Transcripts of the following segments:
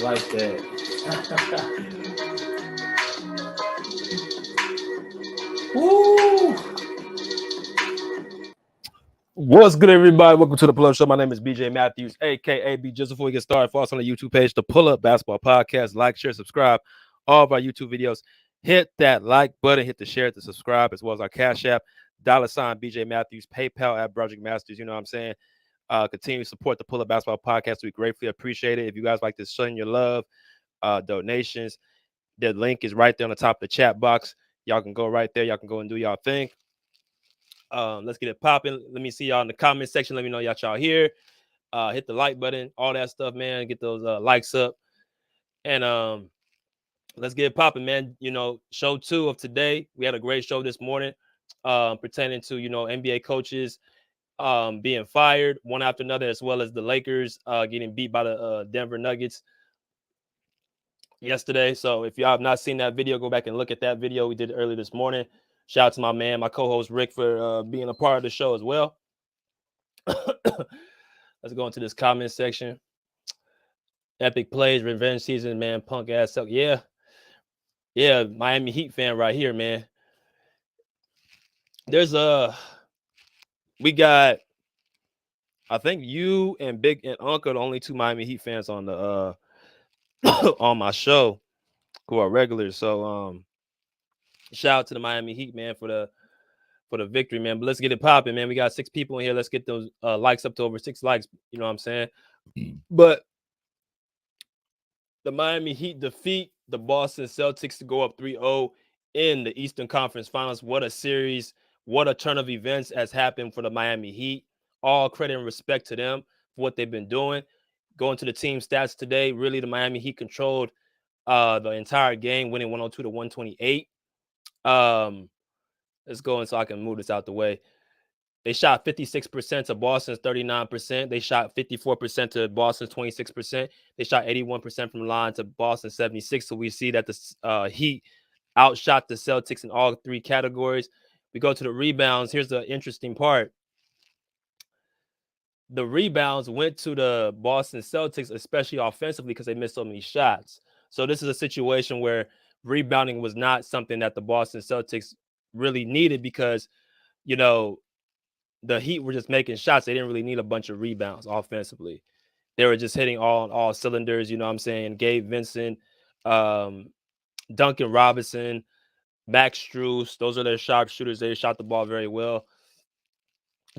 like that. Woo! What's good, everybody? Welcome to the Pull Up Show. My name is BJ Matthews, aka B. Just before we get started, follow us on the YouTube page, the Pull Up Basketball Podcast. Like, share, subscribe. All of our YouTube videos. Hit that like button, hit the share, the subscribe, as well as our Cash App, $ BJ Matthews, PayPal at Broderick Masters. You know what I'm saying? Continue to support the Pull Up Basketball Podcast. We gratefully appreciate it. If you guys like to send your love, donations, the link is right there on the top of the chat box. Y'all can go right there. Y'all can go and do y'all thing. Let's get it popping. Let me see y'all in the comment section. Let me know y'all here. Hit the like button, all that stuff, man. Get those likes up. And let's get it popping, man. You know, show 2 of today. We had a great show this morning pertaining to, NBA coaches being fired one after another, as well as the Lakers getting beat by the Denver Nuggets yesterday. So if y'all have not seen that video, go back and look at that video. We did it early this morning. Shout out to my man, my co-host Rick, for being a part of the show as well. Let's go into this comment section. Epic plays, revenge season, man. Punk ass up. Yeah. Miami Heat fan right here, man. There's we got, I think you and Big and Uncle, the only 2 Miami Heat fans on the on my show who are regulars. So shout out to the Miami Heat, man, for the victory, man. But let's get it popping, man. We got 6 people in here. Let's get those likes up to over 6 likes. You know what I'm saying? But the Miami Heat defeat the Boston Celtics to go up 3-0 in the Eastern Conference Finals. What a series. What a turn of events has happened for the Miami Heat. All credit and respect to them for what they've been doing. Going to the team stats today, really the Miami Heat controlled the entire game, winning 102-128. Let's go in so I can move this out the way. They shot 56% to Boston's 39%. They shot 54% to Boston's 26%. They shot 81% from the line to Boston's 76%. So we see that the Heat outshot the Celtics in all 3 categories. We go to the rebounds. Here's the interesting part. The rebounds went to the Boston Celtics, especially offensively, because they missed so many shots. So this is a situation where rebounding was not something that the Boston Celtics really needed because, the Heat were just making shots. They didn't really need a bunch of rebounds offensively. They were just hitting all cylinders, you know what I'm saying? Gabe Vincent, Duncan Robinson, Max Strus, those are their sharpshooters. They shot the ball very well.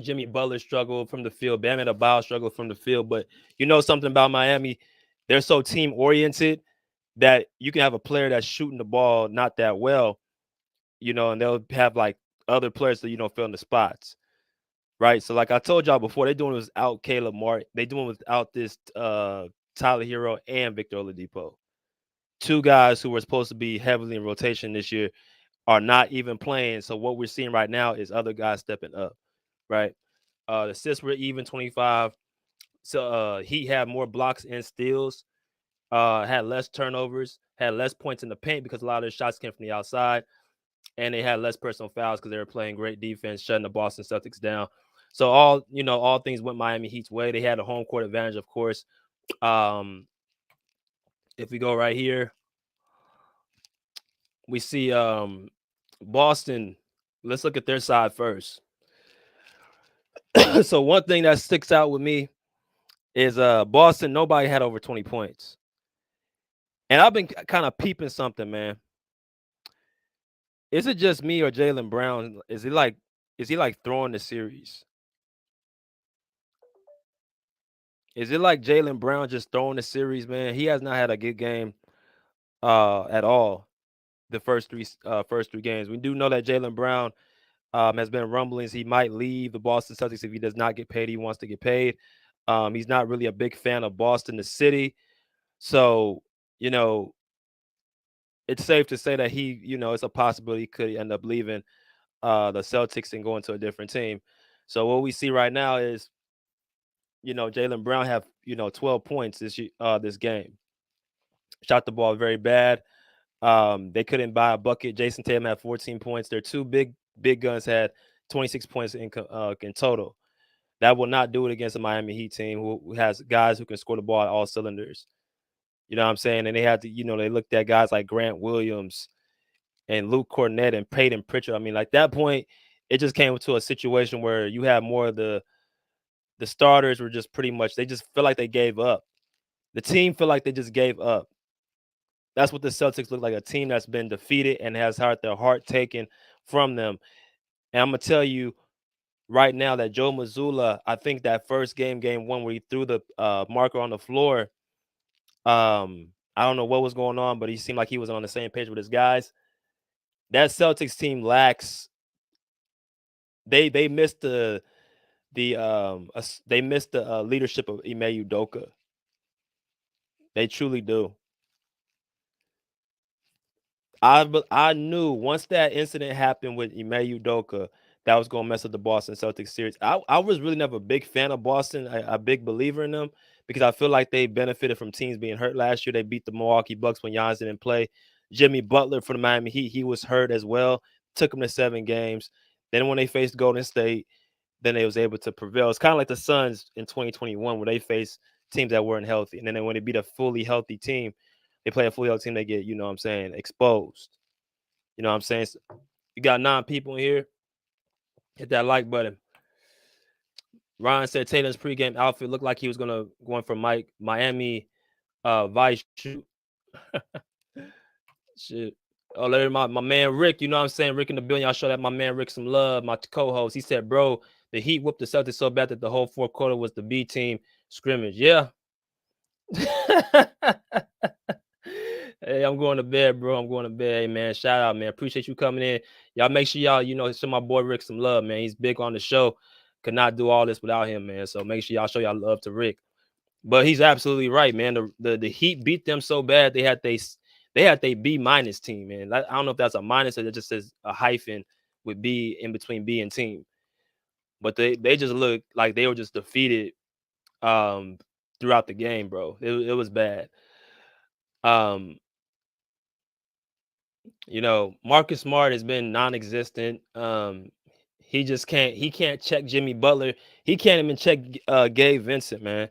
Jimmy Butler struggled from the field. Bam Adebayo struggled from the field. But you know something about Miami? They're so team-oriented that you can have a player that's shooting the ball not that well, and they'll have, like, other players that, fill in the spots. Right, so like I told y'all before, they're doing it without Caleb Martin. They're doing it without this Tyler Hero and Victor Oladipo. 2 guys who were supposed to be heavily in rotation this year are not even playing. So what we're seeing right now is other guys stepping up, right? The assists were even 25. So he had more blocks and steals, had less turnovers, had less points in the paint because a lot of their shots came from the outside. And they had less personal fouls because they were playing great defense, shutting the Boston Celtics down. So all things went Miami Heat's way. They had a home court advantage, of course. If we go right here, we see Boston. Let's look at their side first. So one thing that sticks out with me is Boston, nobody had over 20 points. And I've been kind of peeping something, man. Is it just me or Jaylen Brown? Is he like throwing the series? Is it like Jaylen Brown just throwing the series, man? He has not had a good game at all the first three games. We do know that Jaylen Brown has been rumblings. He might leave the Boston Celtics if he does not get paid. He wants to get paid. He's not really a big fan of Boston, the city. So, it's safe to say that he, it's a possibility he could end up leaving the Celtics and going to a different team. So what we see right now is, Jaylen Brown have, 12 points this game. Shot the ball very bad. They couldn't buy a bucket. Jason Tatum had 14 points. Their 2 big guns had 26 points in total. That will not do it against a Miami Heat team who has guys who can score the ball at all cylinders. You know what I'm saying? And they had to, they looked at guys like Grant Williams and Luke Cornett and Peyton Pritchard. I mean, like that point, it just came to a situation where you have more of the starters were just pretty much, they just feel like they gave up. The team feel like they just gave up. That's what the Celtics look like, a team that's been defeated and has had their heart taken from them. And I'm gonna tell you right now that Joe Mazzulla, I think that first game one, where he threw the marker on the floor, I don't know what was going on, but he seemed like he wasn't on the same page with his guys. That Celtics team lacks. They missed they missed the leadership of Ime Udoka. They truly do. I knew once that incident happened with Ime Udoka, that was going to mess up the Boston Celtics series. I was really never a big fan of Boston, a big believer in them, because I feel like they benefited from teams being hurt last year. They beat the Milwaukee Bucks when Giannis didn't play. Jimmy Butler for the Miami Heat, he was hurt as well. Took them to 7 games. Then when they faced Golden State, then they was able to prevail. It's kind of like the Suns in 2021 where they faced teams that weren't healthy. And then when they beat a fully healthy team, they play a fully healthy team, they get, exposed. You know what I'm saying? So you got 9 people in here. Hit that like button. Ryan said Tatum's pregame outfit looked like he was going for Miami Vice shoot. Shit. Oh, later, my man Rick, you know what I'm saying? Rick in the building. Y'all show that my man Rick some love, my co-host. He said, bro, the Heat whooped the Celtics so bad that the whole fourth quarter was the B team scrimmage. Yeah. Hey, I'm going to bed, bro. I'm going to bed. Hey, man, shout out, man. Appreciate you coming in. Y'all make sure y'all, show my boy Rick some love, man. He's big on the show. Could not do all this without him, man. So make sure y'all show y'all love to Rick. But he's absolutely right, man. The Heat beat them so bad they had they B minus team, man. I don't know if that's a minus or it just says a hyphen with B in between B and team. But they just looked like they were just defeated throughout the game, bro. It was bad. Marcus Smart has been non-existent. He can't check Jimmy Butler. He can't even check Gabe Vincent, man.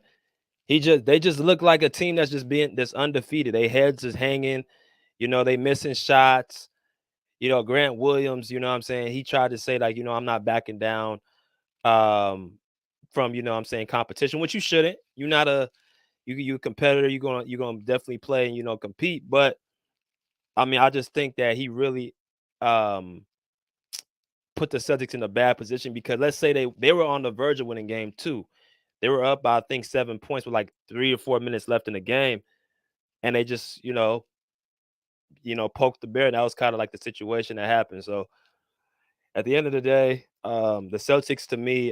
They just look like a team that's undefeated. They heads is hanging, they missing shots. Grant Williams, you know what I'm saying? He tried to say, like, I'm not backing down from, competition, which you shouldn't. You're not you a competitor. You're gonna definitely play and compete. But I mean, I just think that he really put the Celtics in a bad position, because let's say they were on the verge of winning game 2. They were up by, I think, 7 points with like 3 or 4 minutes left in the game. And they just, poked the bear. And that was kind of like the situation that happened. So at the end of the day, the Celtics, to me,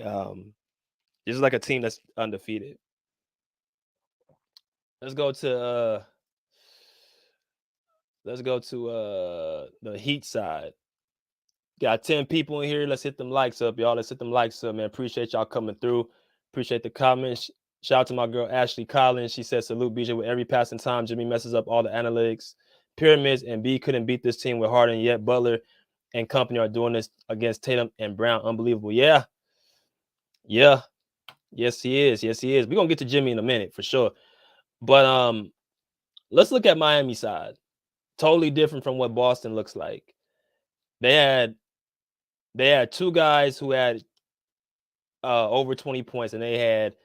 this is like a team that's undefeated. Let's go to the Heat side. Got 10 people in here. Let's hit them likes up, y'all. Let's hit them likes up, man. Appreciate y'all coming through. Appreciate the comments. Shout out to my girl Ashley Collins. She said, salute BJ. With every passing time, Jimmy messes up all the analytics. Pyramids and B couldn't beat this team with Harden yet. Butler and company are doing this against Tatum and Brown. Unbelievable. Yeah. Yes, he is. We're going to get to Jimmy in a minute for sure. But let's look at Miami side. Totally different from what Boston looks like. They had 2 guys who had over 20 points, and they had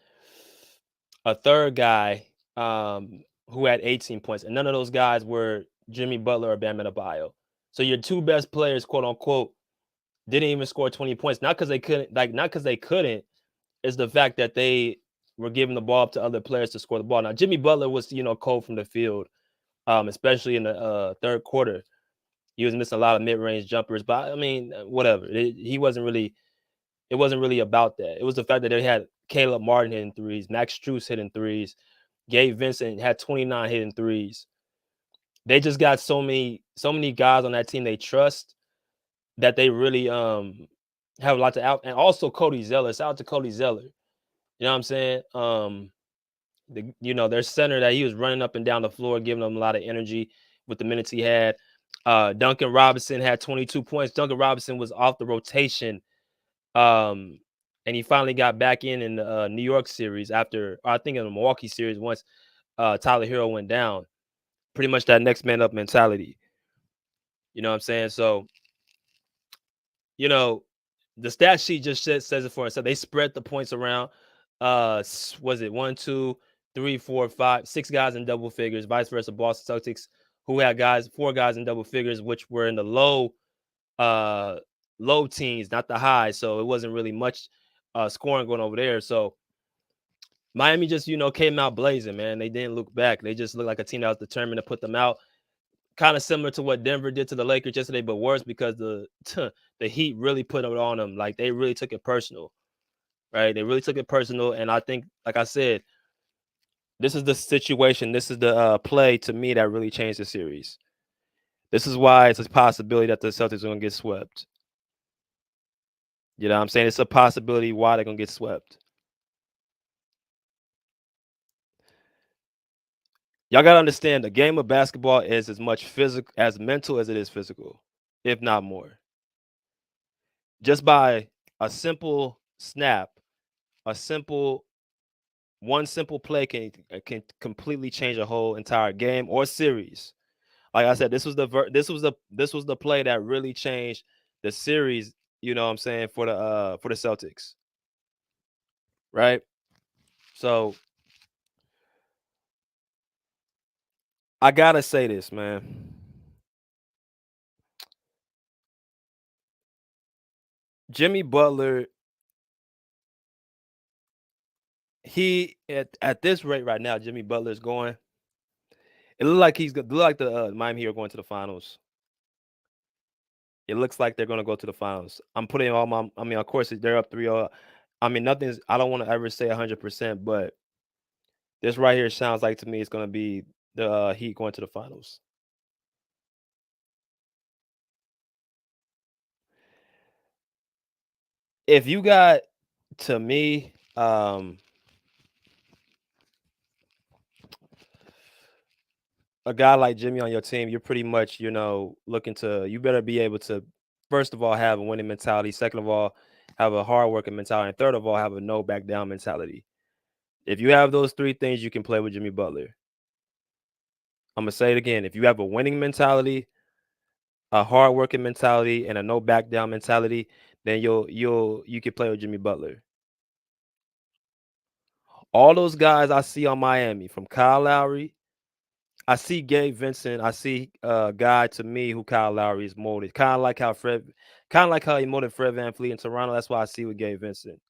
a third guy who had 18 points, and none of those guys were Jimmy Butler or Bam Adebayo. So your 2 best players, quote unquote, didn't even score 20 points. Not because they couldn't. It's the fact that they were giving the ball up to other players to score the ball. Now Jimmy Butler was cold from the field, especially in the third quarter. He was missing a lot of mid-range jumpers, but I mean, whatever. It wasn't really about that. It was the fact that they had Caleb Martin hitting threes, Max Strus hitting threes, Gabe Vincent had 29 hitting threes. They just got so many guys on that team they trust that they really have a lot to out. And also Cody Zeller. Shout out to Cody Zeller. You know what I'm saying? Their center that he was running up and down the floor, giving them a lot of energy with the minutes he had. Duncan Robinson had 22 points. Duncan Robinson was off the rotation. And he finally got back in the New York series after, I think in the Milwaukee series, once Tyler Hero went down. pretty much that next man up mentality. You know what I'm saying? So, you know, the stat sheet just says it for itself. They spread the points around. Was it one, two, three, four, five, six guys in double figures, vice versa. Boston Celtics, who had four guys in double figures, which were in the uh low teens, not the high. So it wasn't really much scoring going over there. So Miami just, came out blazing, man. They didn't look back. They just looked like a team that was determined to put them out. Kind of similar to what Denver did to the Lakers yesterday, but worse because the the Heat really put it on them. Like they really took it personal, right? They really took it personal, and I think, like I said, this is the situation. This is the play to me that really changed the series. This is why it's a possibility that the Celtics are gonna get swept. You know what I'm saying? It's a possibility why they're gonna get swept. Y'all gotta understand the game of basketball is as much mental as it is physical, if not more. Just by a simple snap, a simple one simple play can completely change a whole entire game or series. Like I said, this was the play that really changed the series. You know what I'm saying, for the Celtics, right? So I gotta say this, man. Jimmy Butler, he at this rate right now, Jimmy Butler is going. It look like the Miami Heat are going to the finals. It looks like they're going to go to the finals. I'm putting all my. I mean, of course, they're up 3-0. I mean, nothing's. I don't want to ever say 100%, but this right here sounds like to me it's going to be the Heat going to the finals. If you got, to me, a guy like Jimmy on your team, you're pretty much, looking to. You better be able to, first of all, have a winning mentality. Second of all, have a hard working mentality. And third of all, have a no back down mentality. If you have those three things, you can play with Jimmy Butler. I'm gonna say it again. If you have a winning mentality, a hard working mentality, and a no back down mentality, then you can play with Jimmy Butler. All those guys I see on Miami, from Kyle Lowry, I see Gabe Vincent. I see a guy to me who Kyle Lowry is molded. Kind of like how he molded Fred VanVleet in Toronto. That's why I see with Gabe Vincent.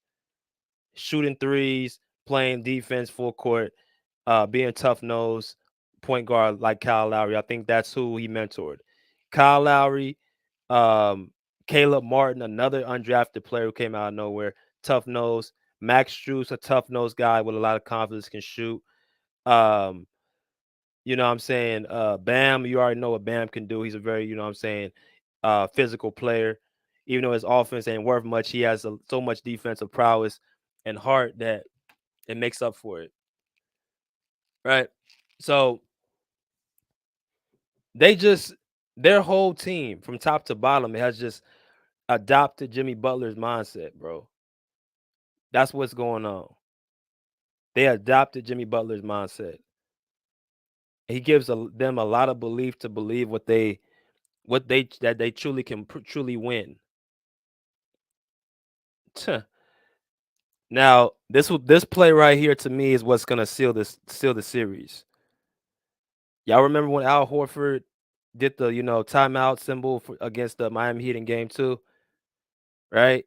Shooting threes, playing defense full court, being tough nose, point guard like Kyle Lowry. I think that's who he mentored. Kyle Lowry, Caleb Martin, another undrafted player who came out of nowhere, tough nose. Max Strus, a tough nose guy with a lot of confidence, can shoot. Um, you know what I'm saying? Bam, you already know what Bam can do. He's a very, you know what I'm saying, physical player. Even though his offense ain't worth much, he has so much defensive prowess and heart that it makes up for it. Right? So their whole team from top to bottom has just adopted Jimmy Butler's mindset, bro. That's what's going on. They adopted Jimmy Butler's mindset. He gives them a lot of belief to believe that they truly can truly win. Now, this play right here to me is what's gonna seal the series. Y'all remember when Al Horford did the timeout symbol against the Miami Heat in Game 2, right?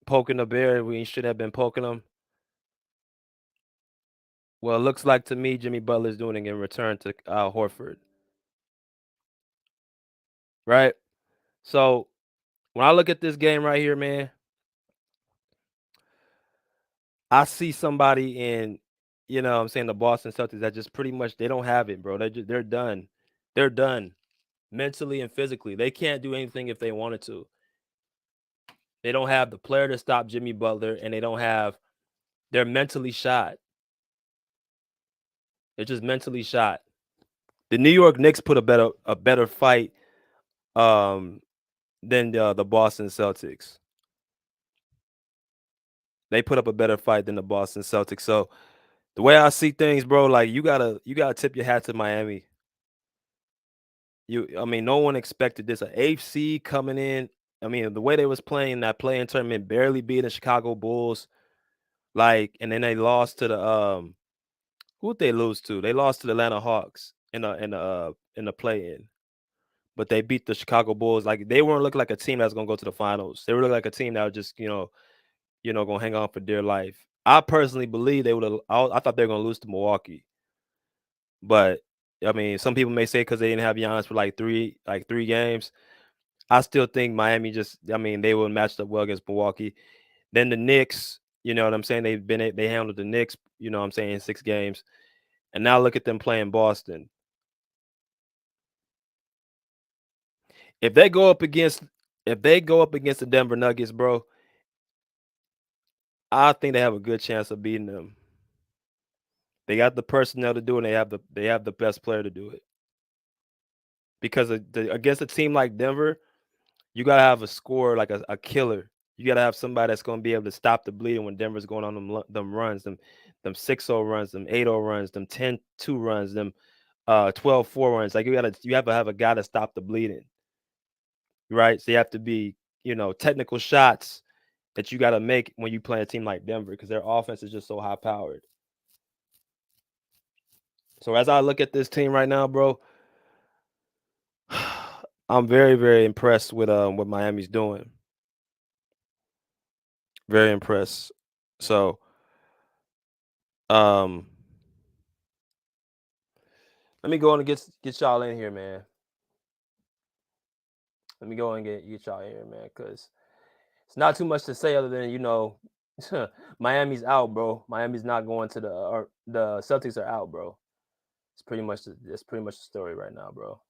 Poking the bear when he should have been poking him. Well, it looks like to me Jimmy Butler's doing it in return to Al Horford, right? So when I look at this game right here, man, I see somebody in, I'm saying, the Boston Celtics that just pretty much they don't have it, bro. They're done. They're done mentally and physically. They can't do anything if they wanted to. They don't have the player to stop Jimmy Butler, and they're mentally shot. They're just mentally shot. The New York Knicks put a better fight than the Boston Celtics. They put up a better fight than the Boston Celtics. So the way I see things, bro, like you gotta tip your hat to Miami. I mean, no one expected this. An AFC coming in. I mean, the way they was playing that play-in tournament, barely beating the Chicago Bulls, like, and then they lost to the who'd they lose to? They lost to the Atlanta Hawks in the play-in, but they beat the Chicago Bulls. Like, they weren't looking like a team that's gonna go to the finals. They were looking like a team that was just gonna hang on for dear life. I personally believe they would have. I thought they were gonna lose to Milwaukee, but I mean, some people may say because they didn't have Giannis for like three games. I still think Miami they were matched up well against Milwaukee. Then the Knicks, you know what I'm saying? They handled the Knicks, you know what I'm saying, in 6 games. And now look at them playing Boston. If they go up against the Denver Nuggets, bro, I think they have a good chance of beating them. They got the personnel to do it, and they have the best player to do it. Because against a team like Denver, you gotta have a scorer like a killer. You gotta have somebody that's gonna be able to stop the bleeding when Denver's going on them runs, them 6-0 runs, them 8-0 runs, them 10-2 runs, them 12-4 runs. Like you have to have a guy to stop the bleeding, right? So you have to be, technical shots that you got to make when you play a team like Denver because their offense is just so high powered. So as I look at this team right now, bro, I'm very, very impressed with what Miami's doing. Very impressed. So, let me go on and get y'all in here, man. Let me go and get y'all in here, man, because it's not too much to say other than Miami's out, bro. Miami's not going to the Celtics are out, bro. It's pretty much the story right now, bro.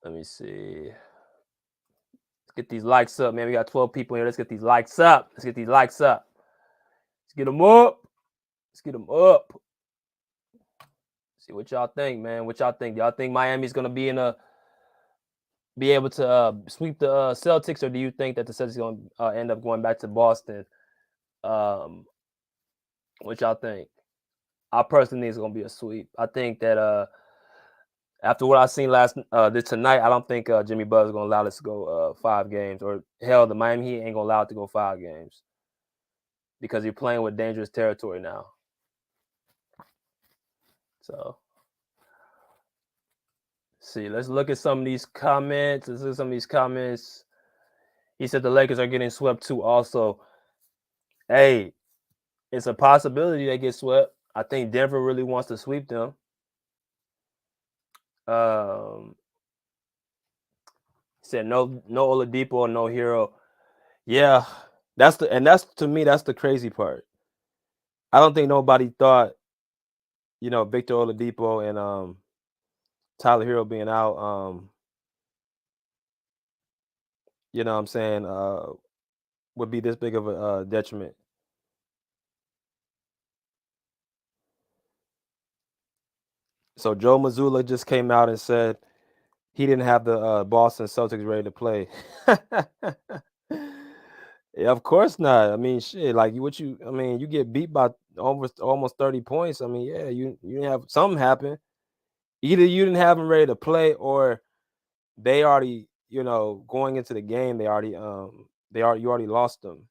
Let me see. Let's get these likes up, man. We got 12 people here. Let's get these likes up. Let's get them up. Let's get them up. See what y'all think, man. What y'all think? Y'all think Miami's gonna be able to sweep the Celtics, or do you think that the Celtics gonna end up going back to Boston? What y'all think? I personally think it's gonna be a sweep. I think that after what I seen tonight, I don't think Jimmy Butler's gonna allow us to go 5 games, or hell, the Miami Heat ain't gonna allow it to go 5 games because you're playing with dangerous territory now. So, see, let's look at some of these comments. He said the Lakers are getting swept too. Also, hey, it's a possibility they get swept. I think Denver really wants to sweep them. Said no Oladipo, no Hero. Yeah, that's to me that's the crazy part. I don't think nobody thought, Victor Oladipo and Tyler Hero being out, you know what I'm saying, would be this big of a detriment. So Joe Mazzulla just came out and said he didn't have the Boston Celtics ready to play. Yeah, of course not. I mean, shit, like you get beat by almost 30 points. I mean, yeah, you didn't have something happen. Either you didn't have them ready to play, or they already, going into the game, you already lost them.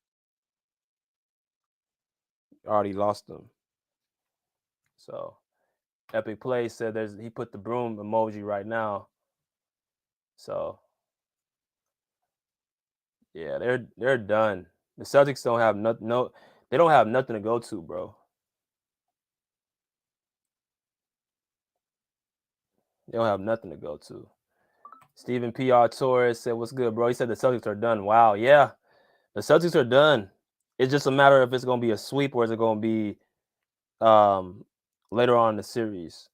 You already lost them. So, Epic Play said he put the broom emoji right now. So, yeah, they're done. The Celtics don't have they don't have nothing to go to, bro. They don't have nothing to go to. Stephen P.R. Torres said, "What's good, bro?" He said the Celtics are done. Wow, yeah, the Celtics are done. It's just a matter of if it's going to be a sweep or is it going to be later on in the series.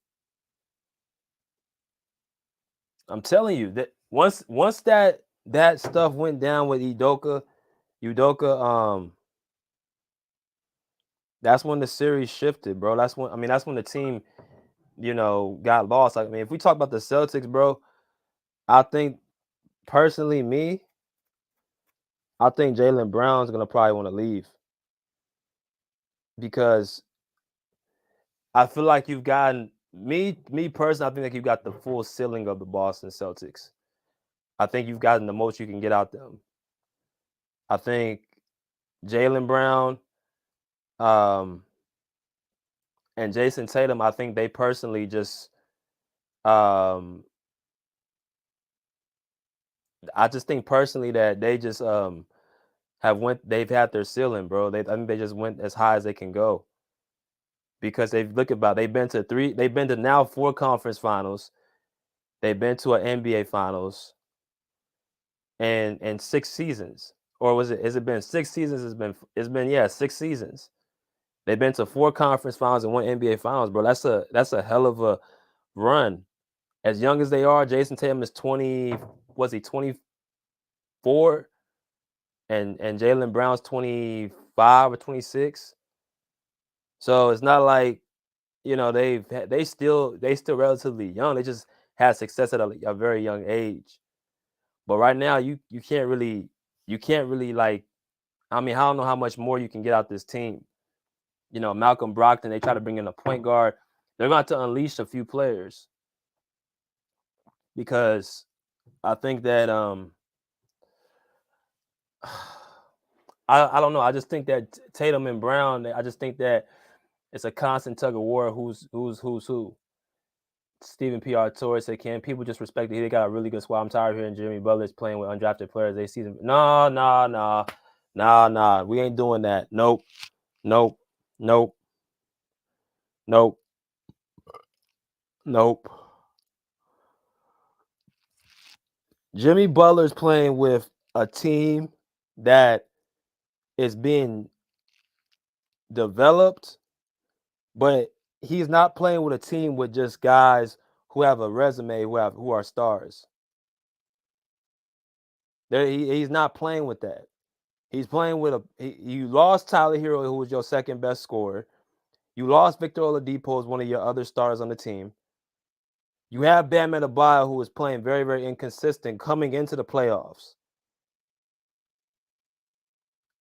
I'm telling you that once that stuff went down with Udoka, that's when the series shifted, bro. That's when the team, got lost. I mean, if we talk about the Celtics, bro, I think personally, I think Jaylen Brown's gonna probably want to leave because I feel like you've gotten me personally, I think that you got the full ceiling of the Boston Celtics. I think you've gotten the most you can get out them. I think Jaylen Brown, and Jason Tatum, I think they personally just, I just think personally that they just they've had their ceiling, bro. I think they just went as high as they can go because they've been to now 4 conference finals, they've been to an NBA finals, and 6 seasons, or has it been 6 seasons? It's been 6 seasons. They've been to 4 conference finals and 1 NBA finals, bro. That's a hell of a run. As young as they are, Jason Tatum is 20. Was he 24? And Jaylen Brown's 25 or 26. So it's not like, they still relatively young. They just had success at a very young age. But right now, you can't really like. I mean, I don't know how much more you can get out this team. Malcolm Brogdon, they try to bring in a point guard. They're going to unleash a few players because I think that I don't know. I just think that Tatum and Brown. I just think that it's a constant tug of war. Who's who? Stephen P. Torres said, "Can people just respect it? They got a really good squad. I'm tired of hearing Jimmy Butler's playing with undrafted players. They see them. No. We ain't doing that. Nope. Jimmy Butler's playing with a team that is being developed, but he's not playing with a team with just guys who have a resume, who are stars. He's not playing with that. He's playing with you lost Tyler Hero, who was your second best scorer. You lost Victor Oladipo as one of your other stars on the team. You have Bam Adebayo, who is playing very, very inconsistent coming into the playoffs.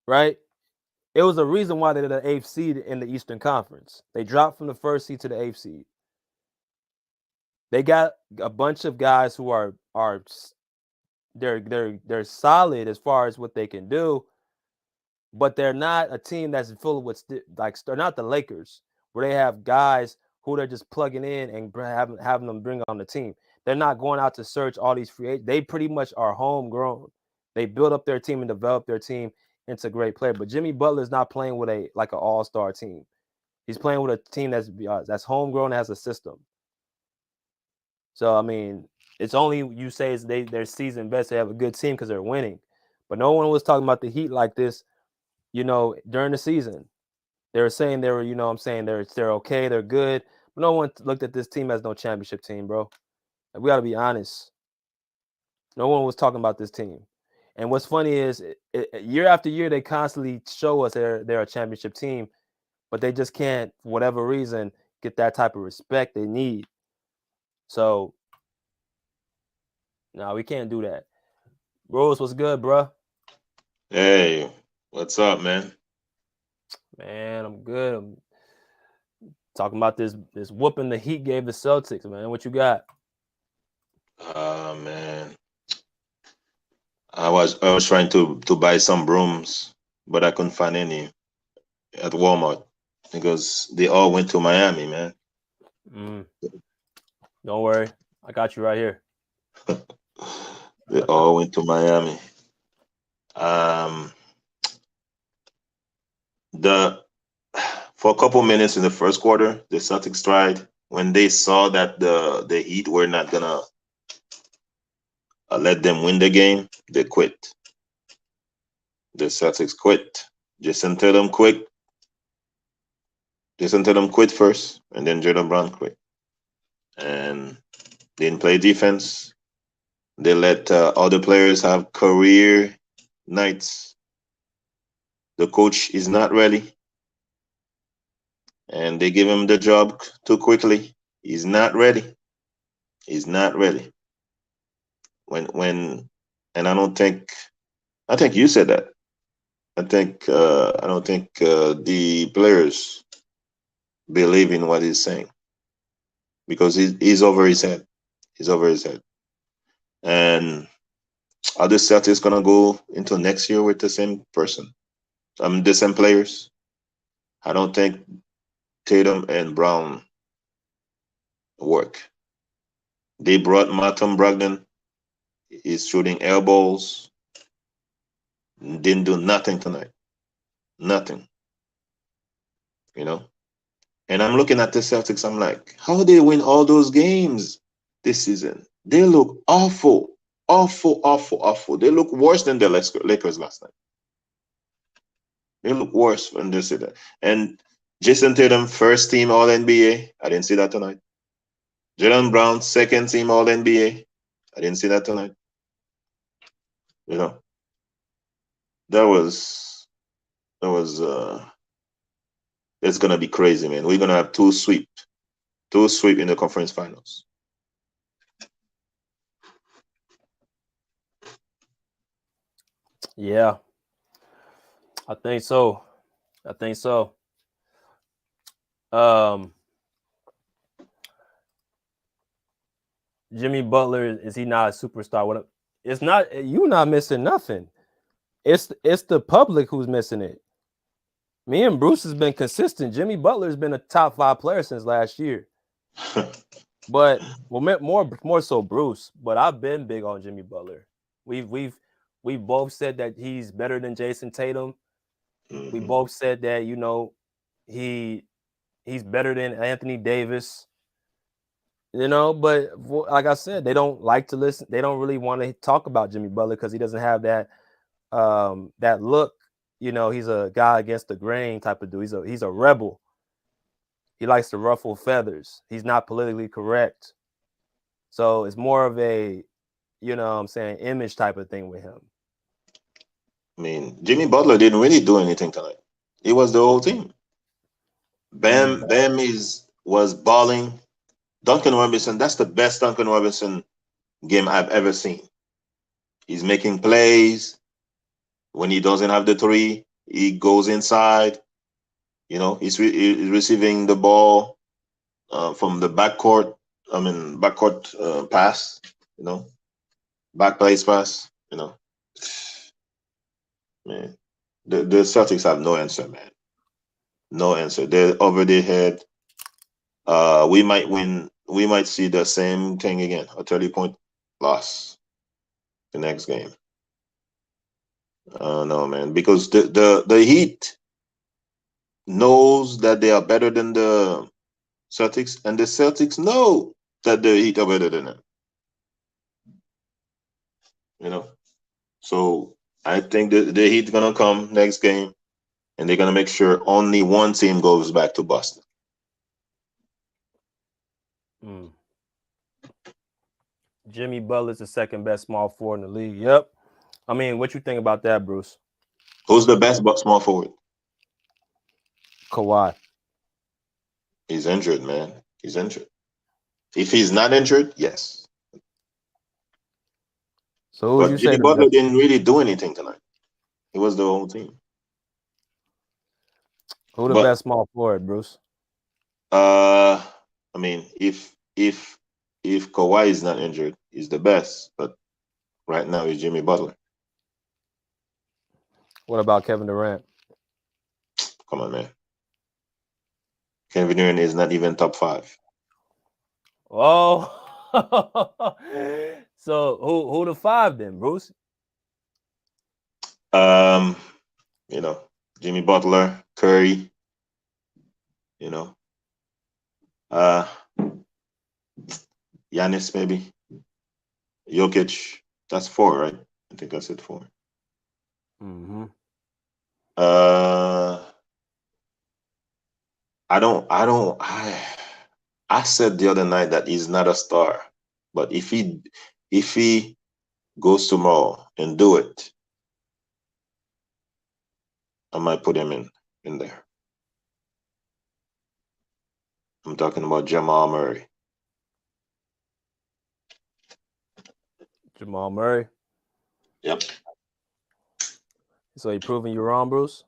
Right? It was a reason why they did an 8th seed in the Eastern Conference. They dropped from the 1st seed to the 8th seed. They got a bunch of guys who are they're solid as far as what they can do, but they're not a team that's full of they're not the Lakers where they have guys who they're just plugging in and having them bring on the team. They're not going out to search all these free agents. They pretty much are homegrown. They build up their team and develop their team into a great player. But Jimmy Butler is not playing with an all-star team. He's playing with a team that's homegrown, has a system. So I mean, it's only you say they're season best. They have a good team because they're winning. But no one was talking about the Heat like this, during the season. They were saying they were, they're okay, they're good. But no one looked at this team as no championship team, bro. Like, we got to be honest. No one was talking about this team. And what's funny is year after year, they constantly show us they're a championship team, but they just can't, for whatever reason, get that type of respect they need. So, no, we can't do that. Rose, what's good, bro? Hey, what's up, man? Man, I'm good. I'm talking about this whooping the Heat gave the Celtics, man. What you got? Man, I was trying to buy some brooms, but I couldn't find any at Walmart because they all went to Miami, man. Don't worry, I got you right here. They all went to Miami. Um, the For a couple minutes in the first quarter, the Celtics tried. When they saw that the Heat were not gonna let them win the game, they quit. The Celtics quit. Jason Tatum quit. Jason Tatum quit first, and then Jaylen Brown quit. And they didn't play defense. They let other players have career nights. The coach is not ready, and they give him the job too quickly. He's not ready. He's not ready. And I think you said that. I don't think the players believe in what he's saying because he's over his head. He's over his head. And are the Celtics gonna go into next year with the same person? The same players. I don't think Tatum and Brown work. They brought Malcolm Brogdon. He's shooting elbows. Didn't do nothing tonight. Nothing. You know. And I'm looking at the Celtics. I'm like, how they win all those games this season? They look awful, awful, awful, awful. They look worse than the Lakers last night. They look worse when they see that. And Jason Tatum, first team All NBA. I didn't see that tonight. Jalen Brown, second team All NBA. I didn't see that tonight. You know, that was it's gonna be crazy, man. We're gonna have two sweep in the conference finals. Yeah, I think so. Jimmy Butler, is he not a superstar? What? It's not. You're not missing nothing. It's the public who's missing it. Me and Bruce has been consistent. Jimmy Butler's been a top 5 player since last year. But more so Bruce. But I've been big on Jimmy Butler. We've both said that he's better than Jason Tatum. Mm-hmm. We both said that he's better than Anthony Davis. But like I said, they don't like to listen. They don't really want to talk about Jimmy Butler because he doesn't have that look. He's a guy against the grain type of dude. He's a rebel. He likes to ruffle feathers. He's not politically correct. So it's more of a, image type of thing with him. I mean, Jimmy Butler didn't really do anything tonight. It was the whole team. Bam was balling. Duncan Robinson, that's the best Duncan Robinson game I've ever seen. He's making plays. When he doesn't have the three, he goes inside. He's receiving the ball from the backcourt. Backcourt pass. Back place pass. Man, the Celtics have no answer, man. No answer. They're over their head. We might win. We might see the same thing again, a 30-point loss the next game. No, man, because the Heat knows that they are better than the Celtics, and the Celtics know that the Heat are better than them. So I think the Heat gonna come next game, and they're gonna make sure only one team goes back to Boston. Jimmy Butler's the second best small forward in the league. Yep. I mean, what you think about that, Bruce? Who's the best small forward? Kawhi. He's injured, man. He's injured. If he's not injured, yes. So but Jimmy Butler didn't really do anything tonight. He was the whole team. Who the best small forward, Bruce? I mean, if Kawhi is not injured, he's the best. But right now, he's Jimmy Butler. What about Kevin Durant? Come on, man. Kevin Durant is not even top 5. Oh, so who the 5 then, Bruce? Jimmy Butler, Curry. Giannis maybe. Jokic. That's 4, right? I think I said 4. Mm-hmm. I said the other night that he's not a star, but if he goes tomorrow and do it, I might put him in there. I'm talking about Jamal Murray. Jamal Murray? Yep. So he proving you wrong, Bruce?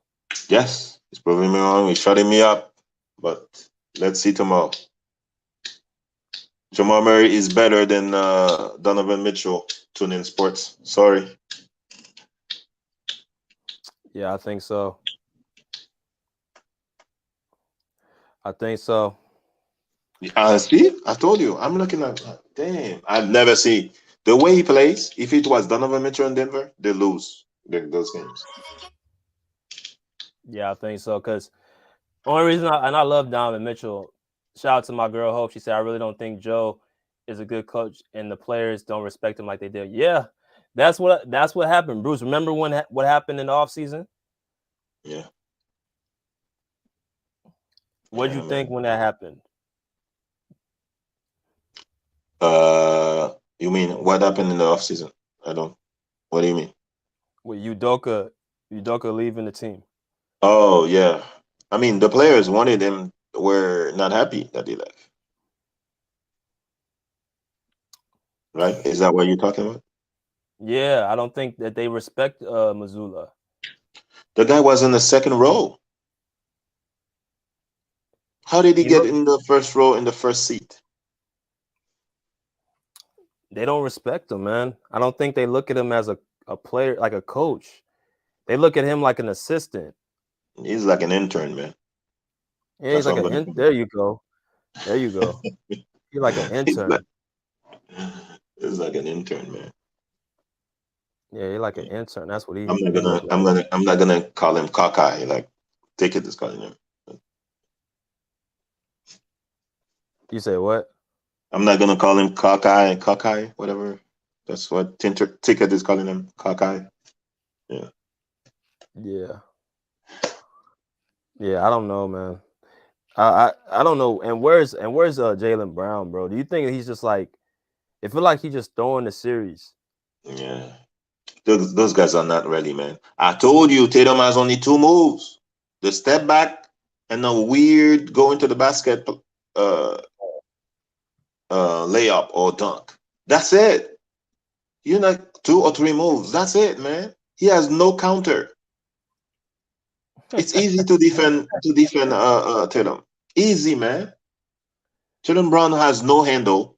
Yes, he's proving me wrong. He's shutting me up, but let's see tomorrow. Jamal Murray is better than Donovan Mitchell. Tune in sports. Sorry. Yeah, I think so. I think so. See, I told you. I'm looking at. Damn, I've never seen the way he plays. If it was Donovan Mitchell in Denver, they lose those games. Yeah, I think so. Because only reason, I love Donovan Mitchell. Shout out to my girl Hope. She said, I really don't think Joe is a good coach, and the players don't respect him like they did. Yeah, that's what happened. Bruce, remember what happened in the offseason? Yeah. What did you think when that happened? You mean what happened in the offseason? I don't. What do you mean? With Udoka leaving the team. Oh yeah. I mean, the players wanted him. Were not happy that he left. Right? Is that what you're talking about? Yeah, I don't think that they respect Mazzulla. The guy was in the second row. How did he get in the first row in the first seat? They don't respect him, man. I don't think they look at him as a player, like a coach. They look at him like an assistant. He's like an intern, man. Yeah, he's like there you go. There you go. He's like an intern. He's like an intern, man. Yeah, he's like an intern. That's what he I'm not gonna call him cockeye, like Ticket is calling him. You say what? I'm not gonna call him cockeye, whatever. That's what Ticket is calling him, cockeye. Yeah. Yeah. Yeah, I don't know, man. I don't know. And where's Jaylen Brown, bro? Do you think he's just like? It feel like he's just throwing the series. Yeah. Those guys are not ready, man. I told you Tatum has only two moves: the step back and a weird go into the basket layup or dunk. That's it. You know, 2 or 3 moves. That's it, man. He has no counter. It's easy to defend Tatum. Easy, man. Jaylen Brown has no handle.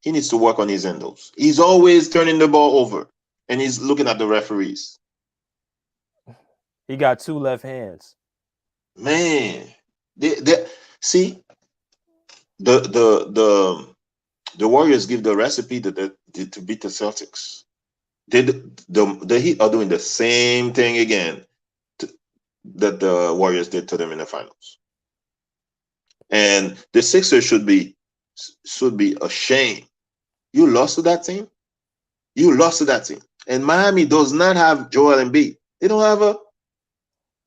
He needs to work on his handles. He's always turning the ball over, and he's looking at the referees. He got 2 left hands. Man, see the Warriors give the recipe to beat the Celtics. The Heat are doing the same thing again that the Warriors did to them in the finals. And the Sixers should be ashamed. You lost to that team. You lost to that team. And Miami does not have Joel Embiid. They don't have a.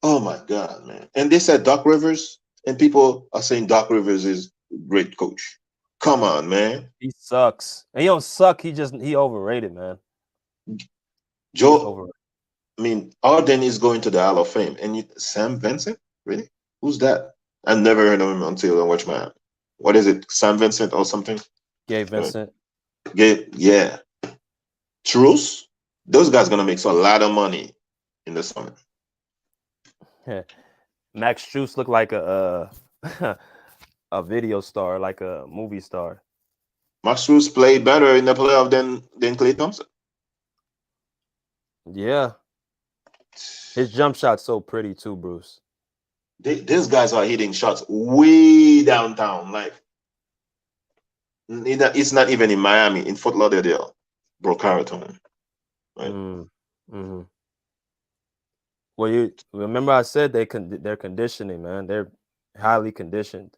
Oh my God, man! And they said Doc Rivers, and people are saying Doc Rivers is a great coach. Come on, man. He sucks. And he don't suck. He overrated, man. Joe. I mean, Arden is going to the Hall of Fame, and Sam Vincent, really? Who's that? I never heard of him until I watched my. What is it? Sam Vincent or something? Gabe Vincent. Yeah. Truce. Those guys gonna make a lot of money in the summer. Max Strus looked like a video star, like a movie star. Max Strus played better in the playoff than Klay Thompson. Yeah. His jump shot's so pretty too, Bruce. These guys are hitting shots way downtown. Like it's not even in Miami, in Fort Lauderdale, Boca Raton. Right? Mm-hmm. Well, you remember I said they're conditioning, man. They're highly conditioned.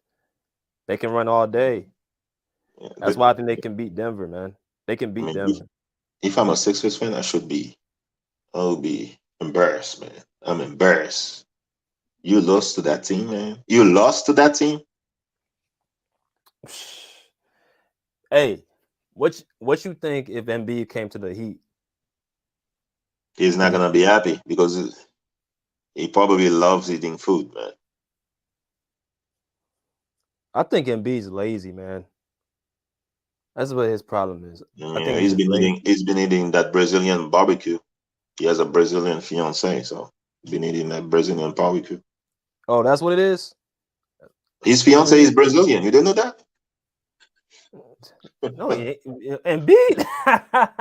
They can run all day. Yeah, that's why I think they can beat Denver, man. They can beat Denver. If I'm a Sixers fan, I'll be embarrassed, man. I'm embarrassed. You lost to that team, man. You lost to that team. Hey, what you think if Embiid came to the Heat? He's not gonna be happy because he probably loves eating food, man. I think Embiid's lazy, man. That's what his problem is. Yeah, I think he's been eating that Brazilian barbecue. He has a Brazilian fiance, so he's been eating that Brazilian barbecue. Oh, that's what it is? His fiance is Brazilian. You didn't know that? No, and beat.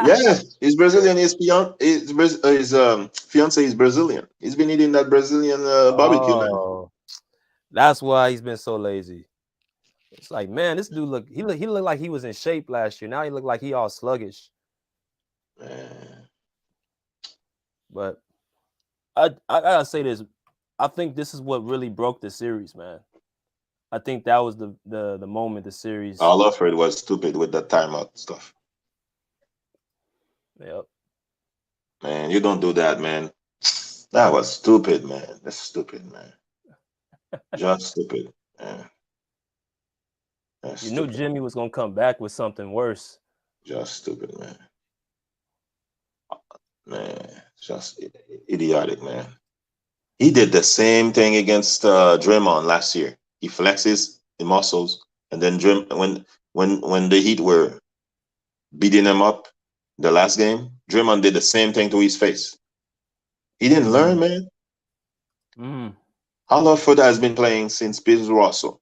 Yeah, he's Brazilian. His fiance is Brazilian. He's been eating that Brazilian barbecue, man. Oh, that's why he's been so lazy. It's like, man, this dude he looked like he was in shape last year. Now he looked like he all sluggish. Man. But I gotta say this. I think this is what really broke the series, man. I think that was the moment the series. All of it was stupid with the timeout stuff. Yep. Man, you don't do that, man. That was stupid, man. That's stupid, man. Just stupid. Yeah, that's You knew stupid. Jimmy was gonna come back with something worse. Just stupid, man. Man, just idiotic, man. He did the same thing against Draymond last year. He flexes the muscles, and then when the Heat were beating him up the last game, Draymond did the same thing to his face. He didn't learn, man. Mm. How long Ford has been playing since Bill Russell?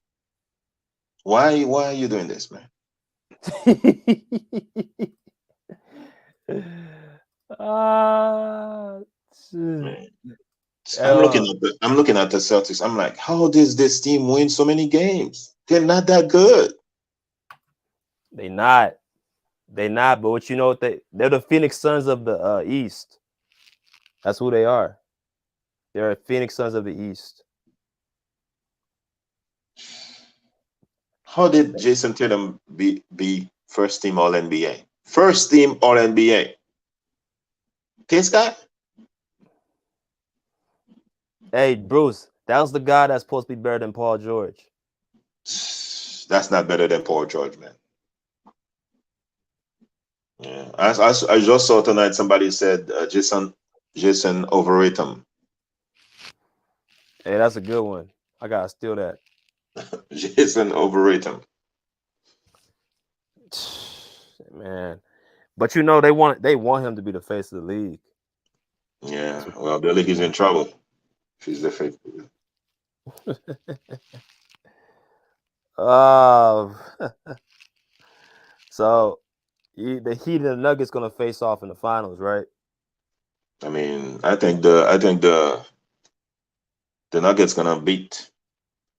Why are you doing this, man? Ah, Man. uh, I'm looking at the Celtics. I'm like, how does this team win so many games? They're not that good. they not. They not. But what you know what they're the Phoenix Suns of the East. That's who they are. They're Phoenix Suns of the East. How did Jason Tatum be first team All NBA? First team All NBA. This guy? Hey, Bruce, that was the guy that's supposed to be better than Paul George. That's not better than Paul George, man. Yeah, I just saw tonight somebody said Jason overrate him. Hey, that's a good one. I gotta steal that. Jason overrate him. Man. But you know they want him to be the face of the league. Yeah, well, the league is in trouble if he's the fake. Uh, so the Heat and the Nuggets gonna face off in the finals, right? I mean, I think the Nuggets gonna beat.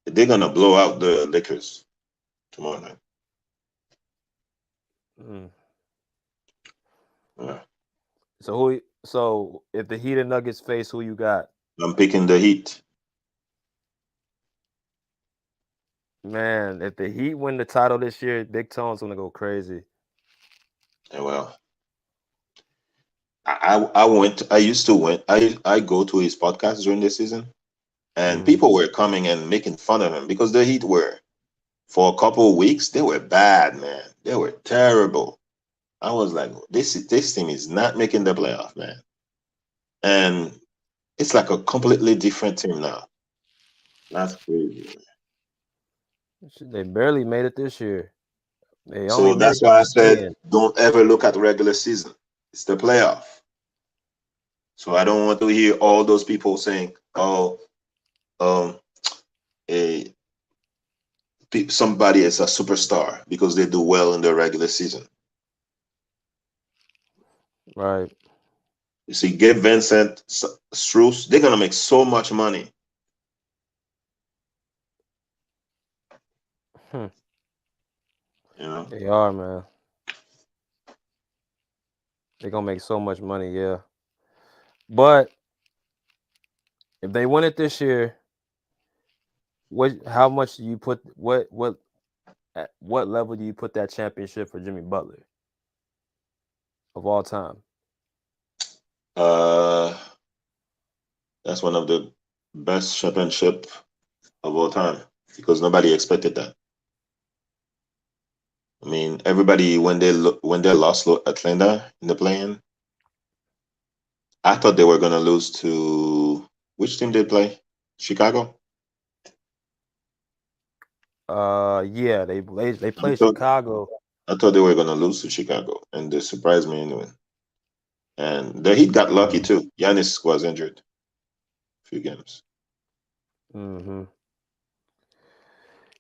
They're gonna blow out the Lakers tomorrow night. Mm. Yeah. So if the Heat and Nuggets face, who you got? I'm picking the Heat. Man, if the Heat win the title this year, Big Tone's gonna go crazy. And well, I went. I used to went. I go to his podcast during the season, and Mm. people were coming and making fun of him because the Heat were for a couple of weeks they were bad, man. They were terrible. I was like, this team is not making the playoff, man. And it's like a completely different team now. That's crazy. They barely made it this year. They only So made that's it to why I the said play-in. don't ever look at regular season. It's the playoff. So I don't want to hear all those people saying, "Oh, um, a somebody is a superstar because they do well in the regular season." Right. You see, Gabe Vincent, Struess, they're gonna make so much money. Hmm. You know, They are, man. They're gonna make so much money, yeah. But if they win it this year, how much do you put at what level do you put that championship for Jimmy Butler of all time? uh, that's one of the best championship of all time because nobody expected that. I mean, everybody when they lost Atlanta in the play-in, I thought they were gonna lose to which team they play? Chicago. Yeah, they I played thought Chicago. I thought they were gonna lose to Chicago, and they surprised me anyway. And the Heat got lucky too. Giannis was injured a few games. Mm-hmm.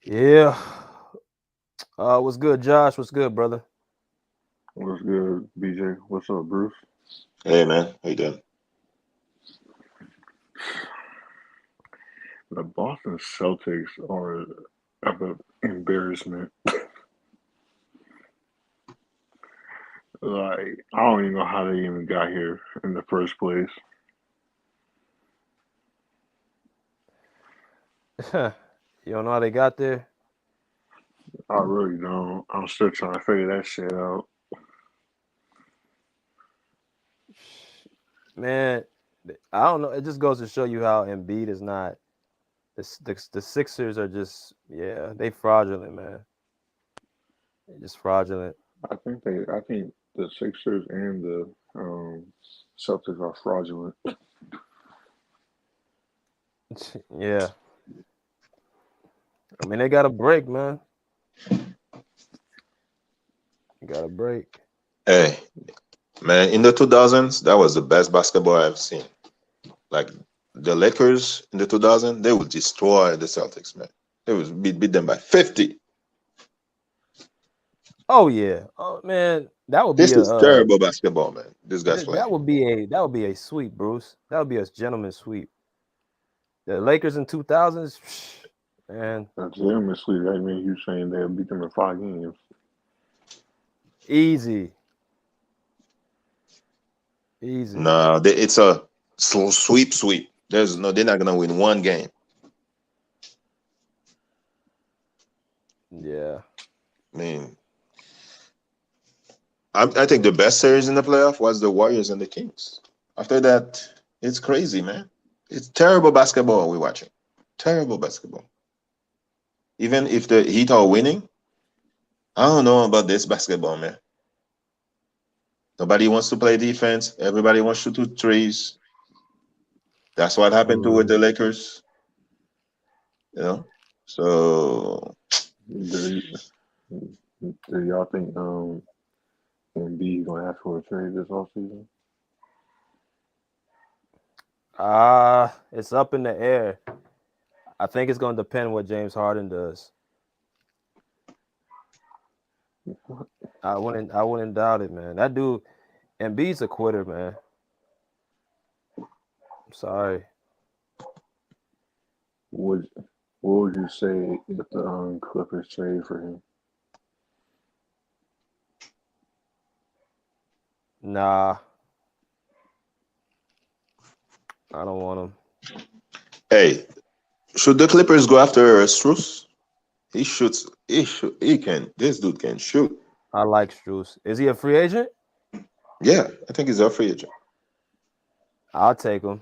Yeah. What's good, Josh? What's good, brother? What's good, BJ? What's up, Bruce? Hey man, how you doing? The Boston Celtics are an embarrassment. Like, I don't even know how they even got here in the first place. You don't know how they got there? I really don't. I'm still trying to figure that shit out. Man, I don't know. It just goes to show you how Embiid is not. The Sixers are just, yeah, they fraudulent, man. They're just fraudulent. I think the Sixers and the Celtics are fraudulent. Yeah, I mean they got a break, man. You got a break. Hey man, in the 2000s, that was the best basketball I've seen. Like the Lakers in the 2000s, they would destroy the Celtics, man. They would beat them by 50. Oh yeah. Oh man, that would be This a is terrible basketball, man. This guy's playing. that would be a sweep, Bruce. That would be a gentleman's sweep. The Lakers in 2000s, man, Legitimately, that means you saying they'll beat them in 5 games. easy, easy. No, it's a sweep. They're not gonna win one game. Yeah. I mean, I think the best series in the playoff was the Warriors and the Kings. After that, it's crazy, man. It's terrible basketball we're watching. Terrible basketball. Even if the Heat are winning, I don't know about this basketball, man. Nobody wants to play defense. Everybody wants to shoot threes. That's what happened to with the Lakers, you know. So Do, do y'all think Embiid gonna ask for a trade this offseason? It's up in the air. I think it's going to depend what James Harden does. I wouldn't doubt it, man. That dude, Embiid's a quitter, man. I'm sorry. Would what would you say if the Clippers trade for him? Nah, I don't want him. hey, should the Clippers go after Strus? He shoots. He shoot. He can. This dude can shoot. I like Strus. Is he a free agent? Yeah, I think he's a free agent. I'll take him.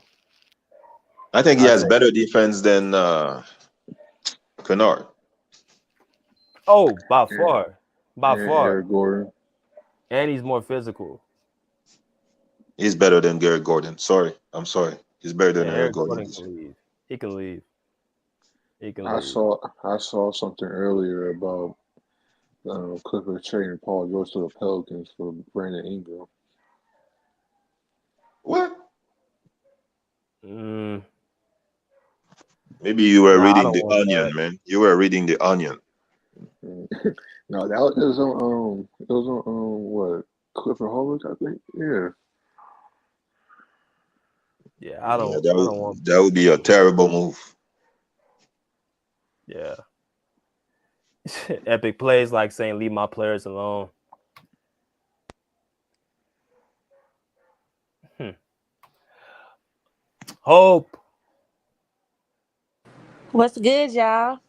I think he I'll has take better him. defense than Kennard. Oh, by And, far, by and far, Eric Gordon. and he's more physical. He's better than Garrett Gordon. Sorry, I'm sorry. He's better Yeah, than Eric Eric Gordon Gordon this can year. leave. He can leave. He can I leave. saw I saw something earlier about Clippers trading Paul George to the Pelicans for Brandon Ingram. What? Mm, Maybe you were no, I reading don't the want that. Onion, man. You were reading the Onion. Mm. No, that was on it was on what Clifford Hallwich, I think. Yeah, Yeah, Yeah, I don't want. that would be a terrible move. Yeah, epic plays like saying leave my players alone. Hmm. Hope. What's good, y'all?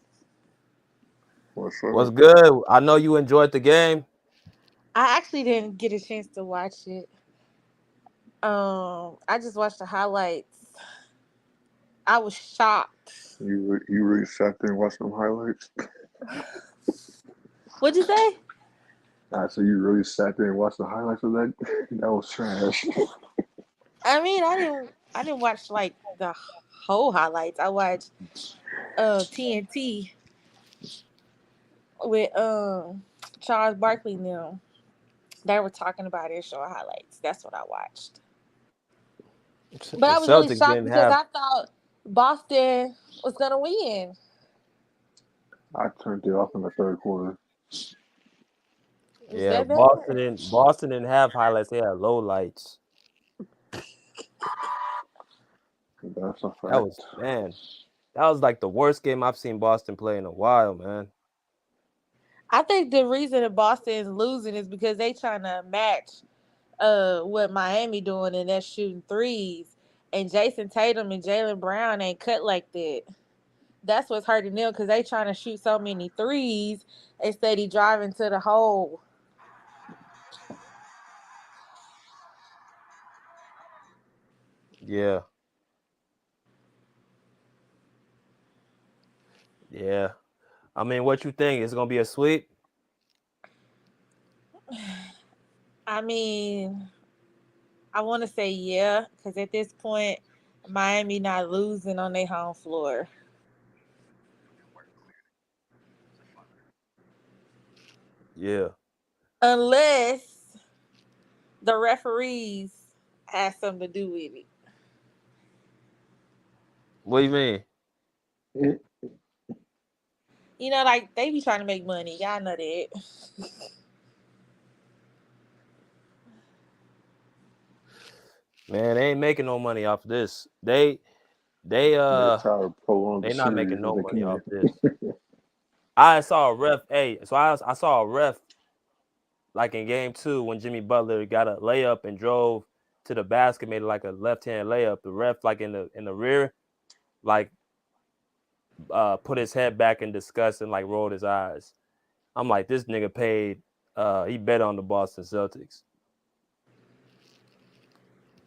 what's What's up? good? I know you enjoyed the game. I actually didn't get a chance to watch it. I just watched the highlights. I was shocked. You really sat there and watched them highlights? What'd you say? So you really sat there and watched the highlights of that? That was trash. I mean, I didn't watch like the whole highlights. I watched TNT with Charles Barkley and them. They were talking about it, showing highlights. That's what I watched. But The I was really Celtics shocked didn't because have. I thought Boston was gonna win. I turned it off in the third quarter. Is Yeah, that bad? Boston didn't have highlights. They had low lights. That's a fact. That was like the worst game I've seen Boston play in a while, man. I think the reason that Boston is losing is because they trying to match what Miami doing, and that's shooting threes. And Jason Tatum and Jaylen Brown ain't cut like that. That's what's hurting them because they trying to shoot so many threes instead of driving to the hole. Yeah. Yeah. I mean, what you think? Is it gonna be a sweep? I mean, I want to say yeah, because at this point, Miami not losing on their home floor. Yeah. Unless the referees have something to do with it. What do you mean? You know, like they be trying to make money. Y'all know that. Man, they ain't making no money off this. They They try to prolong the they not making series no if they money off can. this. I saw a ref. Hey, so I saw a ref like in game 2 when Jimmy Butler got a layup and drove to the basket, made it like a left-hand layup. The ref, like in the rear, like put his head back in disgust and like rolled his eyes. I'm like, this nigga paid. He bet on the Boston Celtics.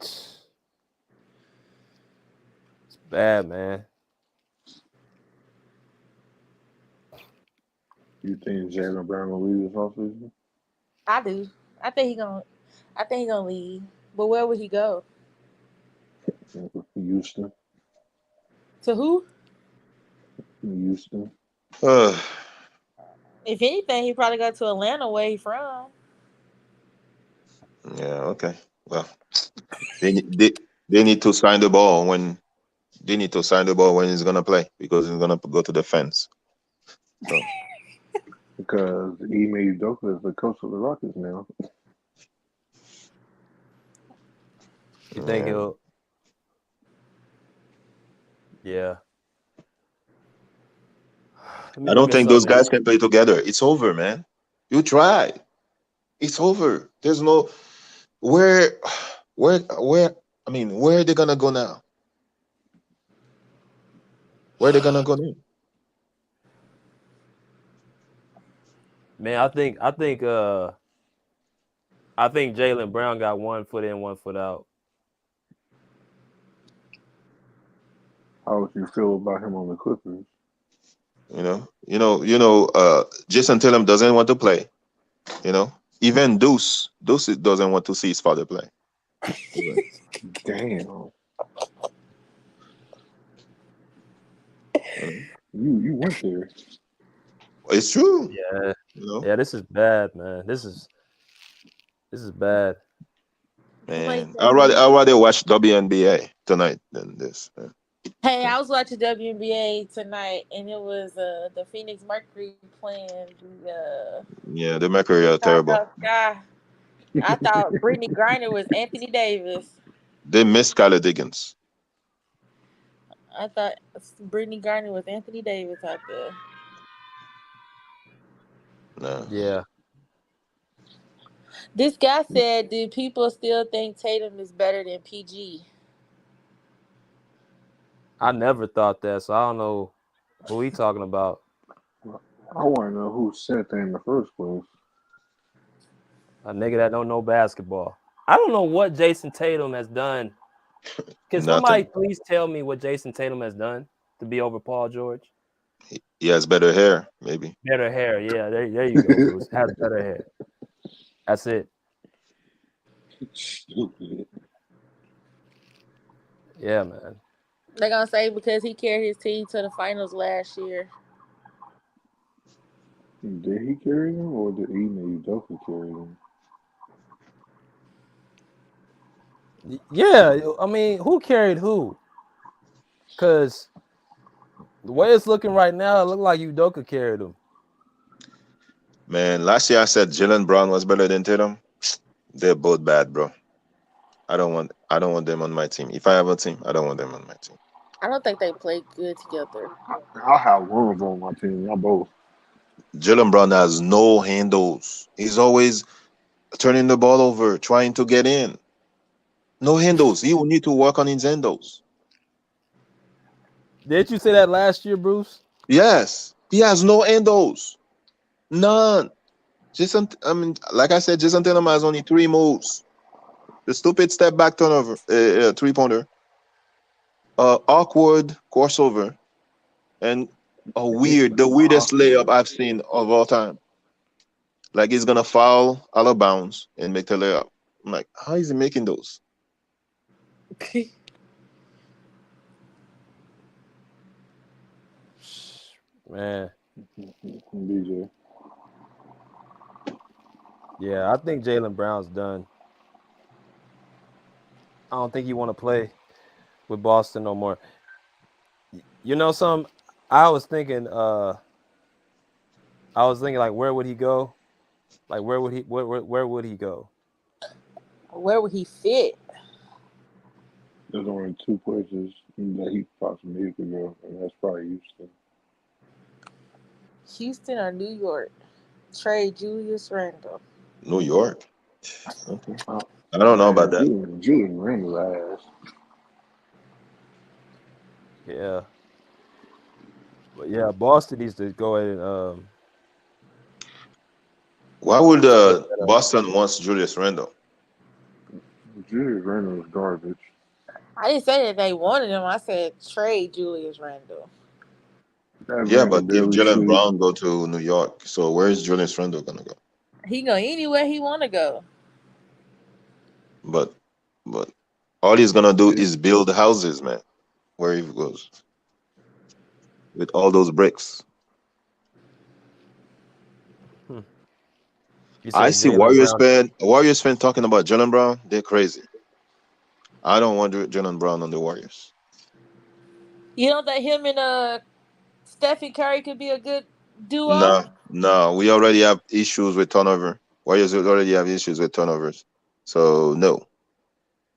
It's bad, man. You think Jaylen Brown will leave this offseason? I do. I think he gonna leave. But where would he go? Houston. To who? Houston. If anything, he probably go to Atlanta, where he from. Yeah, okay. Well, they need to sign the ball when he's gonna play because he's gonna go to the fence. So Because Ime Udoka is the coach of the Rockets now. You think he'll? Yeah. I don't think those guys can play together. It's over, man. You try. It's over. There's no where. I mean, where are they gonna go now? Where are they gonna go now? Man, I think Jaylen Brown got 1 foot in, 1 foot out. How would you feel about him on the Clippers? Jason Tatum doesn't want to play. Even Deuce doesn't want to see his father play. Damn. You went there. It's true. Yeah. Yeah, this is bad, man. This is bad. Man, I'd rather watch WNBA tonight than this. Hey, I was watching WNBA tonight, and it was the Phoenix Mercury playing the. Yeah, the Mercury are terrible. I thought Brittany Griner was Anthony Davis. They missed Skylar Diggins. I thought Brittany Griner was Anthony Davis out there. No. Yeah. This guy said, "Do people still think Tatum is better than PG?" I never thought that, so I don't know who he talking about. I want to know who said that in the first place. A nigga that don't know basketball. I don't know what Jason Tatum has done. Can somebody please tell me what Jason Tatum has done to be over Paul George? He has better hair, maybe. Better hair, yeah. There you go, Bruce. Has better hair. That's it. Stupid. Yeah, man. They're gonna say because he carried his team to the finals last year. Did he carry him, or did Ime Udoka carry him? Yeah, I mean, who carried who? Because the way it's looking right now, it looked like Udoka carried him. Man, last year I said Jalen Brown was better than Tatum. They're both bad, bro. I don't want them on my team. If I have a team, I don't want them on my team. I don't think they play good together. I'll have one of them on my team. Y'all both. Jalen Brown has no handles. He's always turning the ball over, trying to get in. No handles. He will need to work on his handles. Did you say that last year, Bruce? Yes, he has no handles. None. Jason, I mean, like I said, Jason Tatum has only 3 moves. The stupid step back turnover, 3-pointer, awkward crossover, and the weirdest layup I've seen of all time. Like he's gonna foul out of bounds and make the layup. I'm like, how is he making those? Man, BJ. yeah, I think Jalen Brown's done. I don't think he want to play with Boston no more. You know, I was thinking like, where would he go? Like, where would he go? Where would he fit? There's only 2 places that he possibly could go, and that's probably Houston. Houston or New York? Trade Julius Randle. New York. Okay. Uh, I don't know about man, that. Julian Randle's ass. Yeah, but yeah, Boston needs to go ahead and Why would get that up. Boston wants Julius Randle? Julian Randle is garbage. I didn't say that they wanted him. I said trade Julius Randle. That Yeah, man but can if barely Jalen shoot. Brown go to New York, so where's Julius Randle gonna go? He go anywhere he want to go. But but all he's gonna do Yeah. is build houses, man. Where he goes with all those bricks. Hmm. You I said see Jalen Brown. Warriors fan talking about Jalen Brown. They're crazy. I don't want Jalen Brown on the Warriors. You don't think him and Stephen Curry could be a good duo? No, no, we already have issues with turnover. Warriors already have issues with turnovers. So no.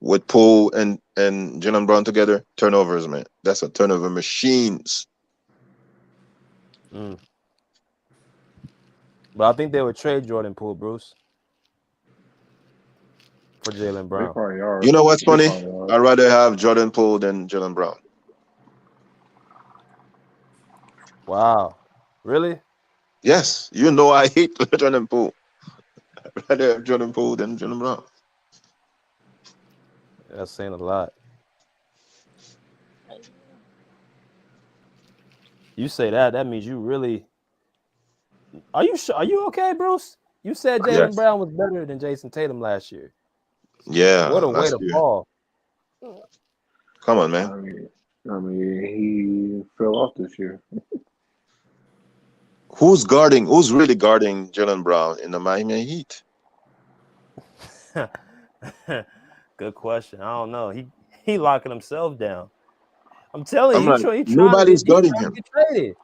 With Poole and Jalen Brown together, turnovers, man. That's a turnover machines. Mm. But I think they would trade Jordan Poole, Bruce, for Jalen They Brown. probably are. You know what's They funny? probably are. I'd rather have Jordan Poole than Jalen Brown. Wow, really? Yes, you know I hate Jordan Poole. I'd rather have Jordan Poole than Jalen Brown. That's saying a lot. You say that, that means you really. Are you sure? Are you okay, Bruce? You said Jalen Yes. Brown was better than Jason Tatum last year. Yeah, What a way last to year. fall. Come on, I man. mean, he fell off this year. Who's really guarding Jalen Brown in the Miami Heat? Good question. I don't know. He locking himself down. I'm telling I'm you, like, he trying to nobody's get guarding him. traded.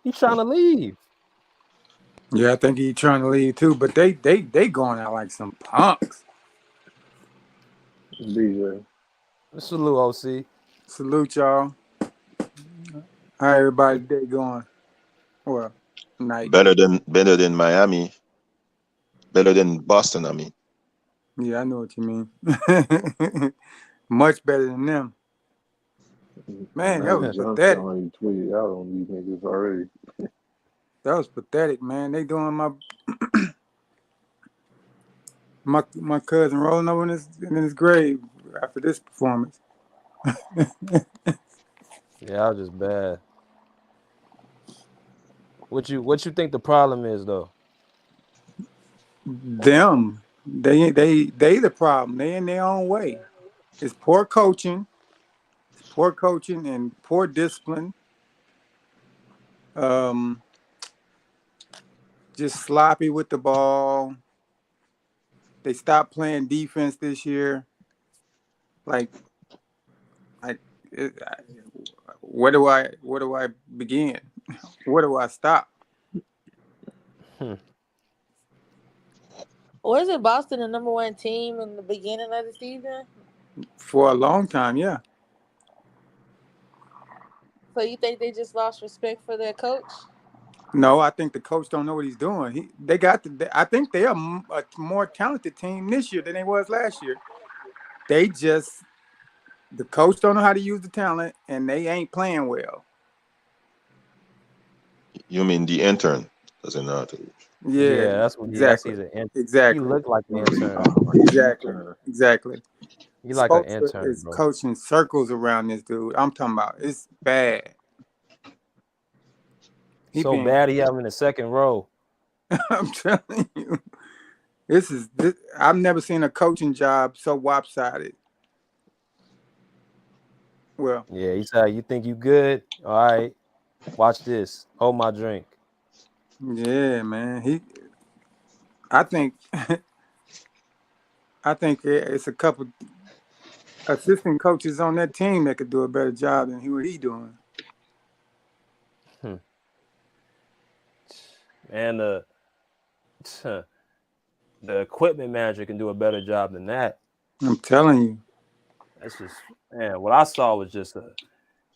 He's trying to leave. Yeah, I think he's trying to leave too, but they going out like some punks. BJ. Salute, OC. Salute y'all. How everybody day going? Well, night. Better than Miami. Better than Boston, I mean. Yeah, I know what you mean. Much better than them. Man, that was Magic Johnson pathetic. already tweeted out on these niggas already. That was pathetic, man. They doing my cousin rolling over in his grave after this performance. Yeah, I was just bad. What you think the problem is though? Them, they the problem. They in their own way. It's poor coaching. It's poor coaching and poor discipline. Just sloppy with the ball. They stopped playing defense this year. Like, where do I begin? Where do I stop? Wasn't Boston the number one team in the beginning of the season? For a long time, yeah. So you think they just lost respect for their coach? No, I think the coach don't know what he's doing. I think they are a more talented team this year than they was last year. The coach don't know how to use the talent, and they ain't playing well. You mean the intern doesn't know how to? Yeah, That's what exactly. he's an intern. He Exactly. looked like an intern. Exactly. Exactly. He like an Spoelstra intern, is bro. coaching circles around this dude. I'm talking about it's bad. So bad he have him in the second row. I'm telling you, I've never seen a coaching job so lopsided. Well, Yeah, he said, "You think you good? All right, watch this. Hold my drink." yeah, man. I think it's a couple assistant coaches on that team that could do a better job than what he doing. And the equipment manager can do a better job than that. I'm telling you. That's just, man, what I saw was just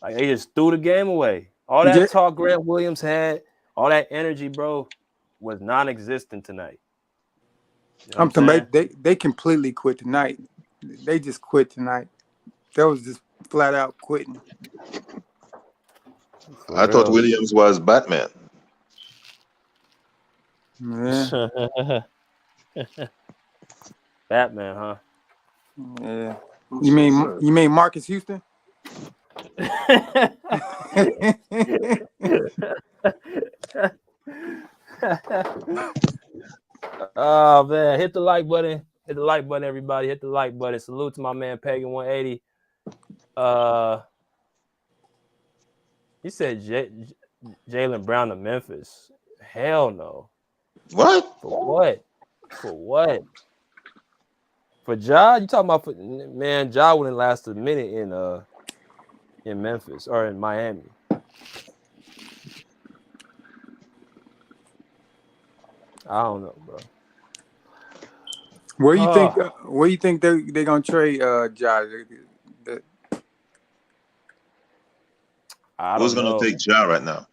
like they just threw the game away. All that talk Grant Williams had, all that energy, bro, was non-existent tonight. You know I'm talking about they completely quit tonight. They just quit tonight. That was just flat out quitting. I thought Williams was Batman. Yeah. Batman, huh? Yeah. You mean Marcus Houston? Oh man, hit the like button. Hit the like button, everybody. Hit the like button. Salute to my man Pagan 180. He said Jaylen Brown to Memphis. Hell no. What? For what? For what? For Ja? You talking about man? Ja wouldn't last a minute in Memphis or in Miami. I don't know, bro. Where you think they're gonna trade Ja? Who's gonna take Ja right now?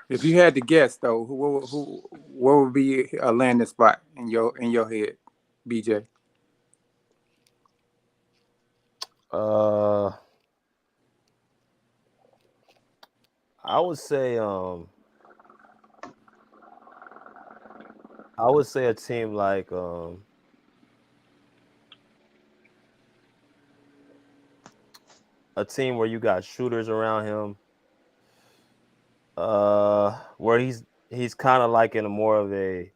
If you had to guess, though, what would be a landing spot in your head, BJ? I would say a team like a team where you got shooters around him. Where he's kind of like in a more of a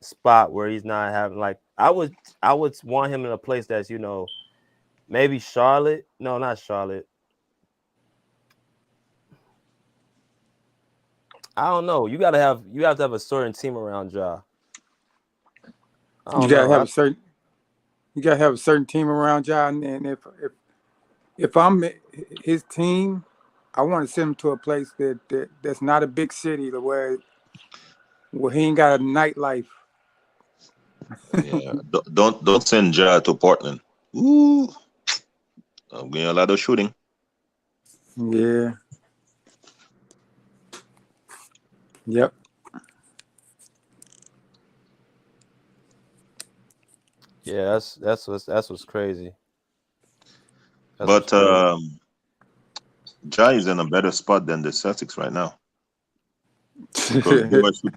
spot where he's not having like I would want him in a place that's, you know, maybe Charlotte. No, not Charlotte. I don't know. You have to have a certain team around Ja. You gotta have a certain team around Ja, and if I'm his team, I want to send him to a place that's not a big city, where he ain't got a nightlife. Yeah, don't send Ja to Portland. Ooh, I'm getting a lot of shooting. Yeah. Yep. Yeah, that's what's crazy. But Ja is in a better spot than the Celtics right now.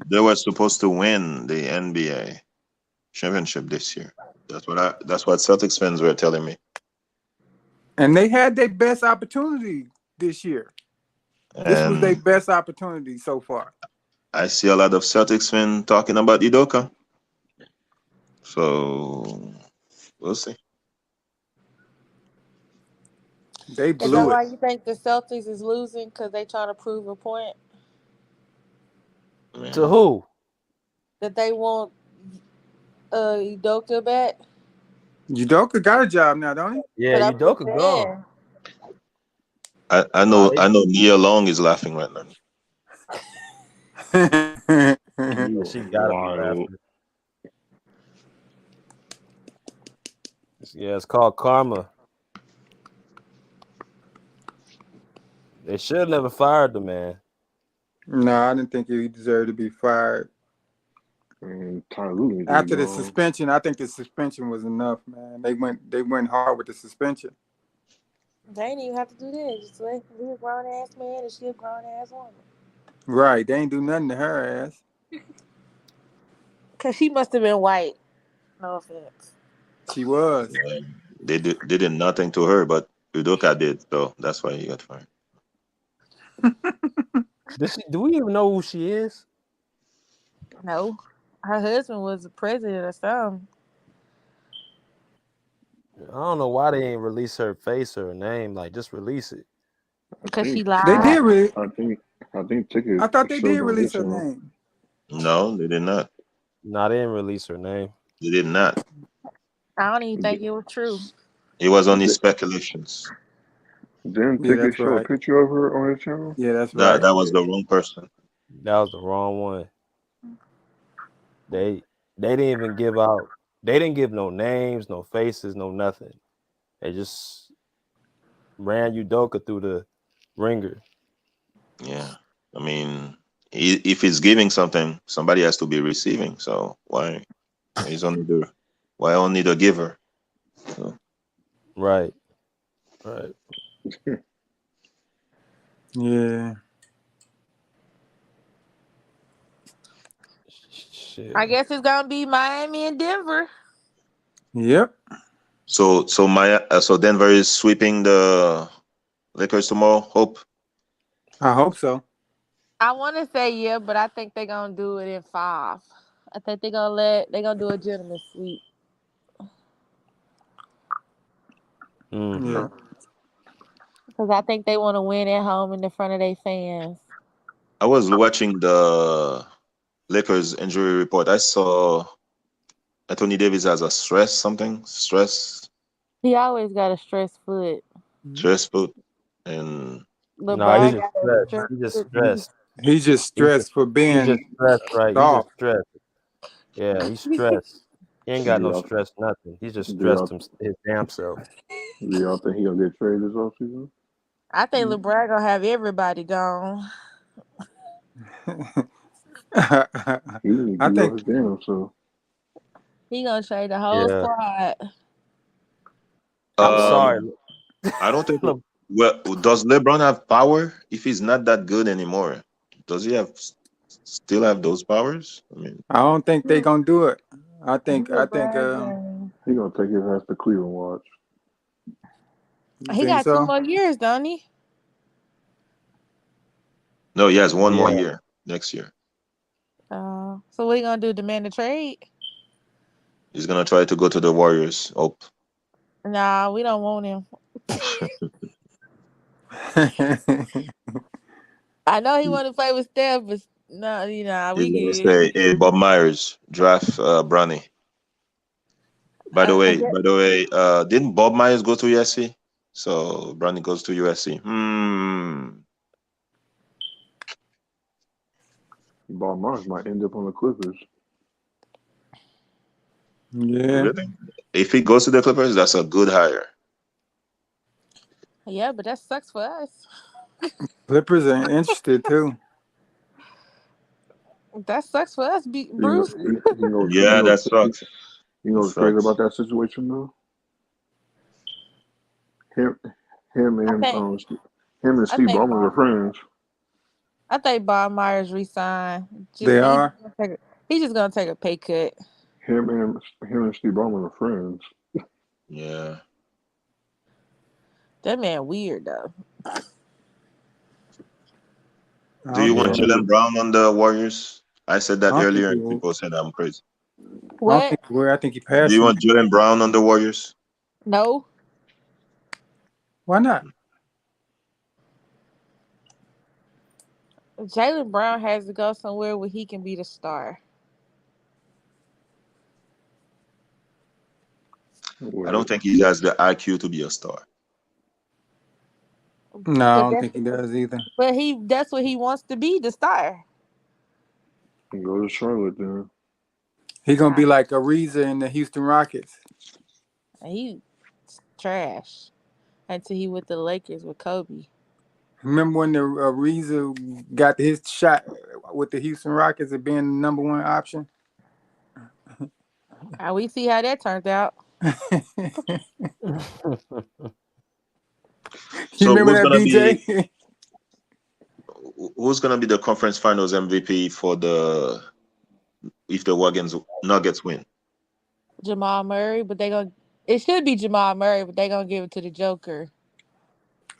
They were supposed to win the NBA championship this year. That's what Celtics fans were telling me. And they had their best opportunity this year. This was their best opportunity so far. I see a lot of Celtics fans talking about Udoka. So we'll see. They blew it. Is that why you think the Celtics is losing? Because they trying to prove a point? Man. To who? That they want Udoka back? Udoka got a job now, don't he? Yeah, Udoka gone. I know Nia Long is laughing right now. You She are got him out wild. after. Yeah, it's called karma. They should have never fired the man. No, I didn't think he deserved to be fired. And Ty Lue need to be After the gone. suspension, I think the suspension was enough, man. They went hard with the suspension. They ain't even have to do that. Just let be a grown ass man and she a grown ass woman. Right. They ain't do nothing to her ass. Cause she must have been white. No offense. She was. Yeah. They did nothing to her, but Udoka did, so that's why he got fired. Do we even know who she is? No. Her husband was the president or something. I don't know why they ain't release her face or her name. Like, just release it. Because she They lied. did really. I think Ticket I thought they showed did them release her video. name. No, they did not. No, they didn't release her name. They did not. I don't even think it was true. It was only speculations. Didn't Yeah, Ticket that's show a right. picture of her on his channel? Yeah, that's That right. was the wrong person. That was the wrong one. They didn't even give out. They didn't give no names, no faces, no nothing. They just ran Udoka through the ringer. Yeah, I mean, if he's giving something, somebody has to be receiving. So why he's only the giver? So, Right. Right. Yeah. Shit. I guess it's gonna be Miami and Denver. Yep. so Denver is sweeping the Lakers tomorrow. Hope. I hope so. I want to say yeah, but I think they're gonna do it in 5. I think they're gonna do a gentleman's sweep. Mm-hmm. Yeah. Because I think they want to win at home in the front of their fans. I was watching the Lakers injury report. I saw Anthony Davis has a stress He always got a stress foot. foot, and No, he's LeBron just got a stressed. stress He's just foot. stressed. He's just stressed for He's just being stressed, right? He's just soft. stressed. Yeah, he's stressed. He ain't got Do no y'all, stress, nothing. He's just do stressed y'all, his damn self. do y'all think he gonna get traded this offseason? I think LeBron gonna have everybody gone. He need I to be off think his damn self. He gonna trade the whole Yeah. squad. I'm um, sorry. I don't think. Well, does LeBron have power if he's not that good anymore? Does he still have those powers? I mean, I don't think they gonna do it. I think LeBron James. He gonna take his ass to Cleveland watch. you He think got 2 so? more years, don't he? no, he has one more Yeah. year next year. So what he gonna do? Demand a trade? He's gonna try to go to the Warriors. Hope. Nah, we don't want him. I know he want to play with Steph, but no, He's we gonna good. say, "Hey, Bob Myers, draft Bronny." By the I way, guess, didn't Bob Myers go to USC? So Bronny goes to USC. Bob Marks might end up on the Clippers. Yeah. Really? If he goes to the Clippers, that's a good hire. yeah, but that sucks for us. Clippers are interested too. That sucks for us, You know, Bruce. Yeah, that sucks. you know That what's crazy sucks. about that situation though? Him, him I and think him and I Steve think Ballmer are Bob friends. I think Bob Myers resigned. They are. He's just gonna take a pay cut. Him and Steve Ballmer are friends. Yeah. That man weird though. I Do you don't want think. Yeah. Jalen Brown on the Warriors? I said I that don't think earlier, he and will. people said I'm crazy. I don't What? think he will. I think he Do you passing. want Jalen Brown on the Warriors? No. Why not? Jalen Brown has to go somewhere where he can be the star. I don't think he has the IQ to be a star. No, I But don't think he does either. that's what he wants to be, the star. Go to Charlotte then. He gonna be like Ariza in the Houston Rockets. He trash until he with the Lakers with Kobe. Remember when the Ariza got his shot with the Houston Rockets of being the number one option? We see how that turned out. You So remember that, BJ? who's gonna be the conference finals MVP for if the Nuggets win? Jamal Murray, but it should be Jamal Murray, but they gonna give it to the Joker.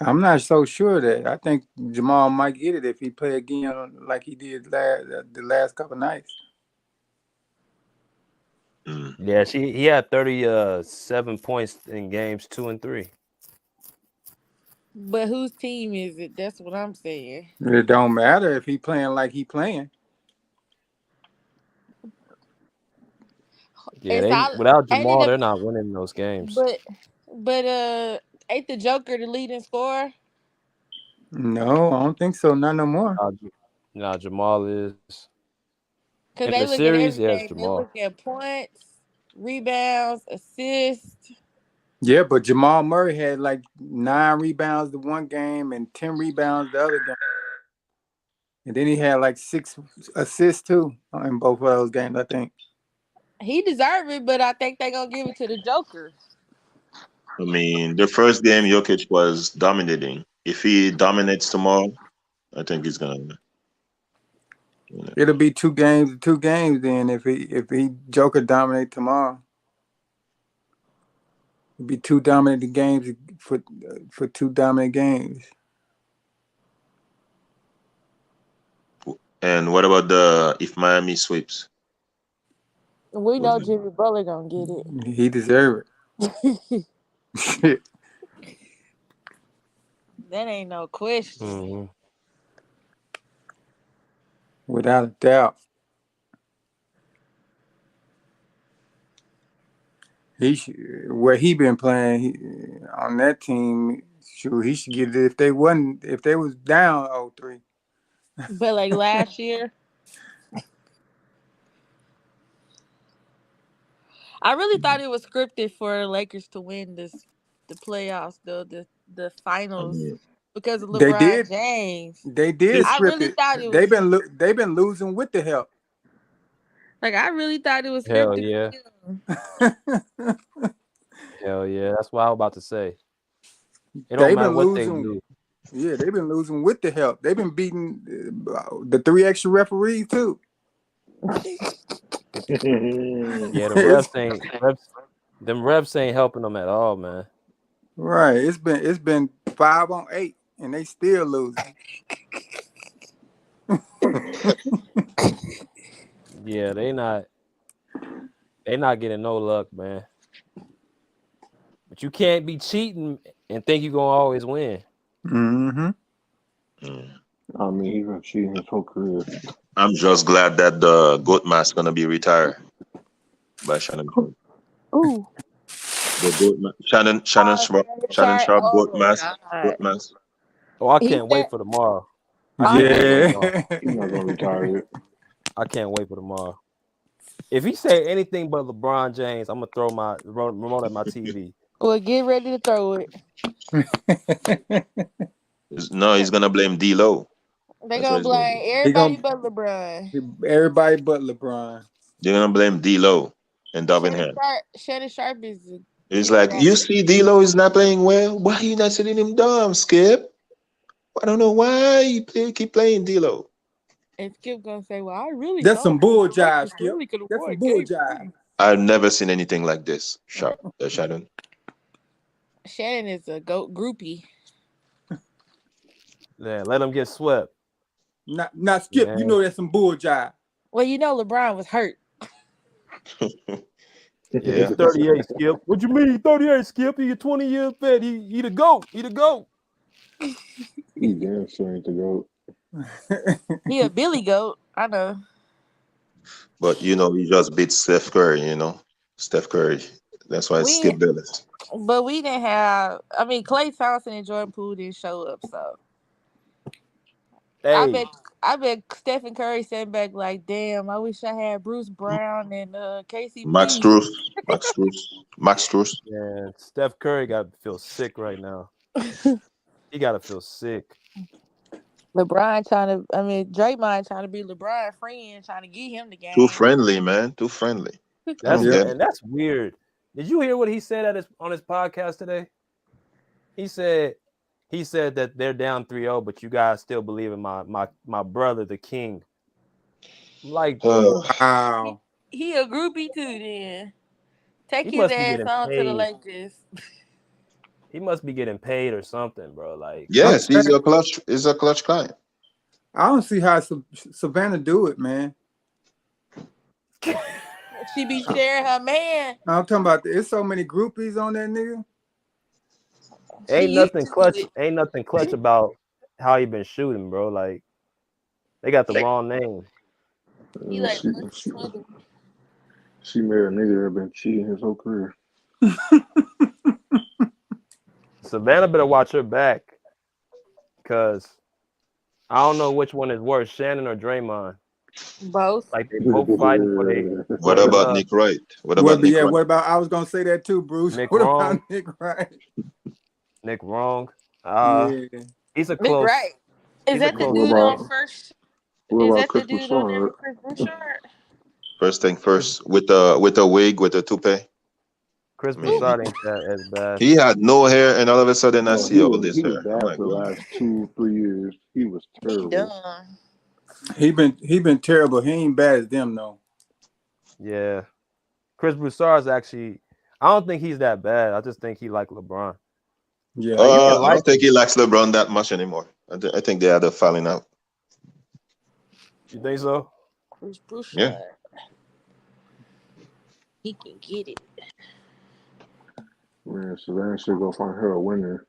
I'm not so sure that. I think Jamal might get it if he play again like he did the last couple nights. Yeah, he had 37 points in games 2 and 3. But whose team is it? That's what I'm saying. It don't matter if he playing like he playing. Yeah, without Jamal, they're not winning those games. But ain't the Joker the leading scorer? No, I don't think so. Not no more. No, Jamal is. Because In they the look series, at yes, everything. They Jamal. look at points, rebounds, assists. Yeah, but Jamal Murray had like 9 rebounds the one game and 10 rebounds the other game. And then he had like 6 assists too in both of those games, I think. He deserved it, but I think they're going to give it to the Joker. I mean, the first game Jokic was dominating. If he dominates tomorrow, I think he's gonna. It'll be 2 games then if he Joker dominate tomorrow. It'll be 2 dominant games for 2 dominant games. And what about if Miami sweeps? We know Jimmy Butler going to get it. He deserves it. That ain't no question. Mm-hmm. Without a doubt. Where he been playing on that team, sure he should get it if they was down 0-3. But like last year, I really thought it was scripted for Lakers to win the playoffs, though the finals, because of LeBron James. They did I script really it. thought it was. They've been losing with the help. Like I really thought it was Hell scripted. yeah. Hell yeah. That's what I was about to say. It don't They've matter been what losing. they do. Yeah, they've been losing with the help. They've been beating the 3 extra referees too. Yeah, them refs ain't helping them at all, man. Right. It's been 5 on 8 and they still losing. Yeah, they not getting no luck, man. But you can't be cheating and think you're gonna always win. Mm-hmm. I mean, he's been cheating his whole career. I'm just glad that the goat mask gonna be retired by Shannon. Ooh. The goat Shannon Sharp goat mask. Oh, I can't wait for tomorrow. Yeah. He's not gonna retire it. I can't wait for tomorrow. If he say anything but LeBron James, I'm gonna throw my remote at my TV. Well, get ready to throw it. No, he's gonna blame D-Lo. They're gonna blame everybody but LeBron. Everybody but LeBron. They're gonna blame D-Lo and Darvin Ham. Shannon Sharp is. It's like, you see D-Lo is not playing well. Why are you not sitting him down, Skip? I don't know why you keep playing D-Lo. And Skip gonna say, "Well, I really." That's some bull jive, Skip. That's some bull jive. I've never seen anything like this, Shannon. Shannon is a goat groupie. Yeah, let him get swept. Not Skip. Yeah. You know that's some bull jive. Well, you know LeBron was hurt. Yeah, 38, Skip. What you mean 38, Skip? He a 20 years vet. He the GOAT. He the GOAT. He damn sure ain't the GOAT. He a Billy Goat. I know. But he just beat Steph Curry. Steph Curry. That's why it's Skip Bayless. But we didn't have. I mean, Klay Thompson and Jordan Poole didn't show up, so. Hey, I bet Stephen Curry sat back like, damn, I wish I had Bruce Brown and Max KCP. Strus, Max Strus. Yeah, Steph Curry got to feel sick right now. He got to feel sick. Draymond trying to be LeBron friend, trying to get him the Too game. friendly, man. Too friendly. I don't Yeah. get it. That's weird. Did you hear what he said on his podcast today? He said that they're down 3-0, but you guys still believe in my brother, the king. I'm like, Wow. He a groupie too then. Take he his must be ass getting on to the paid. Lakers. He must be getting paid or something, bro. Like, yes, he's a clutch. He's a clutch client. I don't see how Savannah do it, man. She be sharing her man. I'm talking about there's so many groupies on that nigga. ain't used nothing to clutch. it. Ain't nothing clutch about how he been shooting, bro. Like, they got the wrong name. He like plus 20. She married a nigga that been cheating his whole career. Savannah better watch her back, cause I don't know which one is worse, Shannon or Draymond. Both. Like, they both fighting for What their about love. Nick Wright? What What? about Nick Wright? What about? I was gonna say that too, Bruce. Nick What Wrong. about Nick Wright? Nick Wrong. Yeah. He's a Nick close. Wright. Is He's a that the close. What dude on about first? what Is about that the Chris dude on there Broussard? with Chris Bouchard? First thing first, with a wig, with a toupee. Chris I mean, Broussard ain't that as bad. he had no hair, and all of a sudden I No, see all this he was hair. I'm bad like, for the oh. last 2-3 years. He was He terrible. done. He been terrible. He ain't bad as them though. Yeah, Chris Broussard's actually. I don't think he's that bad. I just think he like LeBron. Yeah. Like, you can I like don't think he likes LeBron that much anymore. I think they had a falling out. You think so? Chris Bouchard. Yeah. He can get it. Man, Savannah should go find her a winner.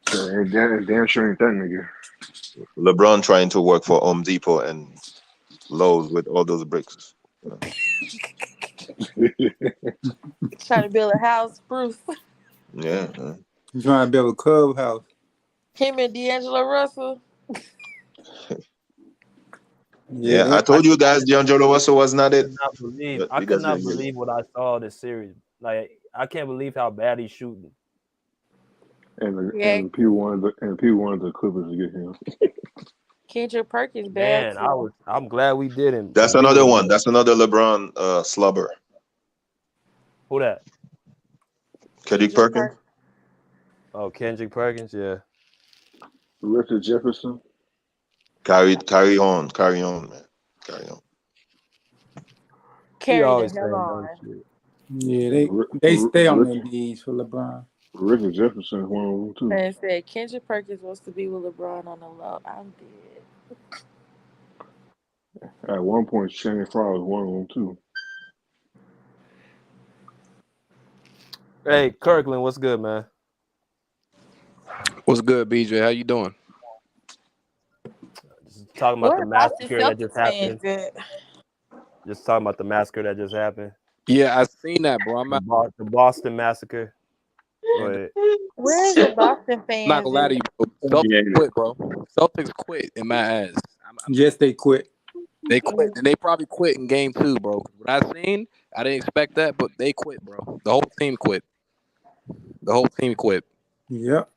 So, damn sure ain't that nigga. LeBron trying to work for Home Depot and Lowe's with all those bricks. Trying to build a house, Bruce. Yeah. He's trying to build a clubhouse. Him and D'Angelo Russell. Yeah, I told you guys D'Angelo Russell was not it. I could not believe what I saw this series. Like, I can't believe how bad he's shooting. And people wanted the Clippers to get him. Kendrick Perkins bad. Man, I'm glad we didn't. That's another one. That's another LeBron slubber. Who that? Kendrick Perkins. Oh, Kendrick Perkins, yeah. Richard Jefferson. Carry on, man. Carry on. Carry the hell on. Yeah, they stay on their knees for LeBron. Richard Jefferson is one of them too. Man said Kendrick Perkins wants to be with LeBron on the low. I'm dead. At one point, Channing Frye was one of them too. Hey, Kirkland, what's good, man? What's good, BJ? How you doing? Just talking about the massacre that just happened. Just talking about the massacre that just happened. Yeah, I seen that, bro. I'm the Boston massacre. Where's the Boston fans? not gonna lie to you, bro. Celtics quit, bro. Celtics quit in my ass. Yes, they quit. They quit, and they probably quit in game 2, bro. What I seen, I didn't expect that, but they quit, bro. The whole team quit. Yep.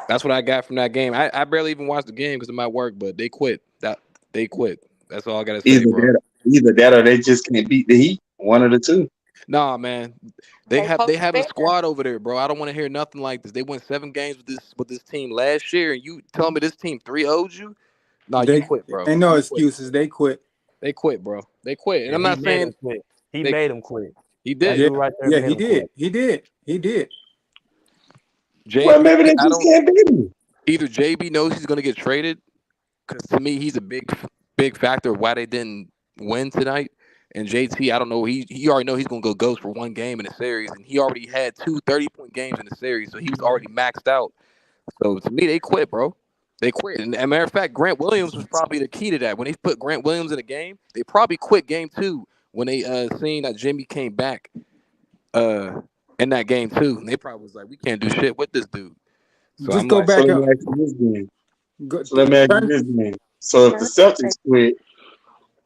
That's what I got from that game. I barely even watched the game because of my work, but they quit. They quit. That's all I gotta say, bro. Either that or they just can't beat the Heat. One of the two. Nah, man. They have a squad over there, bro. I don't want to hear nothing like this. They won 7 games with this team last year, and you tell me this team 3-0'd you? No, you quit, bro. Ain't no excuses. They quit. They quit, bro. They quit. And I'm not saying he made them quit. He did. Yeah, he did. He did. JB, well, maybe they just can't beat him. Either JB knows he's gonna get traded, because to me he's a big factor of why they didn't win tonight. And JT, I don't know. He already know he's gonna go ghost for one game in the series, and he already had 2 30-point games in the series, so he was already maxed out. So to me, they quit, bro. They quit. And as a matter of fact, Grant Williams was probably the key to that. When they put Grant Williams in a game, they probably quit game 2 when they seen that Jimmy came back in that game too. And they probably was like, we can't do shit with this dude. So Just I'm go like, So back let up. me ask you this then. Go, So let me ask you turn, this then. So if the Celtics quit,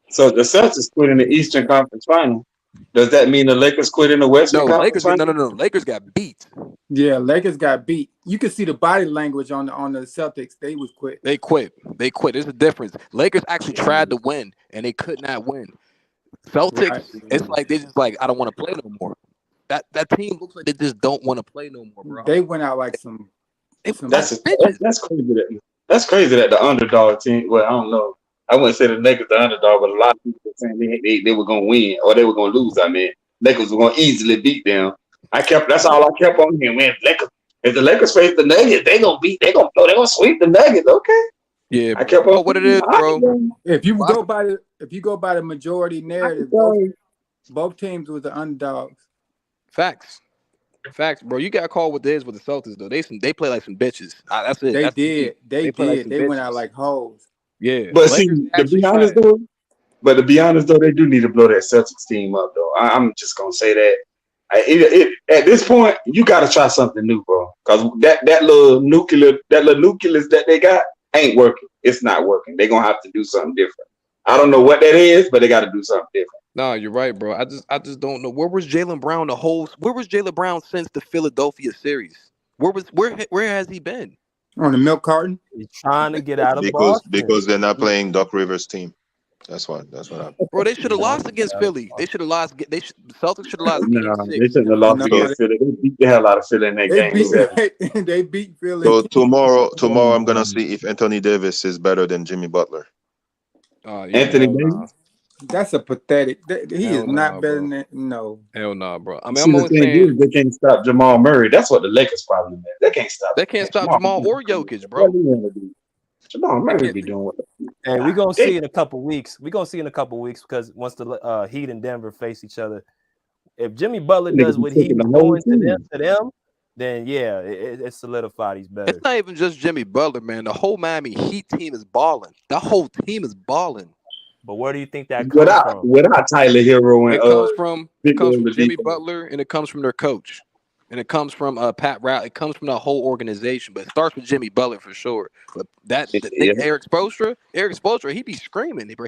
so if the Celtics quit in the Eastern Conference Final, does that mean the Lakers quit in the Western no, Conference Final? No. Lakers got beat. yeah, Lakers got beat. You can see the body language on the Celtics. They was quit. They quit. There's a difference. Lakers actually tried to win, and they could not win. Right. Celtics, it's like they just like, I don't want to play no more. That team looks like they just don't want to play no more, bro. They went out like some Like bitches. That's crazy. That's crazy that the underdog team. Well, I don't know. I wouldn't say the Lakers the underdog, but a lot of people were saying they were gonna win or they were gonna lose. I mean, Lakers were gonna easily beat them. That's all I kept on hearing. Man, Lakers. If the Lakers face the Nuggets, they gonna beat. They gonna sweep the Nuggets. Okay. Yeah, I bro. kept You know on. what it is, bro? if you Well, go by the majority narrative, both teams was the underdogs. Facts, bro. You got called what it is with the Celtics though. They play like some bitches. That's it. They That's the did. beat. They play like did. some They went out bitches. like hoes. Yeah, But see, Lakers to actually be honest trash. though, they do need to blow that Celtics team up though. I'm just gonna say that. At this point, you got to try something new, bro. Because that little nucleus that they got ain't working. It's not working. They're gonna have to do something different. I don't know what that is, but they got to do something different. No, you're right, bro. I just don't know. Where was Jaylen Brown Where was Jaylen Brown since the Philadelphia series? Where has he been? On the milk carton. He's trying to get out of because Boston. they're not playing Doc Rivers' team. That's what happened. Bro, they should He have wants lost to get against out of Philly. Boston. Celtics should have lost game No, 6. they shouldn't have lost No, against Philly. They beat the hell out of Philly in that they game beat 7. they beat Philly. So tomorrow I'm gonna see if Anthony Davis is better than Jimmy Butler. Anthony Hell nah. Davis. That's a pathetic. He is Hell not nah, better bro. than no. Hell nah, bro. I mean, See, I'm the only thing saying is, they can't stop Jamal Murray. That's what the Lakers problem is. They can't stop. they can't stop Jamal or Jokic, What bro. do you want to do? Jamal They Murray can't. be doing what? Hey, we're gonna They- see in a couple weeks. We're gonna see in a couple weeks because once the Heat and Denver face each other, if Jimmy Butler Niggas does be what he taking was the whole doing to team. them, then yeah, it's solidified he's better. It's not even just Jimmy Butler, man. The whole Miami Heat team is balling. The whole team is balling. But where do you think that comes from? Without Tyler Hero and It comes from Big Will the Jimmy defense. Butler, and it comes from their coach, and it comes from Pat Riley. It comes from the whole organization, but it starts with Jimmy Butler for sure. But Yeah. Eric Spoelstra, he be screaming, bro.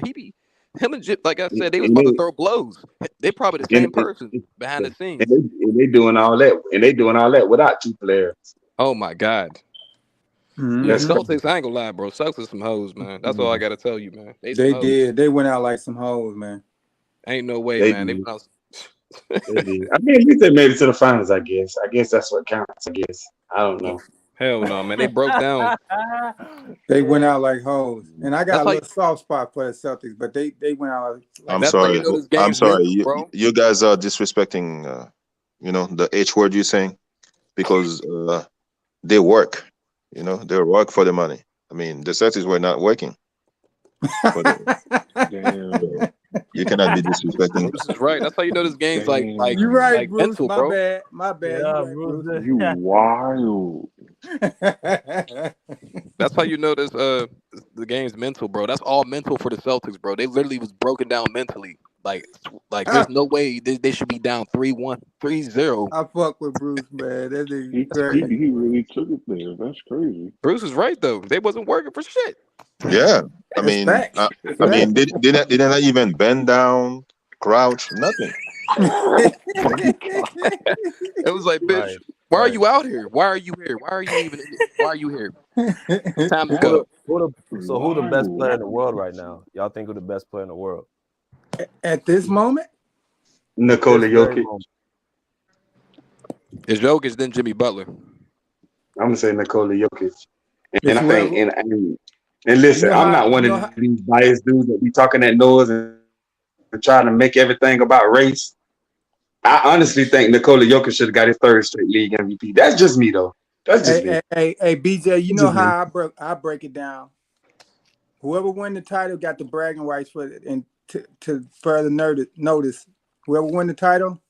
Him and like I said, they was And about to throw blows. They probably the same person behind the scenes. they doing all that, without 2 players. Oh my God. Mhm. Yeah, That's crazy. Celtics, I ain't gonna lie, bro. Celtics some hoes, man. That's all I gotta tell you, man. They some They hoes. did. They went out like some hoes, man. Ain't no way, They man. They did. went out. They did. I mean, at least they made it to the finals. I guess that's what counts. I guess. I don't know. Hell no, man. They broke down. They went out like hoes. And I got That's a like little soft spot for the Celtics, but they went out like I'm that's how sorry. you know this I'm game's sorry. mental, bro. You guys are disrespecting, the H word you're saying, because they work. They work for the money. I mean, the Celtics were not working. Damn. You cannot be disrespecting. Bruce is right. That's how you know this game's like You right, like Bruce. mental, My bro. bad. My bad. Yeah, You right, Bruce. You wild. That's how you know this the game's mental, bro. That's all mental for the Celtics, bro. They literally was broken down mentally. Like there's no way they should be down 3-1, 3-0. I fuck with Bruce, man. That nigga He crazy. really took it there. That's crazy. Bruce is right though. They wasn't working for shit. Yeah, I It's mean, facts. I mean, they not even bend down, crouch, nothing. It was like, bitch, Right. why are Right. you out here? Why are you here? Why are you even? Why are you here? It's time to go. So who the best player in the world right now? Y'all think who the best player in the world? At this moment, Nikola This very Jokic. moment. It's Jokic, then Jimmy Butler. I'm gonna say Nikola Jokic. And It's I think, whoever- and listen, You know I'm how- not one you know of how- these biased dudes that be talking that noise and trying to make everything about race. I honestly think Nikola Jokic should have got his 3rd straight league MVP. That's just me, though. That's just me. Hey, BJ, you It's know just me. how I break it down. Whoever win the title got the bragging rights for it, and to further notice, whoever win the title,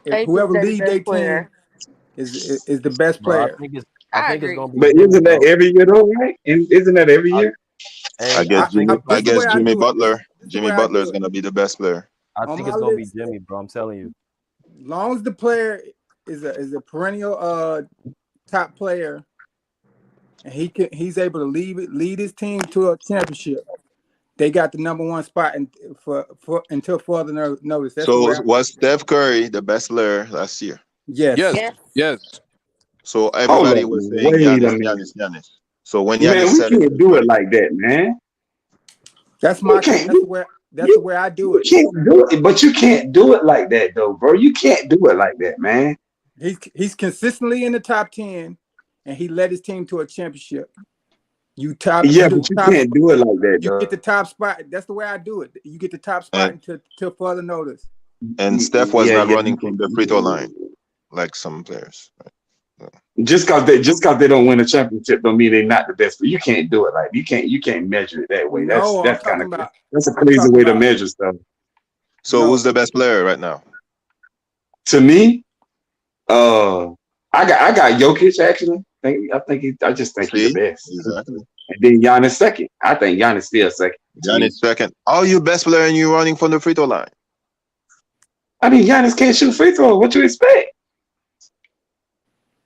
They whoever just lead the their best player. team is the best Bro, I player. think it's agree. gonna be But Jimmy, isn't that bro. every year, though, right? Isn't that every year? I guess think it's I this the way guess I Jimmy do it. Butler. This the Jimmy way I Butler do is it. gonna be the best player. I On think my it's gonna be list, Jimmy, bro. I'm telling you. long as the player is a perennial top player, and he's able to lead his team to a championship, they got the number one spot for until further notice. That's the So way. was Steph Curry the best player last year? Yes. Yes. Yes. So Hold everybody up, was saying wait a Giannis, minute, Giannis, Giannis. So when Giannis man. We said it, can't do it everybody. like that, man. That's We my. can't. That's the way I do You it. can't do it, but you can't do it like that, though, bro. You can't do it like that, man. He's consistently in the top 10, and he led his team to a championship. You Yeah, get but you the top can't do it like that, you get though. the top spot. That's the way I do it. You get the top spot And until further notice. Steph was Yeah, not yeah. running from the free throw line like some players. Right? Just cause they don't win a championship don't mean they're not the best. But you can't do it like you can't measure it that way. No, That's kind of that's a I'm crazy talking way to about measure stuff. So no. who's the best player right now? To me, I got Jokic actually. I just think he's the See, best. exactly. And then Giannis second. I think Giannis still second to me. Giannis second. Are you best player and you running from the free throw line? I mean, Giannis can't shoot free throws. What you expect?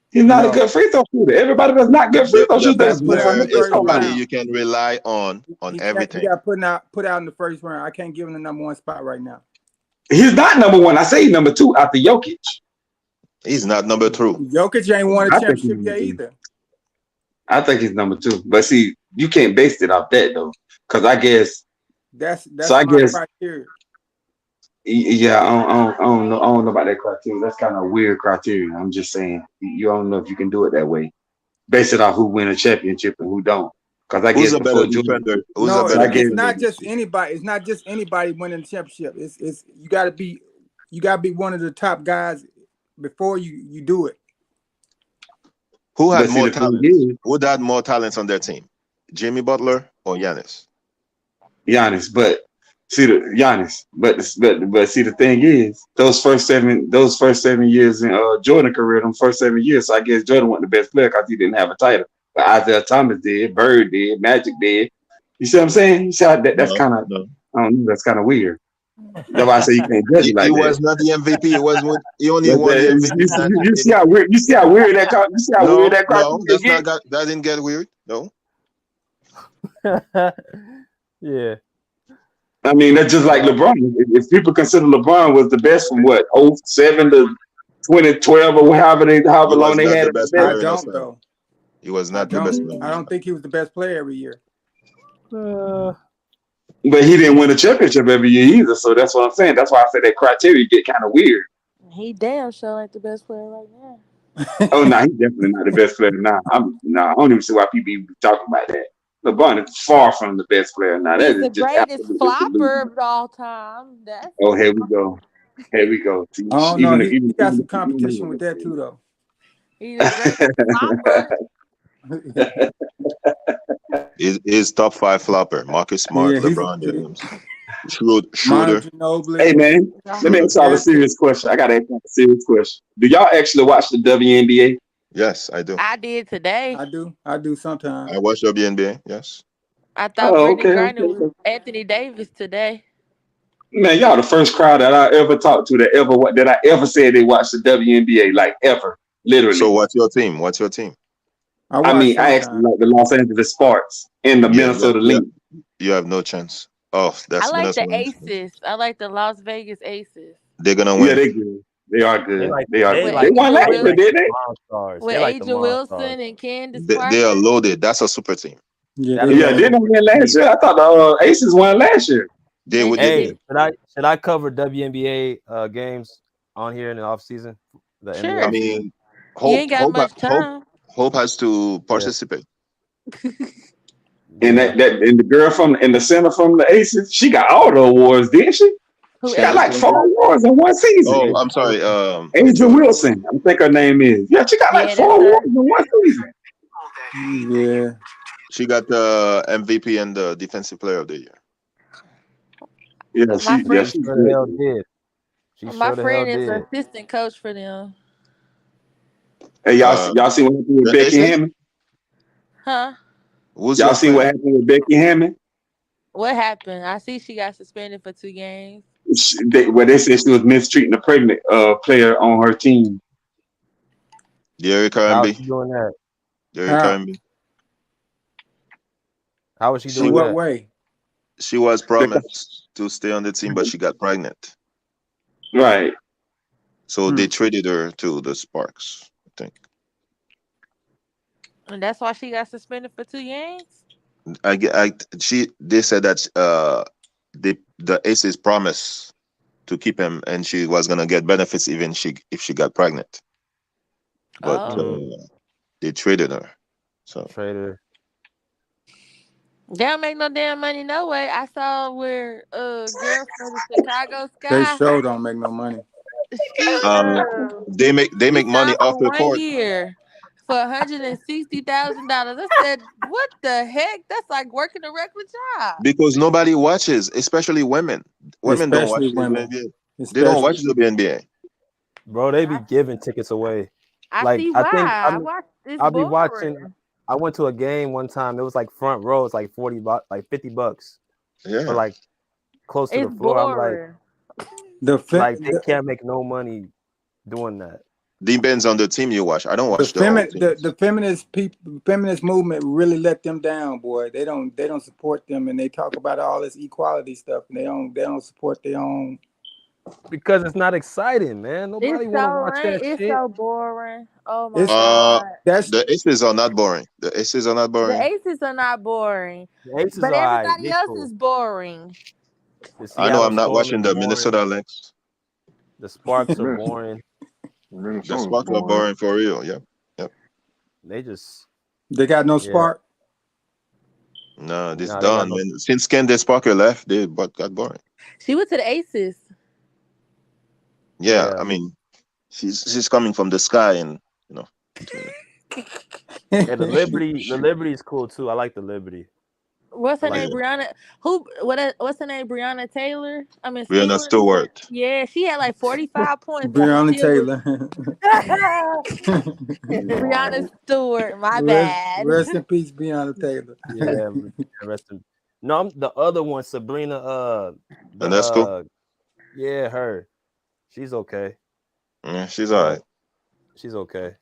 He's not a No. good free throw shooter. Everybody that's not good free throw The shooters best He left in player the is first somebody round. you can rely on He everything. got put out in the first round. I can't give him the number one spot right now. He's not number one. I say he's number two after Jokic. He's not number 2. Jokic ain't won a I think he's championship number yet two. either. I think he's number two. But see, you can't base it off that though, because I guess That's so. I my guess criteria. yeah. I don't know. I don't know about that criteria. That's kind of a weird criteria. I'm just saying you don't know if you can do it that way. Base it off who win a championship and who don't. Because I Who's guess a better before Jordan, defender? Who's No, a better I guess it's defender not this just year? anybody. It's not just anybody winning the championship. It's you got to be one of the top guys before you do it. Who had but see more the thing talents? is, Who had more talents on their team? Jimmy Butler or Giannis? Giannis. But see the Giannis. But see the thing is, those first 7 years in Jordan career, them first 7 years. So I guess Jordan wasn't the best player because he didn't have a title. But Isaiah Thomas did, Bird did, Magic did. You see what I'm saying? You see how that's No, kind of no. I don't know. That's kind of weird. That's why I say you can't judge it He like that. was not the MVP. He only But won the MVP in you see 1980. how weird. You see how weird that. You see how weird No, that no, criteria that's get. not that didn't get weird. No. Yeah. I mean, that's just like LeBron. If people consider LeBron was the best from what 07 to 2012 or however He long was they not had the him the best best. I player in don't Australia. though. He was I not the best player don't. in I don't Australia. think he was the best player every year. But he didn't win a championship every year either. So that's what I'm saying. That's why I say that criteria get kind of weird. He damn sure ain't the best player right now. Oh no, he's definitely not the best player now. I don't even see why people even talking about that. LeBron is far from the best player now. That He's is the just greatest absolutely flopper delusional. of all time. That's Oh, here we go. Here we go. See, I don't know. He got some even competition with that too though. he's the greatest flopper. His top 5 flopper: Marcus Smart, Yeah, he's LeBron he, James, Manu Schroeder. Ginobili. Hey man, let me ask y'all a serious question. I gotta ask y'all a serious question. Do y'all actually watch the WNBA? Yes, I do. I did today. I do sometimes. I watch WNBA. Yes. I thought Oh, Brittany okay. Griner was Anthony Davis today. Man, y'all the first crowd that I ever talked to that I ever said they watched the WNBA, like ever, literally. So what's your team? What's your team? I I watch mean, I actually sometimes. like the Los Angeles Sparks and the Minnesota Lynx. You have no chance. Oh, that's I like the Minnesota. Aces. I like the Las Vegas Aces. They're gonna Yeah, win. they good. They are good. They are They good. like They won last year, Wilson, did they? Monstars. with They like the Asia Wilson Monstars. and Candace They are Parker. loaded. That's a super team. Yeah, That's they Yeah, a low. didn't they win last year? I thought the Aces won last year. They would. They They did. did. Should I cover WNBA games on here in the off season? The Sure. I NBA? mean, You ain't got much time. Hope has to participate. And Yeah. and the girl in the center from the Aces, she got all the awards, didn't she? Who She got Asia like 4 Wilson? awards in one season. Oh, I'm sorry. Asia Wilson, I think her name is. Yeah, she got like Yeah, 4 that's her. awards in one season. Yeah. She got the MVP and the Defensive Player of the Year. Yeah, My she friend, She good. sure the hell did. She my sure the hell friend is did. an assistant coach for them. Hey, y'all see what happened with The Becky Aces? Hammond? Huh? Who's Y'all your seen what friend? happened with Becky Hammond? What happened? I see she got suspended for 2 games. They said she was mistreating a pregnant player on her team. Derrick How's Harmby. she doing that? Derrick How? Harmby. How was she She In doing what that? way? she was promised to stay on the team, but she got pregnant. Right. So Hmm. they traded her to the Sparks, I think. And that's why she got suspended for 2 games. They said that the Aces promised to keep him, and she was gonna get benefits even if she got pregnant. But Oh, they traded her. So Trader. they don't make no damn money no way. I saw where girl from the Chicago They Sky, sure don't make no money. she um, they she make money signed off for the one court year for $160,000. I said, what the heck? That's like working a regular job. because nobody watches, especially women. Women don't watch Especially the women. WNBA. They don't Especially. watch the WNBA. Bro, they be I, giving tickets away. I Like see I why. think I watch. It's I'll be watching. boring. I went to a game one time. It was like front row. It's like $40, like $50 for Yeah, like close to the It's floor. I'm boring. like they can't make no money doing that. depends on the team you watch. I don't watch the whole teams. The feminist people, feminist movement really let them down, boy. They don't support them, and they talk about all this equality stuff, and they don't support their own. Because it's not exciting, man. Nobody want to watch that It's shit. so boring. Oh my It's Uh, god. that's the Aces are not boring. The Aces are not The boring. Aces are not boring, The Aces but are alright. everybody They else cool. is boring. The I know Seattle I'm not Storm is watching the boring. Minnesota Lynx. The Sparks are Minnesota, boring. The Minnesota's Sparks are boring. boring for real. Yeah. Yep. They just they got no yeah. spark. No, this No, they got done. no. Man. Since Candace Parker left, they but got boring. She went to the Aces. Yeah, Yeah. I mean, she's coming from the sky, and you know. Yeah, the She, Liberty is cool too. I like the Liberty. What's I her like name? yeah, the Brianna. What's her name? Brianna Taylor. I mean Brianna Stewart. Stewart. Yeah, she had like 45 points, and she Breonna still was. Taylor. Brianna Wow. Stewart. My bad. Rest in peace, Breonna Taylor. yeah. Rest in, no, the other one, Sabrina. The And that's cool. yeah, her. She's okay. Yeah, she's I all don't. right. She's okay.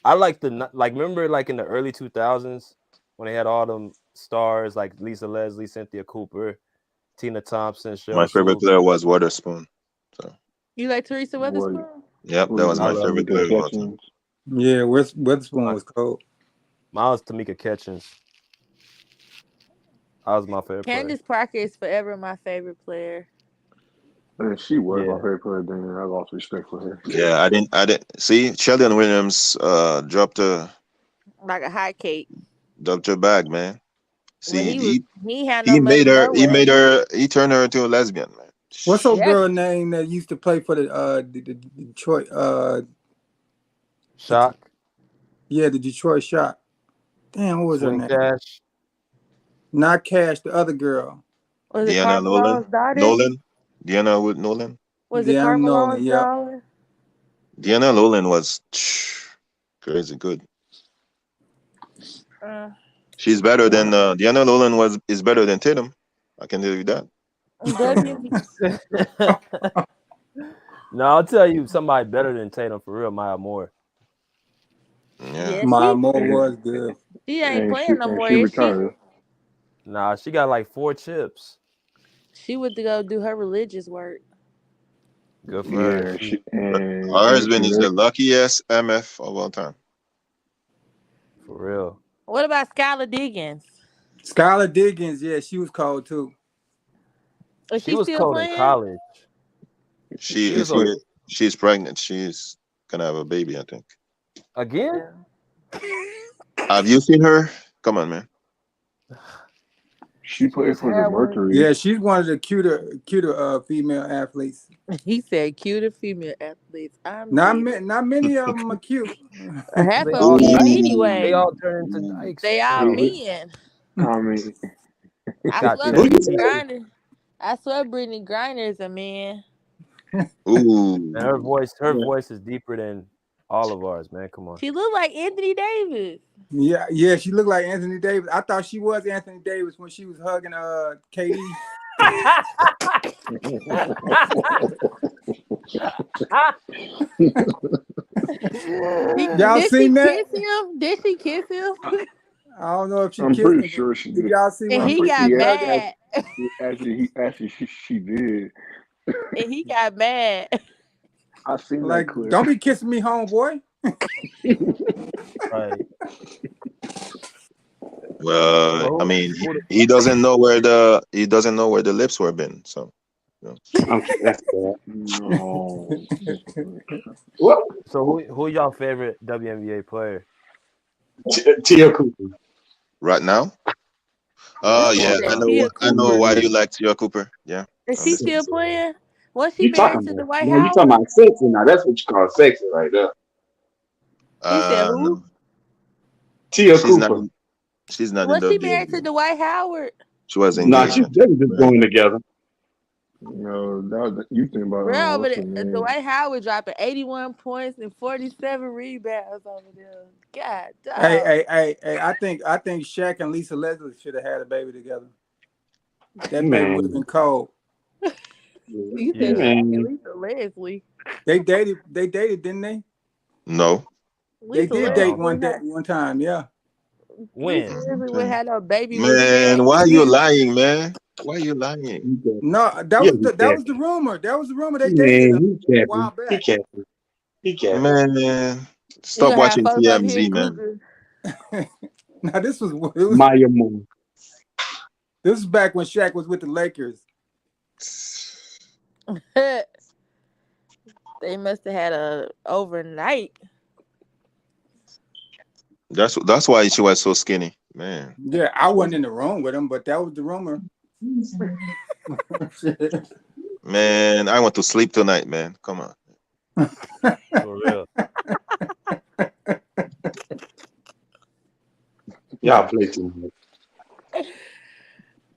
I like remember like in the early 2000s when they had all them stars like Lisa Leslie, Cynthia Cooper, Tina Thompson, My Cheryl favorite Swoops. player was Waterspoon. So, You like Teresa What Weatherspoon? yep, that was I my love favorite Tamika player of all time. Catchings? Yeah, Witherspoon my was cold. Miles Tamika Catchings. I was my favorite player. Candace Parker is forever my favorite player. And she was my Yeah. favorite player. Then I lost respect for her. Yeah, I didn't see Sheldon Williams dropped a Like a hot cake. bag, man. But See, he had no money no way. he turned her into a lesbian, man. What's old Yeah. girl name that used to play for the Detroit Shock, the Detroit Shock? Damn, what was her Swing name? Cash. Not Cash, the other girl. Was it Deanna Carmelo's daughter? Deanna with Nolan. Was it Damn Nolan, Carmelo's yep. daughter? Deanna Nolan was crazy good. Uh, She's better than Deanna Nolan is better than Tatum. I can tell you that. No, I'll tell you somebody better than Tatum for real, Maya Moore. Yeah. My Moore was good. she ain't And playing no more, she is she? retired. Nah, she got like 4 chips. She went to go do her religious work. Good for her. Yeah, Her husband is the luckiest MF of all time. For real. What about Skylar Diggins? Skylar Diggins, yeah, she was cold too. Is She she was still cold in playing? college. She's pregnant. She's gonna have a baby, I think. Again? Have you seen her? Come on, man. She played for the Mercury. Yeah, she's one of the cuter female athletes. He said cuter female athletes. Not many of them are cute. Half They of all them men turn, anyway. they all turn into dykes. They are bro. men. I mean, I Got swear 10 Brittany feet. Griner. I swear Brittany Griner is a man. Ooh. And her voice is deeper than all of ours, man. Come on. She look like Anthony Davis. Yeah, she looked like Anthony Davis. I thought she was Anthony Davis when she was hugging KD. Did Y'all she seen that? kiss him? Did she kiss him? I don't know if she I'm kissed pretty him, but sure she did did. y'all see And when I'm he he pretty got yeah. mad. Actually, she did. And he got mad. I seen that like, clip. don't be kissing me, homeboy. Right. Well, I Well, mean, who he doesn't know where the lips were been. So, you know. That's bad. No. What? so who y'all favorite WNBA player? Tia Cooper. Right now, What All yeah, is that? time. Tia I know Cooper. why you like Tia Cooper. Yeah, Is I she understand. still playing? Was she You talking married to about? Dwight No, you talking Howard? about sexy now. That's what you call sexy right there. He said No, who? Tia she's not. Cooper. She's not in Was she married to WNBA. Dwight Howard? She was Nah, engaged. she Yeah. they were just going together. No, you think about Bro, what's but her name? Dwight Howard dropping 81 points and 47 rebounds over there. God Hey, dog. hey! I think Shaq and Lisa Leslie should have had a baby together. That baby would have Man, been cold. You said Yeah. Shaq and man, Lisa Leslie. They dated. They dated, didn't they? No. They Lisa did date Leslie No. one would day, have one time. Yeah. Lisa When? Leslie would Okay. have no baby with Man, Shaq. why are you lying, man? Why are you lying? he capping. No, that Yeah, was he the capping. rumor. That was the rumor. They dated Man, a he while capping. He back. capping. He capping. Man, You stop gonna have watching folks over here TMZ, man. Google. Now Maya Moore. this was back when Shaq was with the Lakers. They must have had a overnight. That's why she was so skinny, man. Yeah, I wasn't in the room with him, but that was the rumor. Man, I want to sleep tonight, man. Come on. For real. Y'all play too much.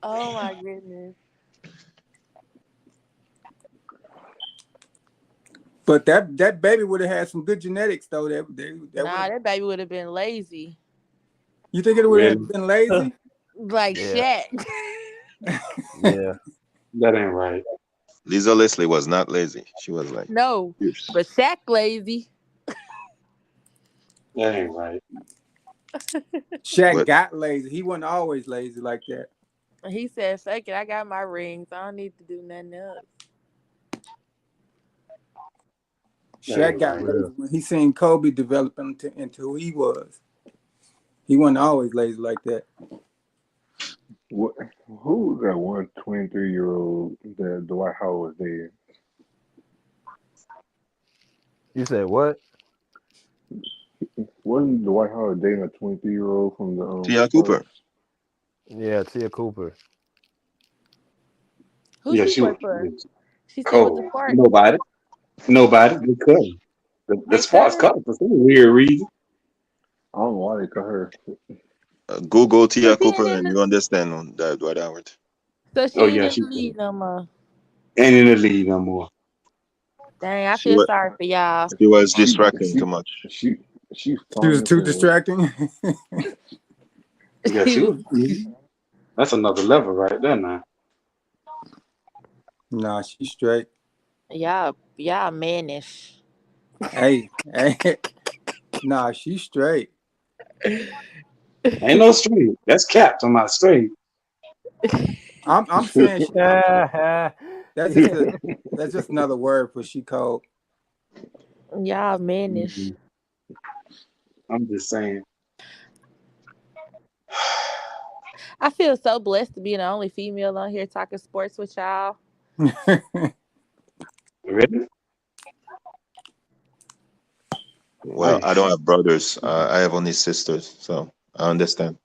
Oh my goodness. But that baby would have had some good genetics, though. That Nah, would. that baby would have been lazy. You think it would Really? have been lazy? Like Yeah. Shaq. Yeah. That ain't right. Lisa Leslie was not lazy. She was like, No, fierce. but Shaq lazy. That ain't right. Shaq But got lazy. He wasn't always lazy like that. He said, "Fuck it, I got my rings. I don't need to do nothing else." That Shaq ain't got right. lazy when he seen Kobe develop into who he was. He wasn't always lazy like that. What? Who was that one 23-year-old that Dwight Howard was dating? You said what? Wasn't Dwight Howard dating a 23-year-old from the Tia Cooper. Sparks? Yeah, Tia Cooper. Who Yeah, she she play was for? She still with the cold. Sparks. Nobody. Nobody. They cut her. The They cut Sparks her. cut her for some weird reason. I don't know why they cut her. Google So Tia she ain't Cooper in and the. you understand on that Dwight Howard. So she Oh ain't yeah, in she the could. league no more. Ain't in the league no more. Dang, I She feel was sorry for y'all. she was She distracting too she much. she she's She was fine as too hell. distracting. Yeah, She she was. was. That's another level right there now. Nah, she's straight. Y'all mannish. Hey. Nah, she's straight. Ain't no straight. That's capped on my straight. I'm saying Yeah. that's just another word for she cold. Y'all mannish. Mhm. I'm just saying. I feel so blessed to be the only female on here talking sports with y'all. Really? Well, Hey, I don't have brothers. I have only sisters, so I understand.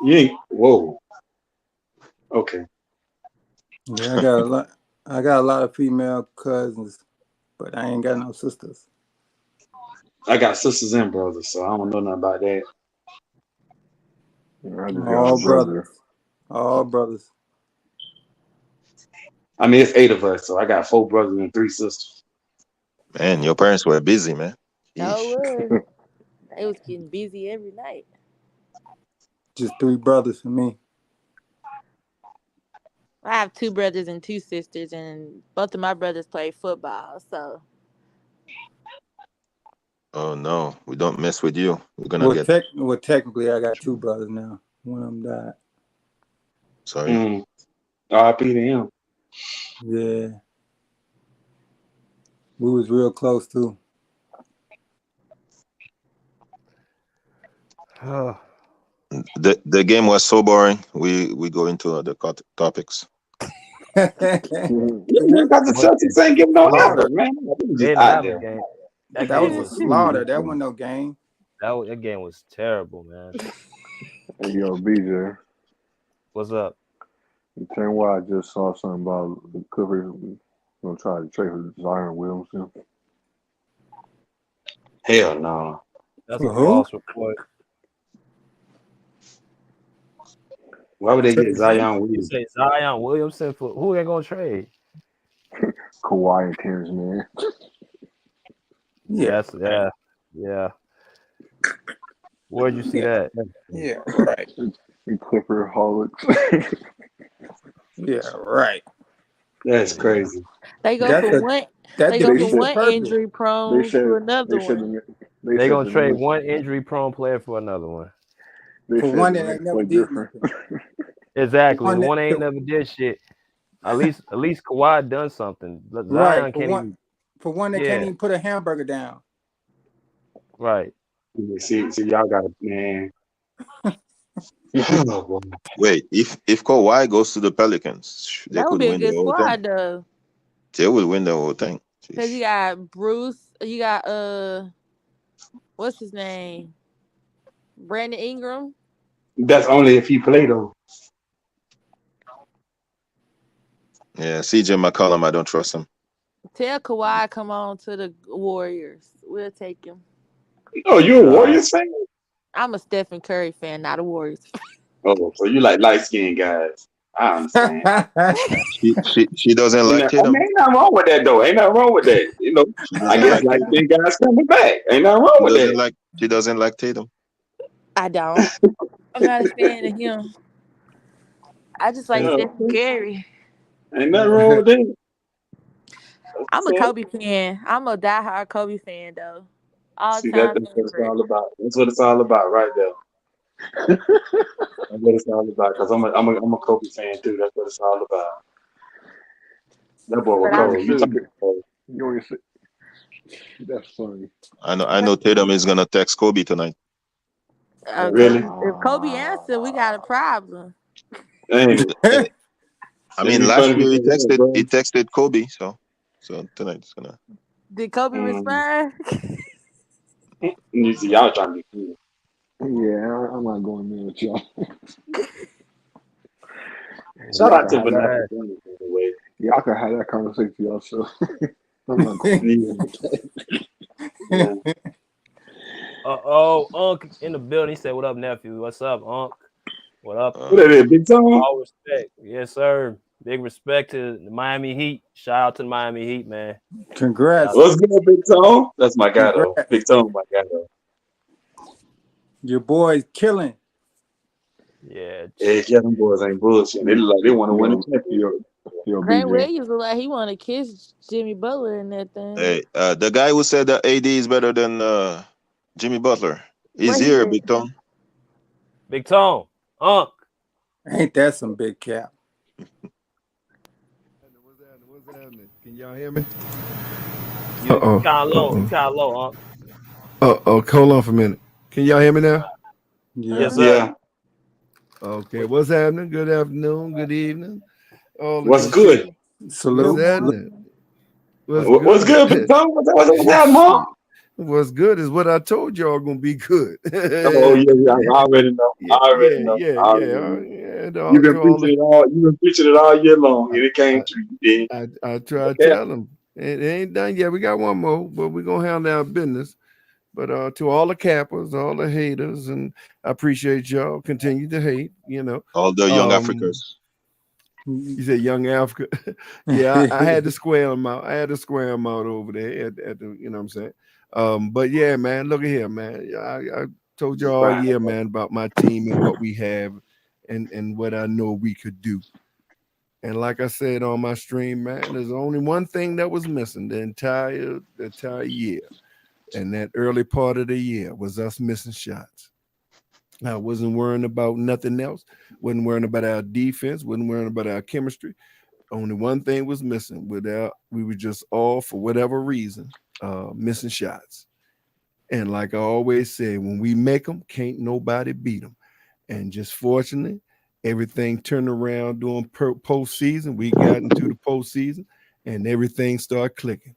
you ain't. Whoa. Okay. Yeah, I got a lot. I got a lot of female cousins, but I ain't got no sisters. I got sisters and brothers, so I don't know nothing about that. I just got a All brother. brothers. All brothers. I mean, it's 8 of us, so I got 4 brothers and 3 sisters. Man, your parents were busy, man. No Yeesh. was. They was getting busy every night. Just 3 brothers for me. I have 2 brothers and 2 sisters, and both of my brothers play football. So Oh no, we don't mess with you. We're gonna Well, get technically, I got two brothers now. One of them died. sorry. R.I.P. to him. Yeah, we was real close too. The game was so boring. We go into other topics. that Yeah, man, because the What Celtics ain't giving no slaughter. effort, man. They was they just didn't out have a there. game. That That was game a was slaughter. That wasn't no game. that game was terrible, man. Hey, yo, BJ. What's up? You tell me why I just saw something about the Clippers gonna try to trade for Zion Williamson. Hell no. That's For a who? false report. Why would they Say get again? Zion You Williamson? say Zion Williamson for who they gonna trade? Kawhi and Terrence Mann. Yeah, Yeah. Where'd you see that? yeah, right. And Clipper Holics. Yeah, right. That's Yeah. crazy. They go That's from a one. that They go They from defeats the said one purpose. injury they prone said to they another said one. They the gonna trade minutes one injury prone player for another one. they For said one the that ain't minutes never play did different. nothing. For Exactly. one The that one ain't never did shit. At least Kawhi done something. right. Zion can't even. For one that can't Yeah. even put a hamburger down. Right. See, y'all got it, man. Oh, boy. Wait, if Kawhi goes to the Pelicans, they That would could be a win the good whole thing. squad though, They will win the whole thing. because you Jeez. got Bruce. You got what's his name? Brandon Ingram. That's only if he play though. Yeah, CJ McCollum, I don't trust him. Tell Kawhi come on to the Warriors. We'll take him. Oh, you a Uh, Warriors fan? I'm a Stephen Curry fan, not a Warriors. Oh, so you like light skinned guys. I understand. She doesn't like I mean, Tatum. ain't nothing wrong with that though. Ain't nothing wrong with that. You know, She I doesn't guess like light Tatum. skinned guys coming back. Ain't nothing wrong with that. She doesn't like Tatum. I don't. I'm not a fan of him. I just like Yeah, Stephen Curry. ain't nothing wrong with that. I'm a So, Kobe fan. I'm a diehard Kobe fan though. All see, time that's what it's favorite. all about. That's what it's all about, right there. That's what it's all about. Cause I'm a Kobe fan too. That's what it's all about. That boy was But You I only cold. You said talking about you only said that's funny. I know Tatum is gonna text Kobe tonight. because really? if Kobe answered, we got a problem. Ain't it? I It'd mean, be funny last if he year said, he bro. texted Kobe, so tonight it's gonna. Did Kobe Mm. respond? You see, y'all trying to be cool. Yeah, I'm not going there with y'all. Shout Y'all out can to have that. Vanessa Bad. Bennett, by the way. Y'all can have that conversation yourself. I'm not going Yeah, with that. yeah. Unc in the building. He said, "What up, nephew? What's up, Unc? What up?" What that is, Big Tom? All respect. Yes, sir. Big respect to the Miami Heat. Shout out to the Miami Heat, man. Shout Congrats. out to What's good, Big Tom? That's my guy though. Congrats. Big Tom, my guy though. Your boy's killing. yeah. Yeah, them boys ain't bullshit. They look like they want to win a Yo, championship. yo, Grant BJ. Williams look like he want to kiss Jimmy Butler and that thing. Hey, the guy who said that AD is better than Jimmy Butler, he's What he here, at? Big Tom. Big Tone. Unc. Ain't that some big cap? What's happening? Can y'all hear me? You Uh-oh. kind of low. You Uh-oh. kind of low, Unc. Uh-oh. Hold on for a minute. Can y'all hear me now? Yeah. Yes, sir. Yeah. Okay. What's happening? Good afternoon. Good evening. All the What's good good? people. Salute. What's Good happening? morning. What's What's good? good, Big Tom? What's happening, Mom? What's good is what I told y'all gonna be good. Oh yeah, I already know. I yeah, already yeah, know. yeah, I already yeah, know. yeah. You've been To all preaching the, it all. You've been preaching it all year long, and it I, came true. You I try to did. tell them it ain't done yet. We got one more, but we're gonna handle our business. But to all the cappers, all the haters, and I appreciate y'all. Continue to hate, you know. All the young Um, Africans. you said young Africa. Yeah, I had to square them out. I had to square them out over there at the, you know what I'm saying. But yeah, man, look at here, man. I told you all Right. year, man, about my team and what we have and what I know we could do. And like I said on my stream, man, there's only one thing that was missing the entire year. And that early part of the year was us missing shots. I wasn't worrying about nothing else. Wasn't worrying about our defense. Wasn't worrying about our chemistry. Only one thing was missing. We were just all, for whatever reason, missing shots. And like I always say, when we make them, can't nobody beat them. And just fortunately, everything turned around during postseason. We got into the postseason, and everything started clicking.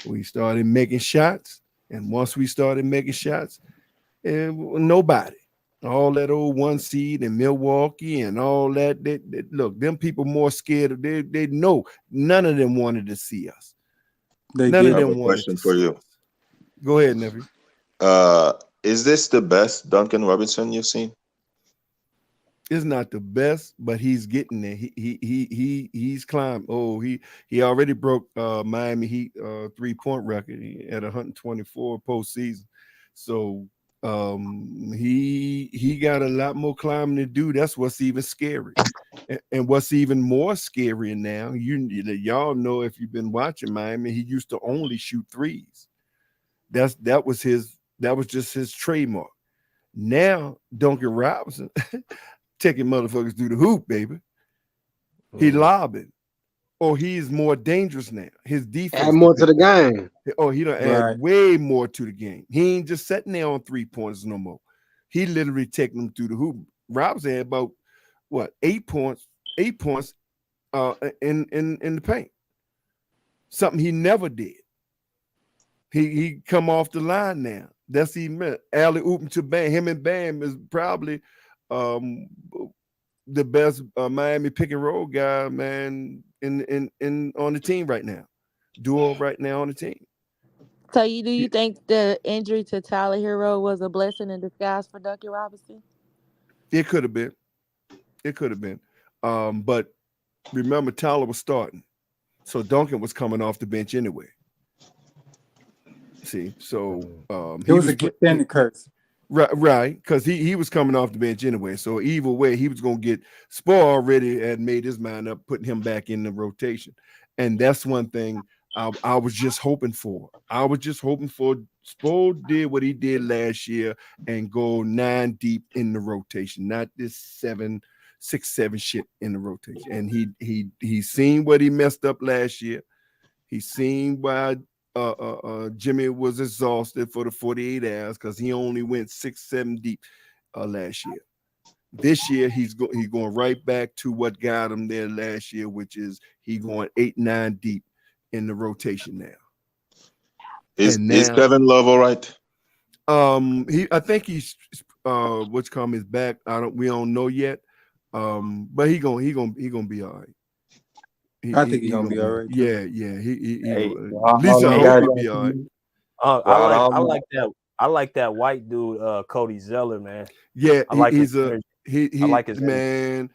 We started making shots, and once we started making shots, nobody. All that old 1 seed in Milwaukee and all that, look, them people more scared. They know none of them wanted to see us. They None did. of I have them a wanted question to for see you. us. Go ahead, nephew. Is this the best Duncan Robinson you've seen? It's not the best, but he's getting there. He's climbed. Oh, he already broke Miami Heat 3-point record at 124 postseason. So he got a lot more climbing to do. That's what's even scary. And what's even more scary now, y'all know if you've been watching Miami, he used to only shoot threes. That was just his trademark. Now Duncan Robinson taking motherfuckers through the hoop, baby. He lobbing. Or he's more dangerous now. His defense. Add more to the game. Oh, he done Right. add way more to the game. He ain't just sitting there on 3-pointers no more. He literally taking them through the hoop. Robinson had about 8 points in the paint. Something he never did. He come off the line now. That's even alley ooping to Bam. Him and Bam is probably the best Miami pick and roll guy, man, in on the team right now. Duo right now on the team. So do you think the injury to Tyler Hero was a blessing in disguise for Duncan Robinson? It could have been. It could have been. But remember, Tyler was starting. So Duncan was coming off the bench anyway. See, so It was a gift and a curse. Right, because he was coming off the bench anyway. So either way, he was gonna get Spo already had made his mind up, putting him back in the rotation. And that's one thing I was just hoping for. I was just hoping for Spo did what he did last year and go 9 deep in the rotation, not this 6, 7 shit in the rotation. And he seen what he messed up last year. He seen why Jimmy was exhausted for the 48 hours because he only went 6, 7 deep last year. This year he's going right back to what got him there last year, which is he going 8, 9 deep in the rotation now. Is Kevin Love all right? I think he's his back. We don't know yet. But he gonna be all right. I think he's gonna be all right. Too. Yeah. Hey, At least I hope he'll be all right. I like that white dude, Cody Zeller, man. Yeah, I like I like his man.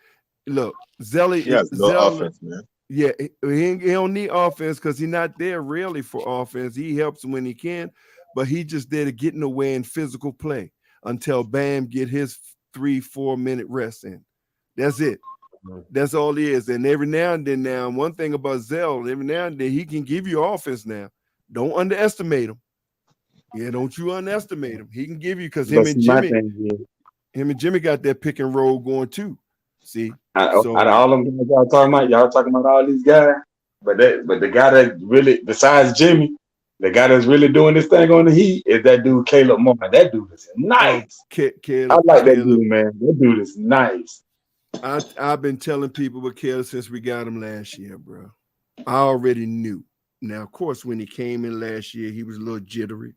Look, Zeller. He has no offense, man. Yeah, he don't need offense because he's not there really for offense. He helps when he can, but he just there to get in the way in physical play until Bam get his 3-4 minute rest in. That's it. That's all he is. And every now and then, one thing about Zell, every now and then he can give you offense now. Don't underestimate him. Yeah, don't you underestimate him. He can give you because him and Jimmy got that pick and roll going too. See, out of all them guys y'all talking about all these guys, but the guy that really, besides Jimmy, the guy that's really doing this thing on the Heat is that dude Caleb Martin. That dude is nice. Caleb, I like that dude, man. That dude is nice. I've been telling people with Caleb since we got him last year, bro. I already knew. Now, of course, when he came in last year, he was a little jittery.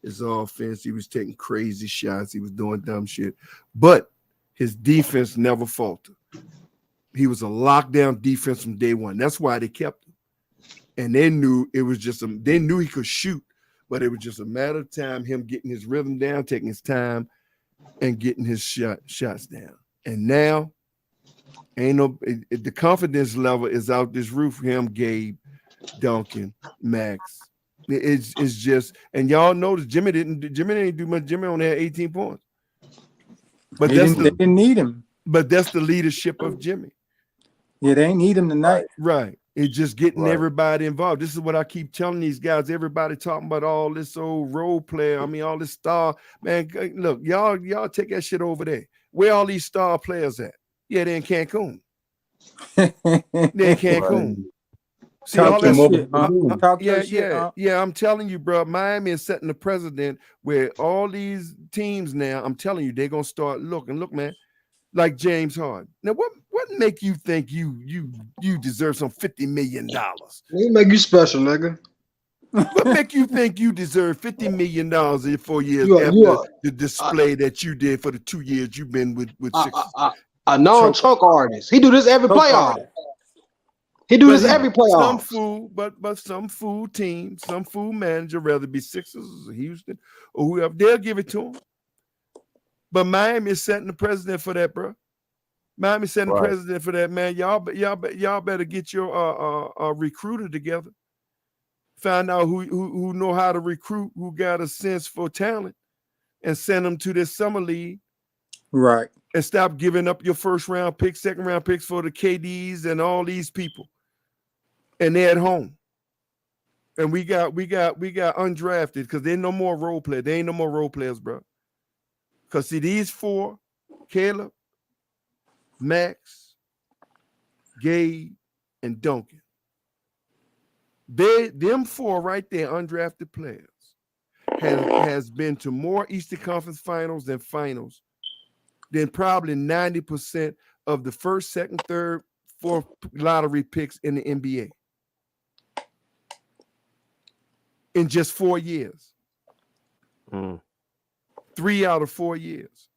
His offense, he was taking crazy shots. He was doing dumb shit. But his defense never faltered. He was a lockdown defense from day one. That's why they kept him. And they knew it was they knew he could shoot, but it was just a matter of time, him getting his rhythm down, taking his time, and getting his shots down. And now, the confidence level is out this roof for him, Gabe, Duncan, Max. It's just, and y'all notice Jimmy didn't do much. Jimmy only had 18 points. But they didn't need him. But that's the leadership of Jimmy. Yeah, they ain't need him tonight. Right. It's just getting Right. everybody involved. This is what I keep telling these guys. Everybody talking about all this old role player. I mean, all this star. Man, look, y'all take that shit over there. Where all these star players at? Yeah, they're in Cancun. They're in Cancun. See, Talk all your that shit, talk yeah, your shit, yeah. I'm telling you, bro. Miami is setting the precedent where all these teams now, I'm telling you, they're gonna start looking. Look, man, like James Harden. Now, what make you think you deserve some $50 million? They make you special, nigga. What make you think you deserve $50 million in 4 years You after are the display that you did for the 2 years you've been with Sixers? a non-choke artist. He do this every Choke playoff. artist. He do But this every some playoff. fool, but some fool team, some fool manager, rather be Sixers or Houston or whoever, they'll give it to him. But Miami is setting the precedent for that, bro. Miami setting the Right. precedent for that, man. Y'all better get your recruiter together. Find out who know how to recruit, who got a sense for talent, and send them to this summer league. Right. And stop giving up your first round picks, second round picks for the KDs and all these people. And they're at home. And we got undrafted because there ain't no more role players. There ain't no more role players, bro. Because see, these four, Caleb, Max, Gabe, and Duncan. Them four right there, undrafted players, has been to more Eastern Conference finals than probably 90% of the first, second, third, fourth lottery picks in the NBA. In just 4 years. 3 out of 4 years.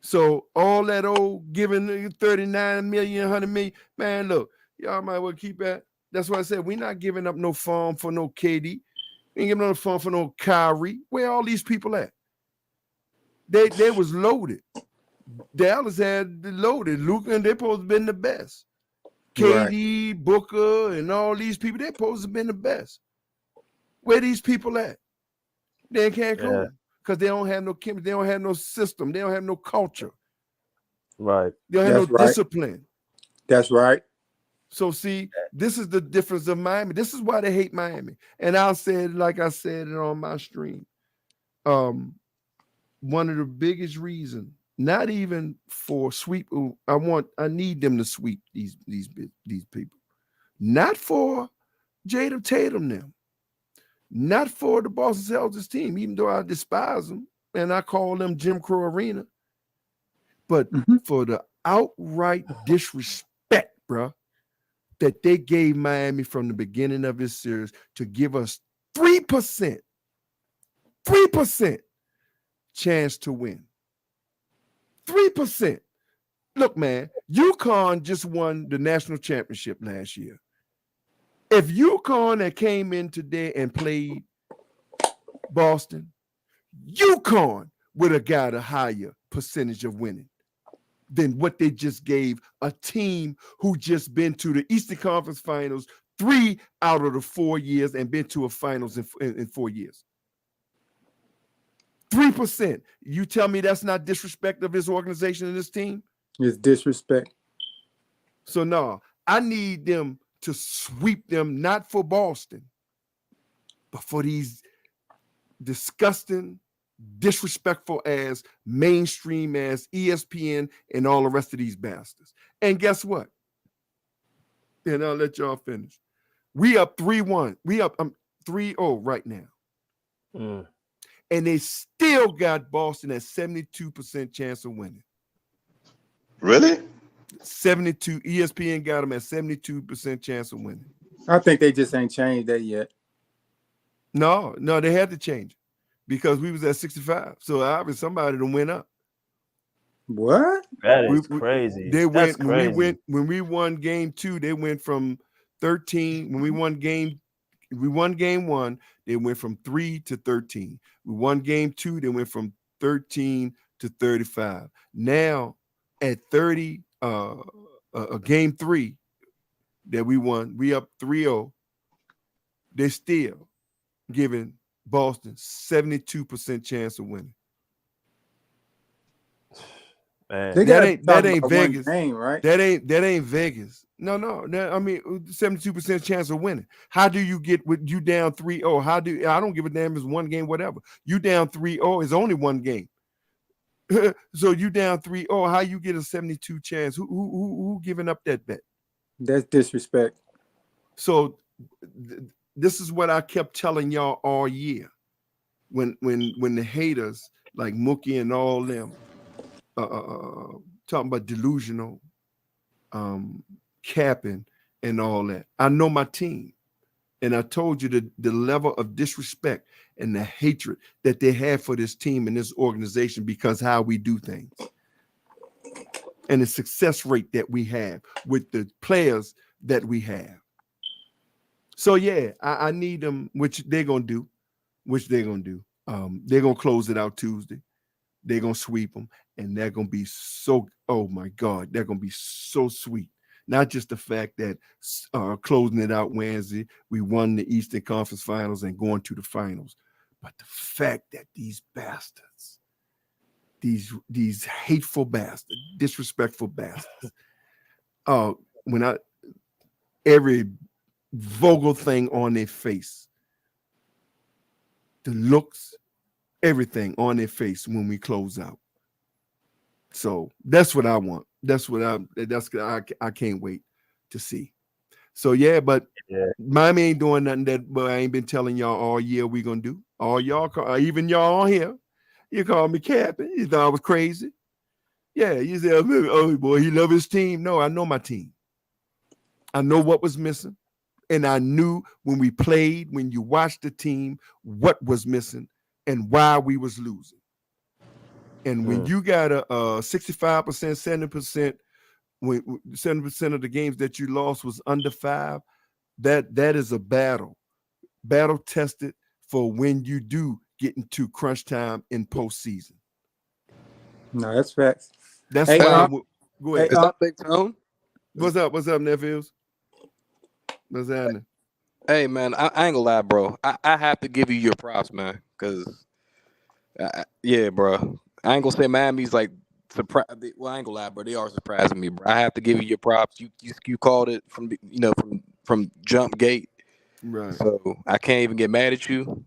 So all that old giving 39 million, 100 million, man, look, y'all might well keep that. That's why I said we're not giving up no farm for no KD. We ain't giving up no farm for no Kyrie. Where all these people at? They was loaded. Dallas had loaded. Luka and they supposed to have been the best. KD, right. Booker, and all these people, they supposed to have been the best. Where these people at? They in Cancun because they don't have no chemistry. They don't have no system. They don't have no culture. Right. They don't have no discipline. That's right. So see, this is the difference of Miami. This is why they hate Miami. And I'll say it like I said it on my stream. One of the biggest reasons, not even for sweep. I need them to sweep these people. Not for Jada Tatum them. Not for the Boston Celtics team, even though I despise them and I call them Jim Crow Arena. But for the outright disrespect, bro, that they gave Miami from the beginning of this series to give us 3% chance to win. 3%. Look, man, UConn just won the national championship last year. If UConn had came in today and played Boston, UConn would have got a higher percentage of winning than what they just gave a team who just been to the Eastern Conference Finals 3 out of the 4 years and been to a finals in 4 years. 3%. You tell me that's not disrespect of this organization and this team? It's disrespect. So no, I need them to sweep them, not for Boston, but for these disgusting, disrespectful as mainstream as ESPN and all the rest of these bastards. And guess what? And I'll let y'all finish. We up 3-1. We up 3-0 right now. And they still got Boston at 72% chance of winning. Really? 72. ESPN got them at 72% chance of winning. I think they just ain't changed that yet. No, they had to change it because we was at 65. So obviously somebody done went up. What? That is crazy. That's crazy. When we won game 2, they went from 13. When we won game 1, they went from 3 to 13. We won game 2, they went from 13 to 35. Now at 30, game 3 that we won, we up 3-0. They're still giving Boston 72% chance of winning. Man. That ain't Vegas. Game, right? That ain't Vegas. No. I mean, 72% chance of winning. How do you get with you down 3-0? How do I don't give a damn if it's one game, whatever. You down 3-0 is only one game. So you down 3-0. How you get a 72 chance? Who giving up that bet? That's disrespect. So this is what I kept telling y'all all year. When the haters like Mookie and all them talking about delusional, capping and all that. I know my team. And I told you the level of disrespect and the hatred that they have for this team and this organization because how we do things. And the success rate that we have with the players that we have. So yeah, I need them, which they're gonna do. They're gonna close it out Tuesday. They're gonna sweep them, and they're gonna be so. Oh my God, they're gonna be so sweet. Not just the fact that closing it out Wednesday, we won the Eastern Conference Finals and going to the finals, but the fact that these bastards, these hateful bastards, disrespectful bastards, every vocal thing on their face, the looks, everything on their face when we close out. So that's what I want. I can't wait to see. So yeah, but Miami ain't doing nothing that I ain't been telling y'all all year we gonna do. All y'all, even y'all on here, you call me capping. You thought I was crazy. Yeah, you said, oh boy, he love his team. No, I know my team. I know what was missing. And I knew when we played, when you watched the team, what was missing and why we was losing. And when you got a 65%, 70%, when 70% of the games that you lost was under 5, that is a battle tested for when you do get into crunch time in postseason. No, that's facts. That's Hey, why. Go ahead. Is that Big Tone? What's up, nephews? What's happening? Hey, man, I ain't gonna lie, bro. I have to give you your props, man, because, yeah, bro. I ain't gonna say Miami's like surprise. Well, I ain't gonna lie, bro. They are surprising me, bro. I have to give you your props. You called it from jump gate, right? So I can't even get mad at you.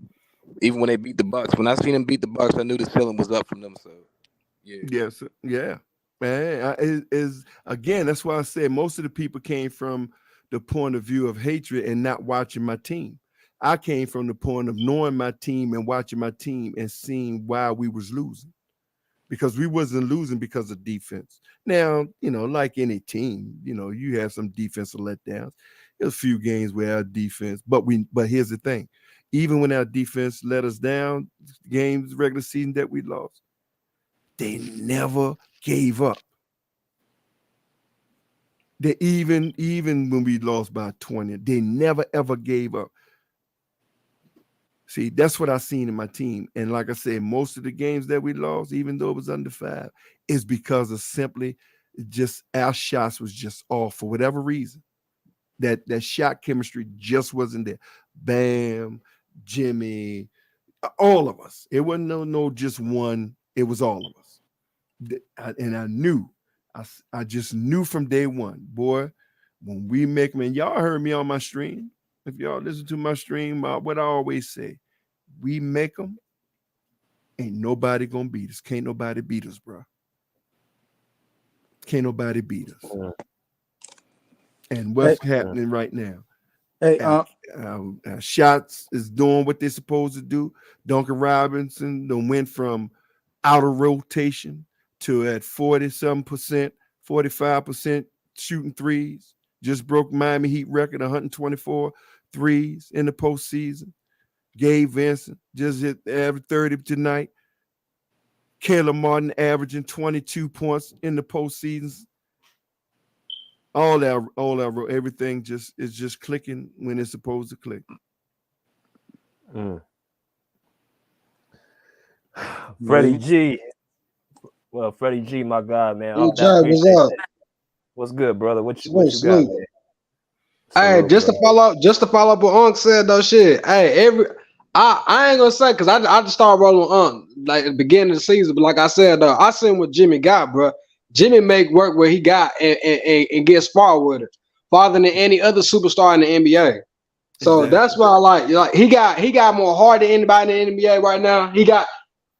Even when they beat the Bucks, when I seen them beat the Bucks, I knew the ceiling was up from them. So yeah, yes, yeah, man. Is again, that's why I said most of the people came from the point of view of hatred and not watching my team. I came from the point of knowing my team and watching my team and seeing why we was losing. Because we wasn't losing because of defense. Now, like any team, you have some defensive letdowns. There's a few games where our defense, but here's the thing. Even when our defense let us down, games, regular season that we lost, they never gave up. They even when we lost by 20, they never ever gave up. See, that's what I seen in my team. And like I said, most of the games that we lost, even though it was under 5, is because of simply just our shots was just off for whatever reason. That shot chemistry just wasn't there. Bam, Jimmy, all of us. It wasn't no just one. It was all of us. And I knew. I just knew from day one, boy, when we make them, and y'all heard me on my stream. If y'all listen to my stream, what I always say, we make them, ain't nobody gonna beat us. Can't nobody beat us, bro. Can't nobody beat us. And what's happening right now? Hey, Shots is doing what they're supposed to do. Duncan Robinson done went from out of rotation to at 40-some%, 45% shooting threes. Just broke Miami Heat record, 124 threes in the postseason. Gabe Vincent just hit average 30 tonight. Caleb Martin averaging 22 points in the postseason. All that, everything is just clicking when it's supposed to click. Freddie G. Well, Freddie G, my God, man. Hey, Jay, what's up? What's good, brother? What you got, man? Hey, just to follow up what Unc said though, shit. Hey, I ain't gonna say because I just started rolling with Unc like at the beginning of the season, but like I said though, I seen what Jimmy got, bro. Jimmy make work where he got and get spar with it. farther than any other superstar in the NBA. So Exactly. that's why I like he got more heart than anybody in the NBA right now.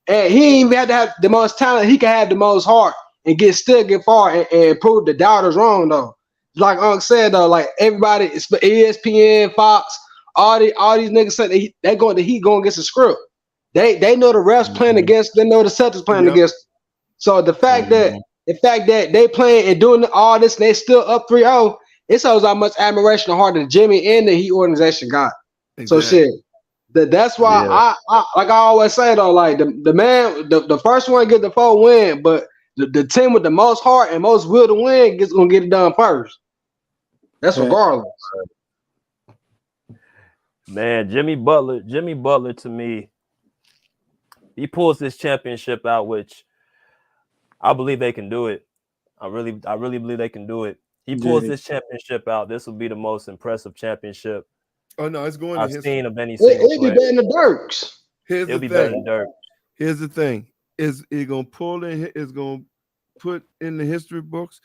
And he ain't even had to have the most talent. He can have the most heart and still get far and prove the doubters wrong though. Like Unc said though, like everybody, ESPN, Fox, all these niggas said he going against the script. They know the refs playing against. They know the Celtics playing against. So the fact that they playing and doing all this, and they still up 3-0. It shows how much admiration and heart that Jimmy and the Heat organization got. Exactly. So shit. That's why I like I always say though, like the man, the first one get the 4 win, but the team with the most heart and most will to win gonna get it done first. That's regardless. Man, Jimmy Butler to me, he pulls this championship out, which I believe they can do it. I really believe they can do it. He pulls this championship out. This will be the most impressive championship Oh no, it's going I've to history. seen of any single It'll be player. better than the Dirks. It'll be better than Dirk. Here's the thing: is it gonna pull in? Is gonna put in the history books,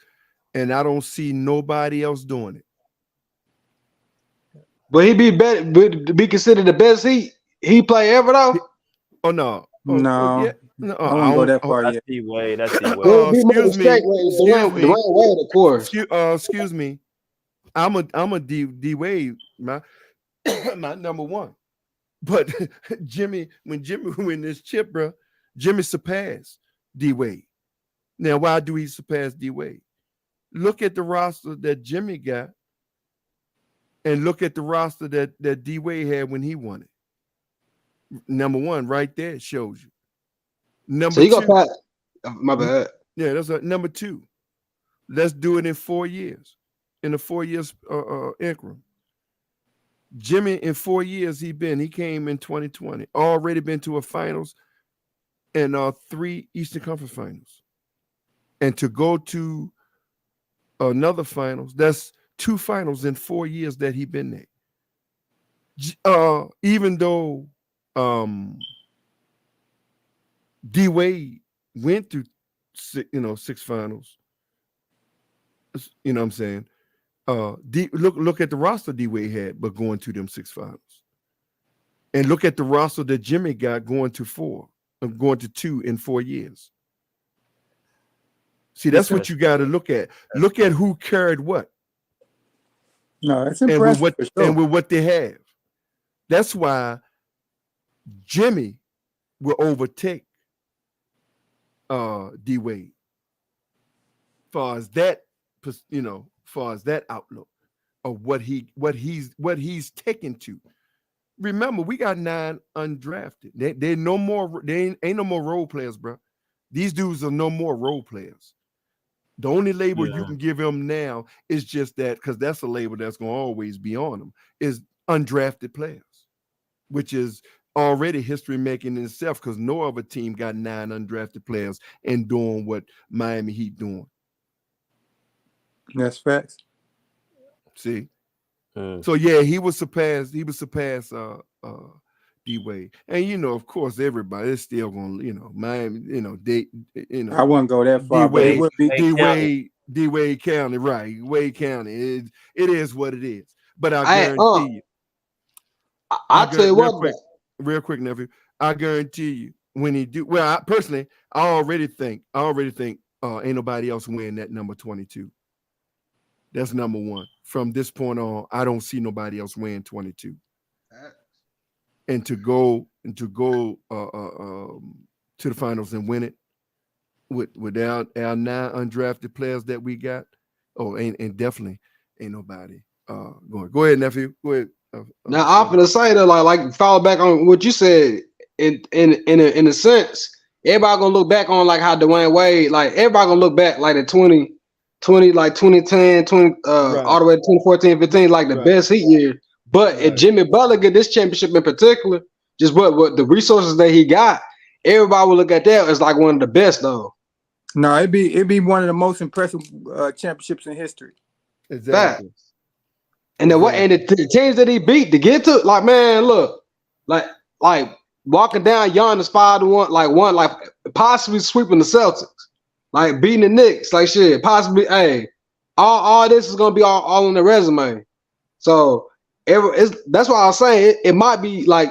and I don't see nobody else doing it. But he be better, be considered the best he play ever though. Oh no, No. yeah. No, I wouldn't go that far That's yet. D-Wade. That's D-Wade. Excuse me. Dwayne Wade, of course. Excuse me. I'm a D Wade, my number one. But when Jimmy win this chip, bro, Jimmy surpassed D Wade. Now, why do he surpass D Wade? Look at the roster that Jimmy got, and look at the roster that D Wade had when he won it. Number one, right there, shows you. Number So you two, got my bad. Yeah, that's number two. Let's do it in 4 years, in a 4 years increment. Jimmy, in 4 years, he came in 2020, already been to a finals and 3 Eastern Conference finals. And to go to another finals, that's 2 finals in 4 years that he been there. Even though D Wade went through 6 finals, you know what I'm saying? Look at the roster D Wade had, but going to them 6 finals, and look at the roster that Jimmy got going to 2 in 4 years. See, that's what you got to look at. Look at who carried what. No, it's impressive. And with what they have. That's why Jimmy will overtake D Wade. Far as that, far as that outlook of what he's taken to. Remember, we got 9 undrafted. They no more. They ain't no more role players, bro. These dudes are no more role players. The only label you can give him now is just that, because that's a label that's going to always be on them, is undrafted players, which is already history making in itself, because no other team got 9 undrafted players and doing what Miami Heat doing. That's facts. See? So yeah, he would surpass D Wade. And of course, everybody is still gonna, Miami, I wouldn't go that far, but it would be D Wade County, right? Wade County. It is what it is. But I guarantee you. I'll tell you what, real quick, nephew. I guarantee you when he do well, I already think ain't nobody else win that number 22. That's number one. From this point on, I don't see nobody else win 22. And to go to the finals and win it without our 9 undrafted players that we got, and definitely ain't nobody going. Go ahead, nephew. Go ahead. Now I'm gonna say that like follow back on what you said in a sense, everybody gonna look back on like how Dwayne Wade, like everybody gonna look back like the 2010, all the way to 2014, 15, like the best Heat year. But if Jimmy Butler get this championship in particular, just what the resources that he got, everybody will look at that as like one of the best though. No, it'd be one of the most impressive championships in history. Exactly. Fact. And the teams that he beat to get to, like, man, look, like walking down Giannis 5-1, like possibly sweeping the Celtics, like beating the Knicks, like shit, possibly, hey, all this is gonna be all on the resume. So that's why I was saying it might be like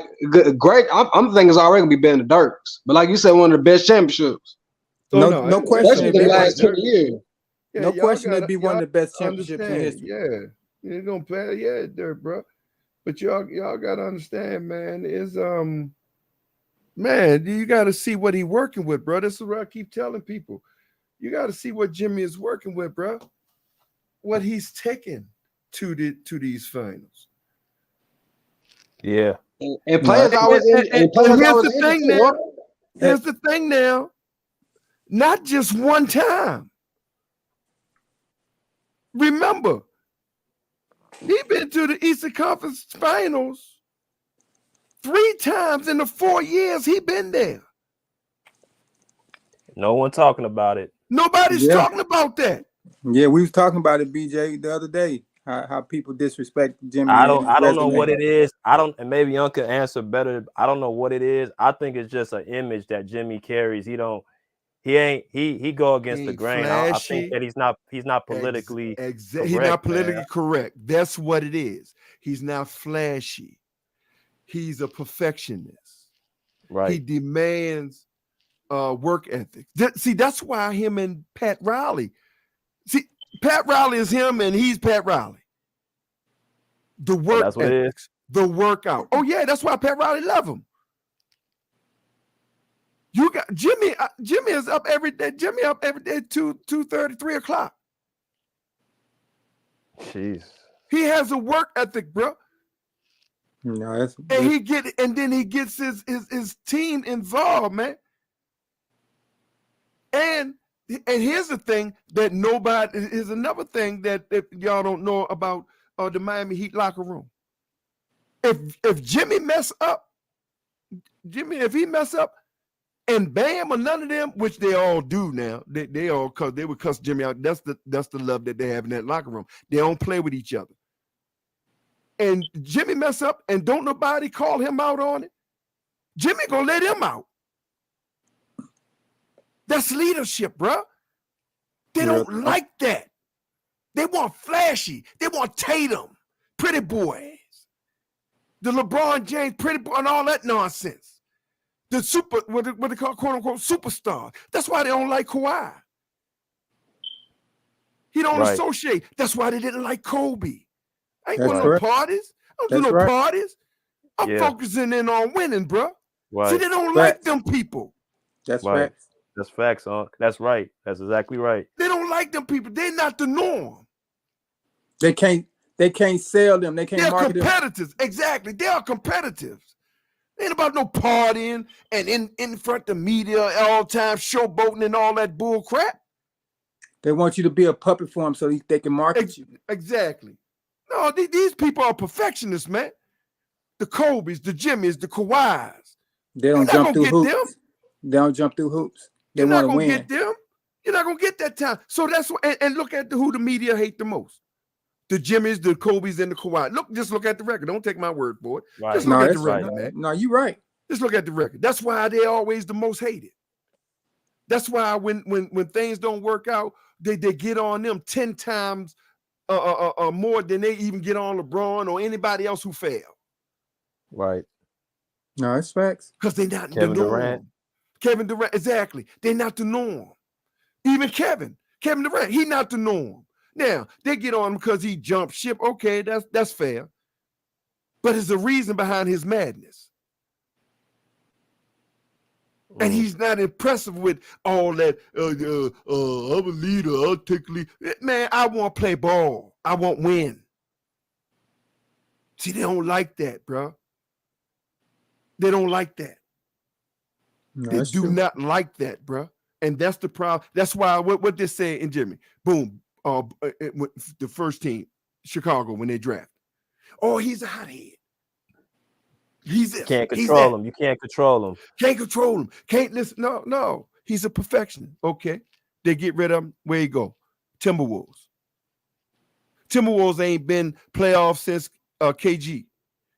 great. I'm thinking it's already gonna be better than Dirks, but like you said, one of the best championships, Oh No, no, no question. especially It'd the be yeah, one. last 20 years. yeah, No question. It'd be one y'all of the best championships in understand. history. Yeah, you're gonna play, yeah, Dirk, bro. But y'all gotta understand, man. Is man, you gotta see what he working with, bro. This is what I keep telling people. You gotta see what Jimmy is working with, bro. What he's taking to these finals. Yeah. And No, players always And players here's always the thing too, now. huh? Here's the thing now. Not just one time. Remember, he been to the Eastern Conference Finals 3 times in the 4 years he been there. No one talking about it. Nobody's Yeah. talking about that. Yeah, we was talking about it, BJ, the other day. How people disrespect Jimmy I and his don't know what resume. it is. And maybe Young could answer better. I don't know what it is. I think it's just an image that Jimmy carries. He go against the Ain't grain. I think flashy. that he's not politically He's correct, not politically man. correct. That's what it is. He's not flashy. He's a perfectionist. Right. He demands work ethic. See, that's why him and Pat Riley. See, Pat Riley is him and he's Pat Riley. The work that's what it is. ethics, the workout. Oh yeah, that's why Pat Riley love him. You got Jimmy. Jimmy is up every day. Jimmy up every day 2:30, 3 o'clock. Jeez. He has a work ethic, bro. No, And then he gets his team involved, man. And here's the thing that here's another thing that if y'all don't know about the Miami Heat locker room. If Jimmy mess up, if he mess up, and Bam or none of them, which they all do now, they all cause they would cuss Jimmy out. That's the love that they have in that locker room. They don't play with each other. And Jimmy mess up and don't nobody call him out on it, Jimmy gonna let him out. That's leadership, bro. They don't like that. They want flashy. They want Tatum, pretty boys, the LeBron James, pretty boy, and all that nonsense. The what they call quote unquote superstar. That's why they don't like Kawhi. He don't associate. That's why they didn't like Kobe. I ain't going no parties. I don't do no parties. I'm focusing in on winning, bro. Right. See, they don't like them people. That's facts. That's facts, That's right. That's exactly right. They don't like them people. They're not the norm. They can't sell them. They can't market them. They're competitors. Exactly. They are competitors. Ain't about no partying and in front of the media all time showboating and all that bull crap. They want you to be a puppet for them so they can market you. Exactly. No, these people are perfectionists, man. The Kobe's, the Jimmy's, the Kawhis. They don't jump through hoops. They don't jump through hoops. They want to win. Get them. You're not gonna get that time. So that's what. And look at who the media hate the most. The Jimmys, the Kobe's, and the Kawhi. Just look at the record. Don't take my word for it. Right. Just look at the record, man. No, you're right. Just look at the record. That's why they're always the most hated. That's why when things don't work out, they get on them 10 times more than they even get on LeBron or anybody else who failed. Right. No, it's facts. Because they're not the norm. Kevin Durant, exactly. They're not the norm. Even Kevin Durant, he's not the norm. Now, they get on him because he jumped ship. Okay, that's fair. But there's a reason behind his madness. And he's not impressive with all that. I'm a leader. I'll take lead. Man, I want to play ball. I want to win. See, they don't like that, bro. They don't like that. No, they do not like that, bro. And that's the problem. That's why what they say in Jimmy. Boom. The first team, Chicago, when they draft. Oh, he's a hothead. He's this. Can't control him. You can't control him. Can't control him. Can't listen. No. He's a perfectionist. Okay. They get rid of him. Where he go? Timberwolves. Timberwolves ain't been playoffs since KG.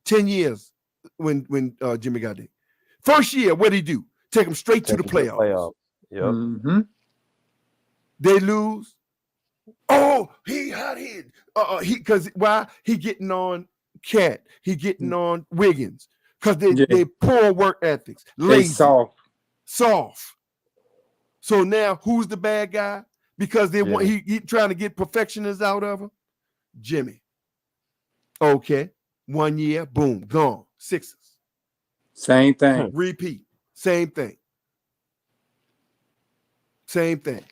10 years when Jimmy got there. First year, what did he do? Take them straight to the playoffs. Yep. Mm-hmm. They lose. Oh, he hot head. Because why? He getting on Cat. He getting on Wiggins. Because Yeah, they poor work ethics. they Lazy. soft. Soft. So now who's the bad guy? Because they want Jimmy. he trying to get perfectionists out of him. Jimmy. Okay. 1 year, boom, gone. Sixers. Same thing. Repeat. Same thing. Same thing.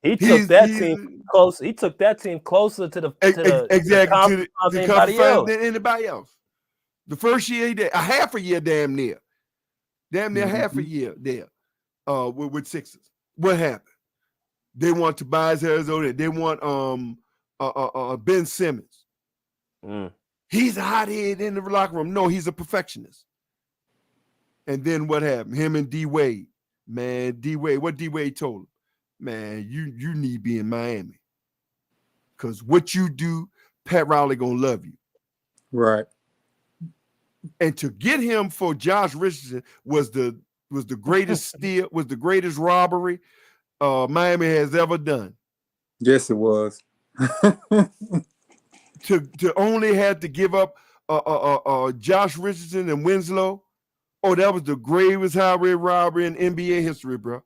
He took that team close. He took that team closer to the exactly to to the anybody conference else. than anybody else. The first year he did a half a year, damn near half a year there. With Sixers. What happened? They want Tobias Arizona. They want Ben Simmons. He's a hothead in the locker room. No, he's a perfectionist. And then what happened? Him and D Wade. Man, D Wade. What D Wade told him? Man, you need to be in Miami. Because what you do, Pat Riley gonna love you. Right. And to get him for Josh Richardson was the greatest steal, was the greatest robbery Miami has ever done. Yes, it was. to only have to give up Josh Richardson and Winslow. Oh, that was the gravest highway robbery in NBA history, bro.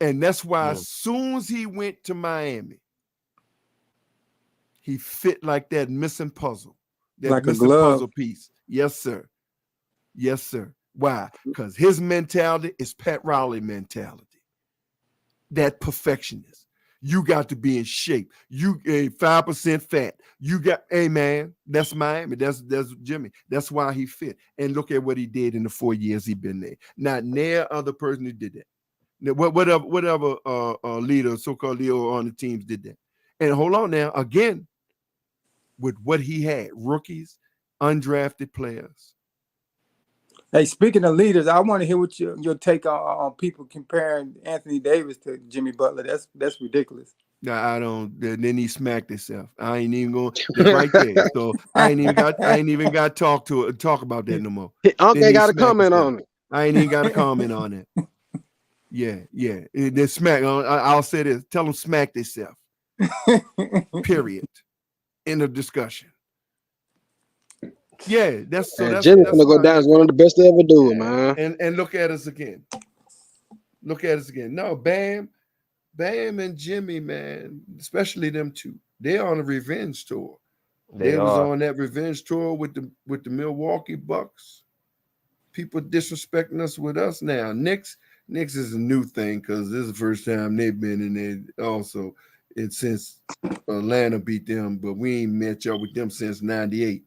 And that's why as soon as he went to Miami, he fit like that missing puzzle, that like missing puzzle piece. Yes, sir. Yes, sir. Why? Because his mentality is Pat Riley mentality. That perfectionist. You got to be in shape. You 5% fat. You got, hey man, that's Miami. That's Jimmy. That's why he fit. And look at what he did in the 4 years he been there. Not near other person who did that. Whatever leader, so-called leader on the teams did that. And hold on now, again, with what he had, rookies, undrafted players. Hey, speaking of leaders, I want to hear what your take on people comparing Anthony Davis to Jimmy Butler. That's ridiculous. I don't. Then he smacked himself. I ain't even going. It's right there. So I ain't even got to talk about that no more. Uncle ain't got a comment on it. I ain't even got a comment on it. Yeah. They smack. I'll say this. Tell them smack themselves. Period. End of discussion. Yeah, that's Jimmy's gonna go down as one of the best to ever do it, man. And look at us again. No, Bam and Jimmy, man, especially them two. They're on a revenge tour. They was on that revenge tour with the Milwaukee Bucks. People disrespecting us with us now. Knicks is a new thing because this is the first time they've been in there. Also, it's since Atlanta beat them, but we ain't met y'all with them since '98.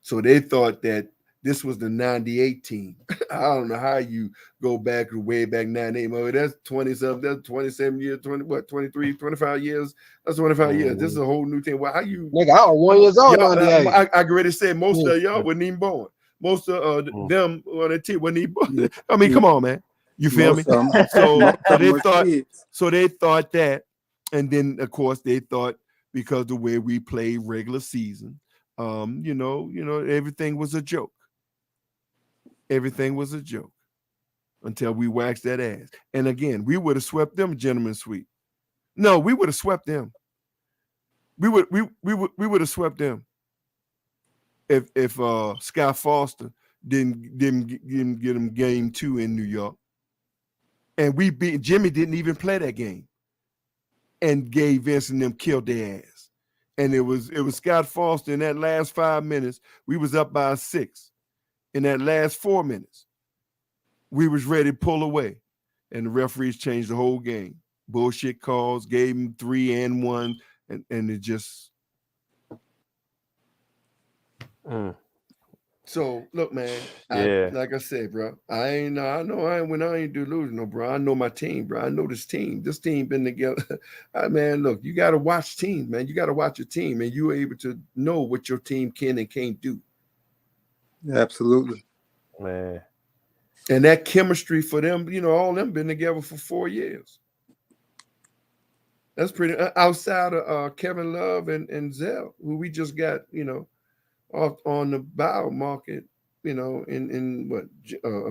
So they thought that this was the 98 team. I don't know how you go back way back 98. Well, that's 27, that's 27 years, 23, 25 years. That's 25 years. This is a whole new team. Well, how you nigga, I was 1 year old 98. I already said most of y'all wasn't even born. Most of them on the team wasn't even born. I mean, come on, man. You feel me? So they thought that, and then of course they thought because the way we played regular season, everything was a joke. Everything was a joke until we waxed that ass. And again, we would have swept them, gentlemen sweep. No, we would have swept them. We would have swept them if Scott Foster didn't get him game 2 in New York. And Jimmy didn't even play that game. And gave Vince and them killed their ass. And it was Scott Foster in that last 5 minutes. We was up by 6. In that last 4 minutes, we was ready to pull away. And the referees changed the whole game. Bullshit calls, gave him 3 and 1, and it just. So look, man. Like I said, bro, I ain't do losing, no, bro. I know my team, bro. I know this team. This team been together. Man, look, you got to watch teams, man. You got to watch your team, and you're able to know what your team can and can't do. Absolutely, man. And that chemistry for them, all them been together for 4 years. That's pretty outside of Kevin Love and Zell, who we just got, off on the buyout market, in what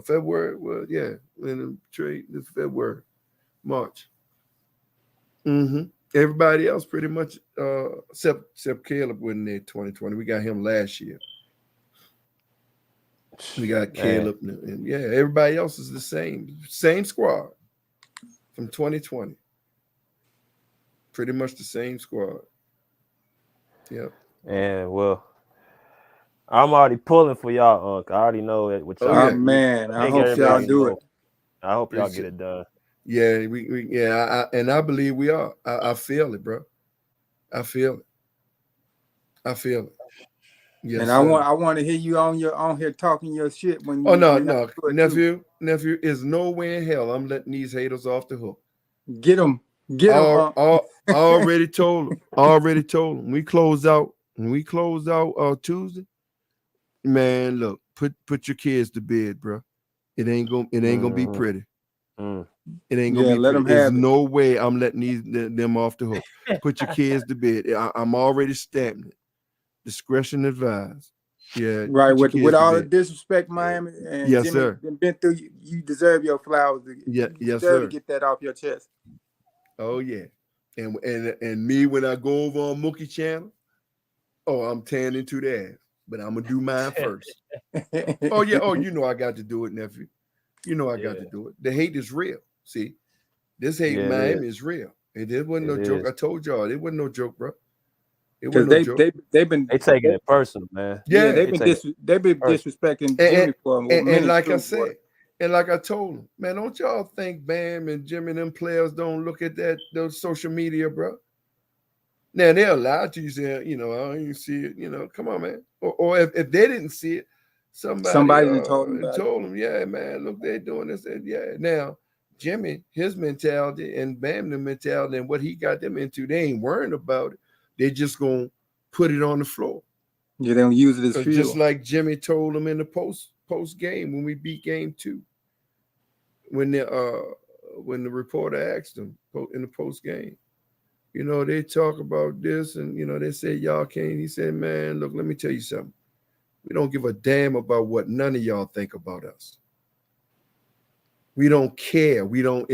February? Well, yeah, in the trade this February. March. Everybody else pretty much, except Caleb wasn't there 2020. We got him last year. We got Caleb, and yeah, everybody else is the same squad from 2020. Pretty much the same squad. Yeah. And well, I'm already pulling for y'all, Unc. I already know it with y'all. Oh, yeah. Man, I think hope y'all everybody do know. it. I hope y'all get it done. Yeah, I believe we are. I feel it, bro. I feel it. Yes, And sir. I want to hear you on here talking your shit when you. Oh no, when I no, do it too. nephew, is no way in hell I'm letting these haters off the hook. Get them. I already told them. We close out Tuesday. Man, look, put your kids to bed, bro. It ain't gonna be pretty. It ain't gonna be let pretty. them There's have it. no way I'm letting them off the hook. Put your kids to bed. I'm already stamping it. Discretion advised. Yeah, Right, put your with kids to all the bed. disrespect Miami and Yes, Jimmy sir. been through, you deserve your flowers. Yeah, You yes, deserve sir. to get that off your chest. Oh yeah, and me when I go over on Mookie Channel, I'm tearing into the ass, but I'm gonna do mine first. Oh yeah, you know I got to do it, nephew. You know I got to do it. The hate is real. See, this hate in Miami is real. It wasn't no joke. I told y'all it wasn't no joke, bro. It wasn't no joke. they've been taking it personal, man. Yeah, they've been disrespecting Jimmy for a minute. And like I said, and like I told him, man, don't y'all think Bam and Jimmy and them players don't look at those social media, bro? Now they're allowed to say, I didn't see it, come on, man. Or if they didn't see it, somebody told them, yeah, man, look, they're doing this. And yeah, now Jimmy, his mentality and Bam, the mentality and what he got them into, they ain't worrying about it. They just gonna put it on the floor. Yeah, they don't use it as fuel. Just like Jimmy told them in the post game when we beat game 2. When the reporter asked him in the post game, they talk about this and they say y'all can't. He said, man, look, let me tell you something. We don't give a damn about what none of y'all think about us. We don't care. We don't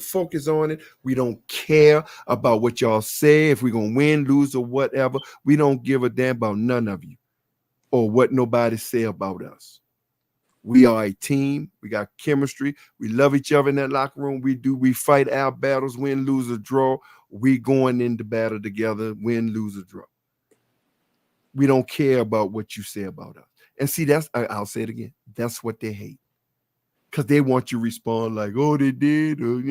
focus on it. We don't care about what y'all say, if we're gonna win, lose, or whatever. We don't give a damn about none of you or what nobody say about us. We are a team. We got chemistry. We love each other in that locker room. We fight our battles, win, lose, or draw. We going into battle together, win, lose, or draw. We don't care about what you say about us. And see, I'll say it again. That's what they hate. Because they want you to respond like, oh, they did, or,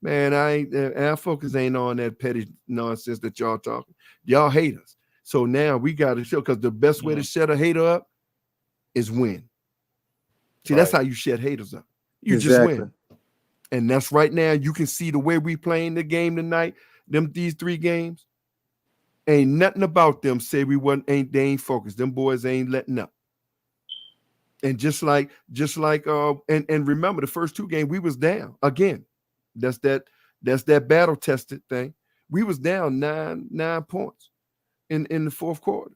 man, our focus ain't on that petty nonsense that y'all talking. Y'all hate us. So now we got to show, because the best way to shut a hater up is win. See, that's how you shut haters up. You just win. And that's right now. You can see the way we playing the game tonight. These 3 games, ain't nothing about them say they ain't focused. Them boys ain't letting up. And just like, and remember the first 2 games we was down again. That's that battle tested thing. We was down 9 points in the fourth quarter,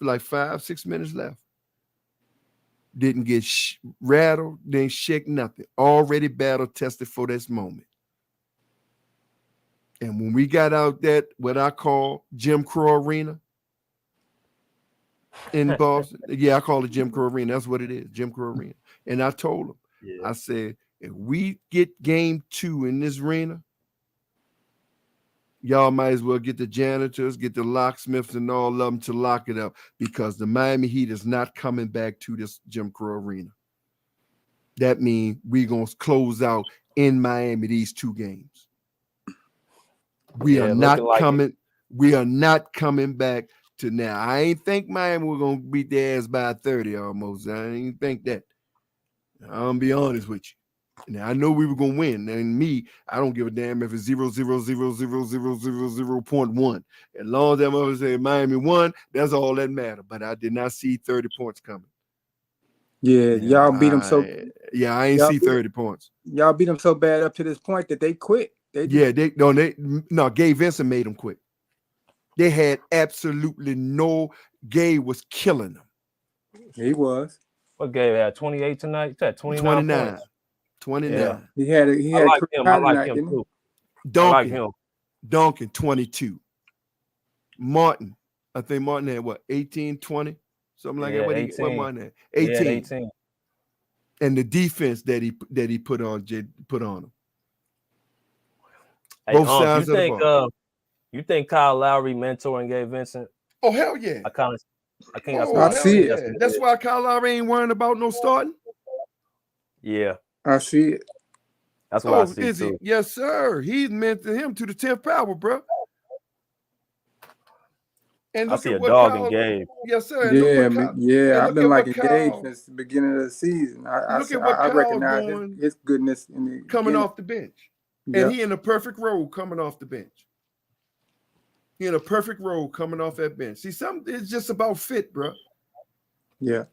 like 5-6 minutes left. Didn't get rattled, didn't shake nothing. Already battle tested for this moment. And when we got out that what I call Jim Crow Arena in Boston, I call it Jim Crow Arena. That's what it is, Jim Crow Arena. And I told him, I said, if we get game 2 in this arena, y'all might as well get the janitors, get the locksmiths and all of them to lock it up, because the Miami Heat is not coming back to this Jim Crow Arena. That means we're going to close out in Miami these 2 games. We are not coming. We are not coming back to now. I ain't think Miami was going to beat their ass by 30 almost. I ain't think that. I'm going to be honest with you. Now, I know we were going to win. And I don't give a damn if it's 0.00000.1. As long as that mother say Miami won, that's all that matters. But I did not see 30 points coming. Yeah, y'all beat them so. Yeah, I ain't see 30 points. Y'all beat them so bad up to this point that they quit. Gabe Vincent made them quit. They had absolutely Gabe was killing them. He was. What Gabe had 28 tonight? 29 points. 29. Yeah. He had I like Chris him. I like tonight, him didn't he? too. I like Duncan, him. Duncan, 22. Martin, I think Martin had what, 18, 20? Something like Yeah, that. What 18. Martin had? He had 18. 18. And the defense that he put on him. Hey, Both sides of the ball. You think Kyle Lowry mentoring Gabe Vincent? Oh, hell yeah. I think that's Oh, what I hell see see. it. yeah. That's why Kyle Lowry ain't worrying about no starting. Yeah, I see it. that's what I Oh, see is he? too. Yes, sir. He's mentoring him to the 10th power, bro. And I look see at a what dog in Kyle. Gabe. Yes, sir. And look Yeah, what Kyle, yeah. and I've look been at what liking Gabe Kyle. since the beginning of the season. Look at what I Kyle's recognize doing his goodness in the coming beginning. off the bench. Yeah, And he in a perfect role coming off the bench. He in a perfect role coming off that bench. See, it's just about fit, bro. yeah.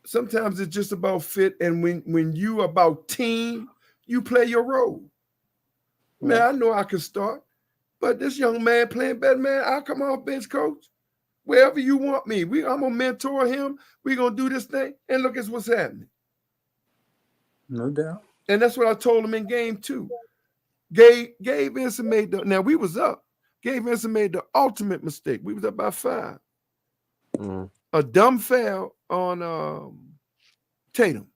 Sometimes it's just about fit. And when you about team, you play your role. Man, Yeah. I know I can start, but this young man playing better, man, I'll come off bench, coach. Wherever you want me. I'm gonna mentor him. We're gonna do this thing. And look at what's happening. No doubt. And that's what I told him in game 2. Gabe Vincent made now we was up. Gabe Vincent made the ultimate mistake. We was up by 5. A dumb foul on Tatum.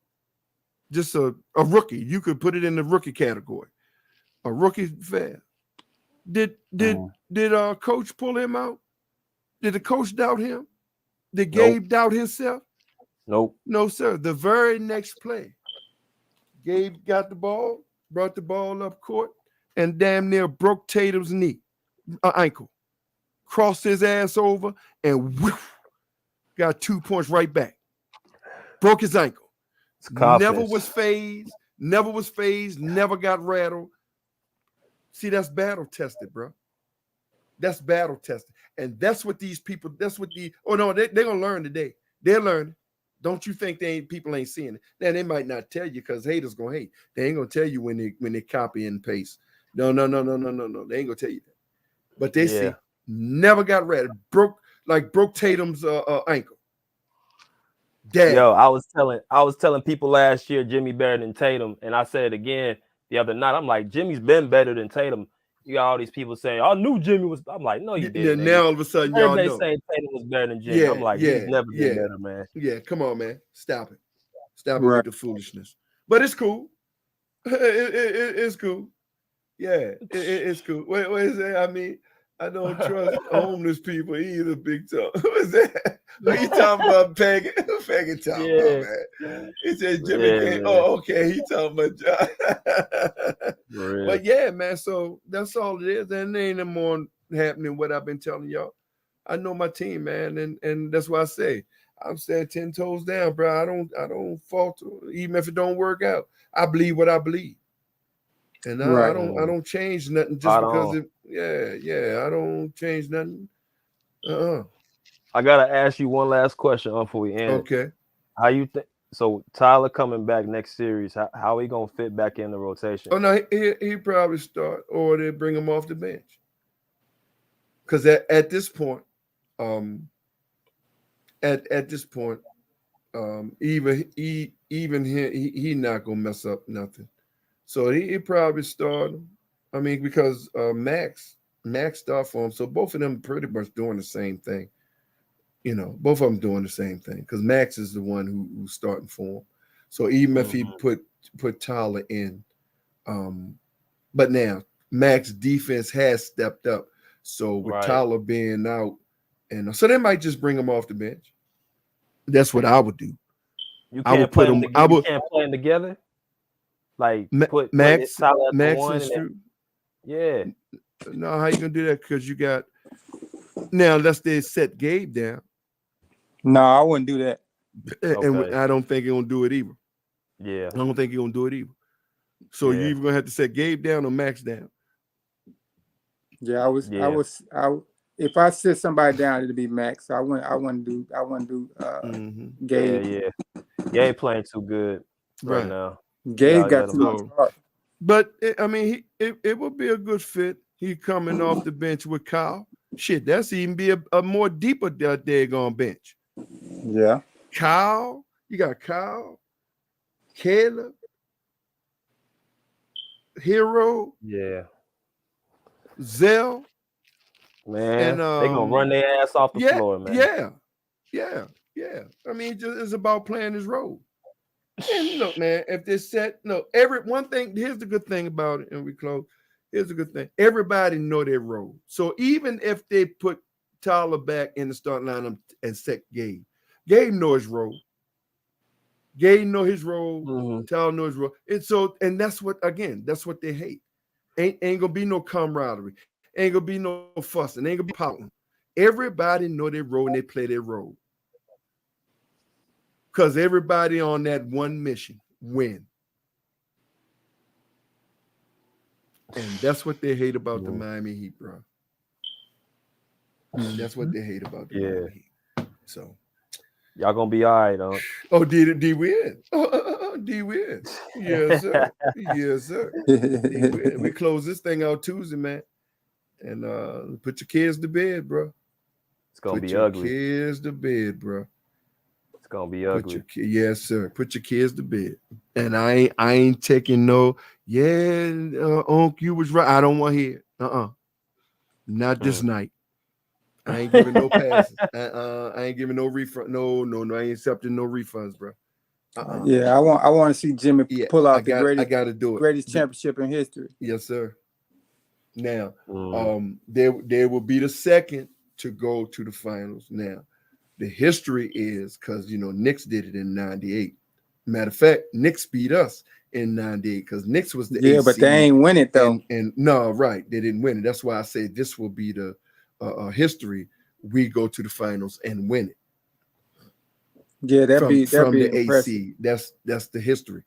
Just a rookie. You could put it in the rookie category. A rookie foul. Did coach pull him out? Did the coach doubt him? Did Gabe doubt himself? Nope. No, sir. The very next play, Gabe got the ball, brought the ball up court, and damn near broke Tatum's ankle. Crossed his ass over and got 2 points right back. Broke his ankle. Never was phased, never got rattled. See, that's battle tested, bro. That's battle tested. And that's what they're going to learn today. They're learning. Don't you think people ain't seeing it? Now, they might not tell you because haters going to hate. They ain't going to tell you when they copy and paste. No. They ain't going to tell you that. But they see, never got rattled. Broke Tatum's ankle. Dad. Yo, I was telling people last year Jimmy better than Tatum, and I said it again the other night. I'm like, Jimmy's been better than Tatum. You got all these people saying, I knew Jimmy was. I'm like, no, you didn't. Now all of a sudden, y'all know. Saying Tatum was better than Jimmy. I'm like, he's never been better, man. Yeah, come on, man. Stop it. Stop it Right. with the foolishness. But it's cool. It's cool. Yeah, it's cool. What is that? I mean, I don't trust homeless people either, big time. What is that? What you talking about, Peggy? Who Peggy talking about, man? He said Jimmy can't. Man. Oh, okay. He talking about John. But yeah, man. So that's all it is. And there ain't no more happening what I've been telling y'all. I know my team, man, and that's why I say I'm staying 10 toes down, bro. I don't falter, even if it don't work out. I believe what I believe. And I don't change nothing just because I don't change nothing. I gotta ask you one last question before we end. Okay. How you think? So Tyler coming back next series, how he gonna fit back in the rotation? Oh no, he probably start or they bring him off the bench. Because at this point, even he not gonna mess up nothing. So he probably start him. I mean, because Max start for him. So both of them pretty much doing the same thing. You know, both of them doing the same thing because Max is the one who's starting for him. So even if he put Tyler in, but now Max defense has stepped up. So with Tyler being out, and so they might just bring him off the bench. That's what I would do. You can't play them together. You can't play them together. Like put Max Tyler at Max the one is true. Yeah. No, how you gonna do that? Because you got now. Unless they set Gabe down. No, I wouldn't do that. And I don't think he's gonna do it either. Yeah. I don't think he's gonna do it either. So you're either gonna have to set Gabe down or Max down. Yeah, if I sit somebody down, it'd be Max. I wouldn't do Gabe. Yeah. Gabe playing too good right now. Gabe got too much heart. But I mean, it would be a good fit. He coming off the bench with Kyle. Shit, that's even be a more deeper daggone bench. Yeah. Kyle, you got Kyle, Caleb, Hero, Yeah, Zell, man. and They gonna run their ass off the yeah, floor, man. yeah. I mean, it's about playing his role. And look, man, if they set one thing, here's the good thing about it, and we close. Here's the good thing. Everybody know their role. So even if they put Tyler back in the starting lineup and set Gabe know his role. Gabe know his role. Mhm. Tyler know his role. And that's what they hate. Ain't gonna be no camaraderie. Ain't gonna be no fussing. Ain't gonna be pouting. Everybody know their role and they play their role. Because everybody on that one mission win. And that's what they hate about the Miami Heat, bro. That's what they hate about the Miami Heat. So y'all gonna be all right, huh? Oh, D win. D win. Yes, sir. Yes, sir. D win. We close this thing out Tuesday, man. And put your kids to bed, bro. It's gonna Put be your ugly. kids to bed, bro. It's gonna be ugly. Yes, sir. Put your kids to bed. And I ain't taking no. Yeah, Unc, you was right. I don't want to hear. Not this night. I ain't giving no passes. I ain't giving no refund. No. I ain't accepting no refunds, bro. Yeah, I want to see Jimmy pull out I gotta do it. greatest championship in history. Yes, sir. Now, there will be the second to go to the finals. Now, the history is because Knicks did it in '98. Matter of fact, Knicks beat us in '98 because Knicks was the AC. But they ain't win it though. And no, right, they didn't win it. That's why I say this will be the history. We go to the finals and win it. Yeah, that'd be the impressive. AC. That's the history.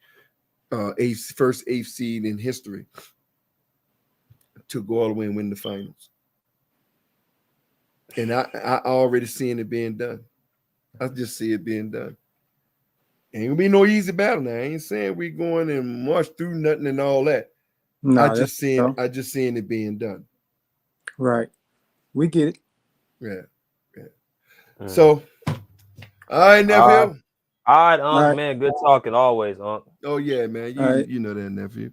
First eighth seed in history to go all the way and win the finals. And I already seeing it being done. I just see it being done. Ain't gonna be no easy battle now. I ain't saying we going and march through nothing and all that. No, I just seeing it being done. Right. We get it. Yeah. So, all right, nephew. All right, man. Good talking always, Unc. Oh yeah, man. You know that, nephew.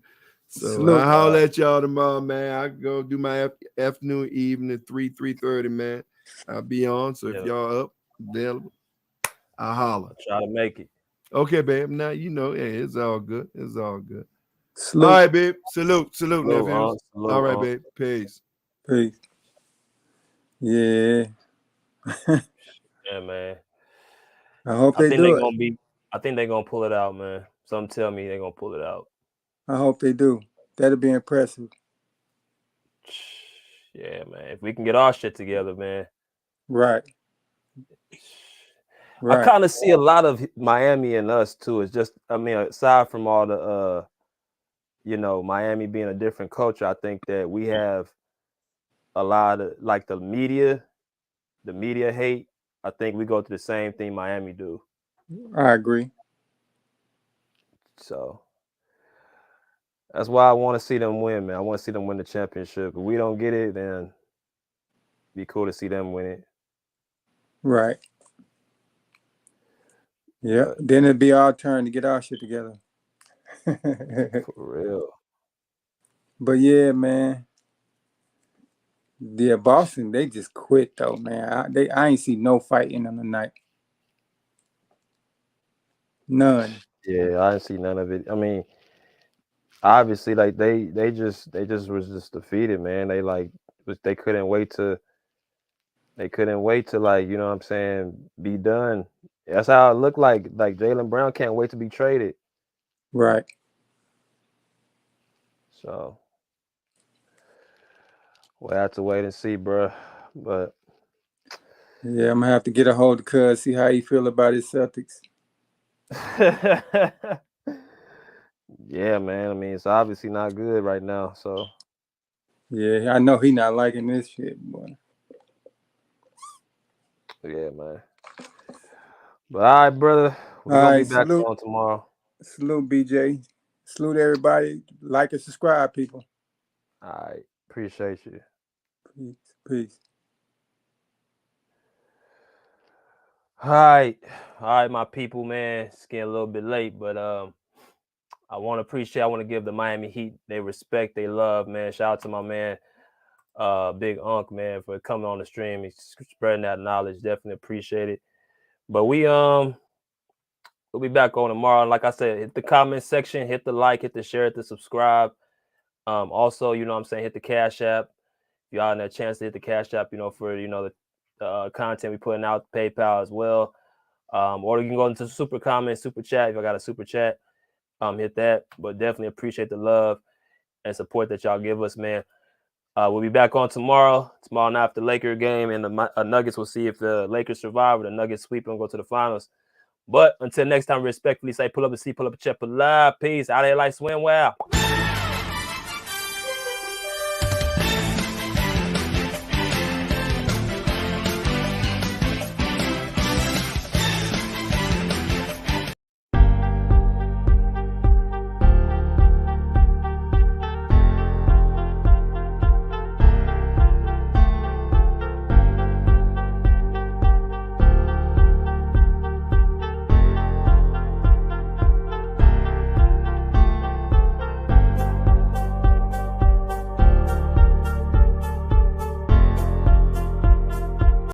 So I'll holler at y'all tomorrow, man. I go do my afternoon, evening, 3:30, man. I'll be on. So if y'all up, available, I'll holler. Try to make it. Okay, babe. Now it's all good. It's all good. Salute. All right, babe. Salute, nephews. All right, babe. Peace. Yeah. Yeah, man. I hope they do it. I think they're gonna pull it out, man. Some tell me they're gonna pull it out. I hope they do. That'll be impressive. Yeah, man. If we can get our shit together, man. Right. I kind of see a lot of Miami in us too. It's just, I mean, aside from all the Miami being a different culture, I think that we have a lot of like the media hate. I think we go through the same thing Miami do. I agree. So that's why I want to see them win, man. I want to see them win the championship. If we don't get it, then it'd be cool to see them win it. Right. Yeah. Then it'd be our turn to get our shit together. For real. But yeah, man. Yeah, Boston, they just quit though, man. I ain't see no fight in them tonight. None. Yeah, I didn't see none of it. I mean, obviously, like they just was just defeated, man. They couldn't wait to like, you know what I'm saying, be done. That's how it looked like. Like Jaylen Brown can't wait to be traded. Right. So we'll have to wait and see, bro. But yeah, I'm gonna have to get a hold of Cuz, see how he feel about his Celtics. yeah, man. I mean, it's obviously not good right now. So yeah, I know he not liking this shit, boy. Yeah, man. But all right, brother. We're gonna be back on tomorrow. Salute, BJ. Salute everybody. Like and subscribe, people. All right. Appreciate you. Peace. All right, my people, man. It's getting a little bit late, but I want to give the Miami Heat they respect, they love, man. Shout out to my man, Big Unc, man, for coming on the stream. He's spreading that knowledge. Definitely appreciate it. But we'll be back on tomorrow. Like I said, hit the comment section, hit the like, hit the share, hit the subscribe. Also, you know what I'm saying, hit the Cash App. If y'all had a chance to hit the Cash App, you know, for the content we putting out, PayPal as well. Or you can go into super comment, super chat. If I got a super chat, hit that. But definitely appreciate the love and support that y'all give us, man. We'll be back on tomorrow night after the Lakers game, and the Nuggets will see if the Lakers survive or the Nuggets sweep and go to the finals. But until next time, respectfully say, pull up a seat, pull up a check, pull up. Peace. Out here like swim well.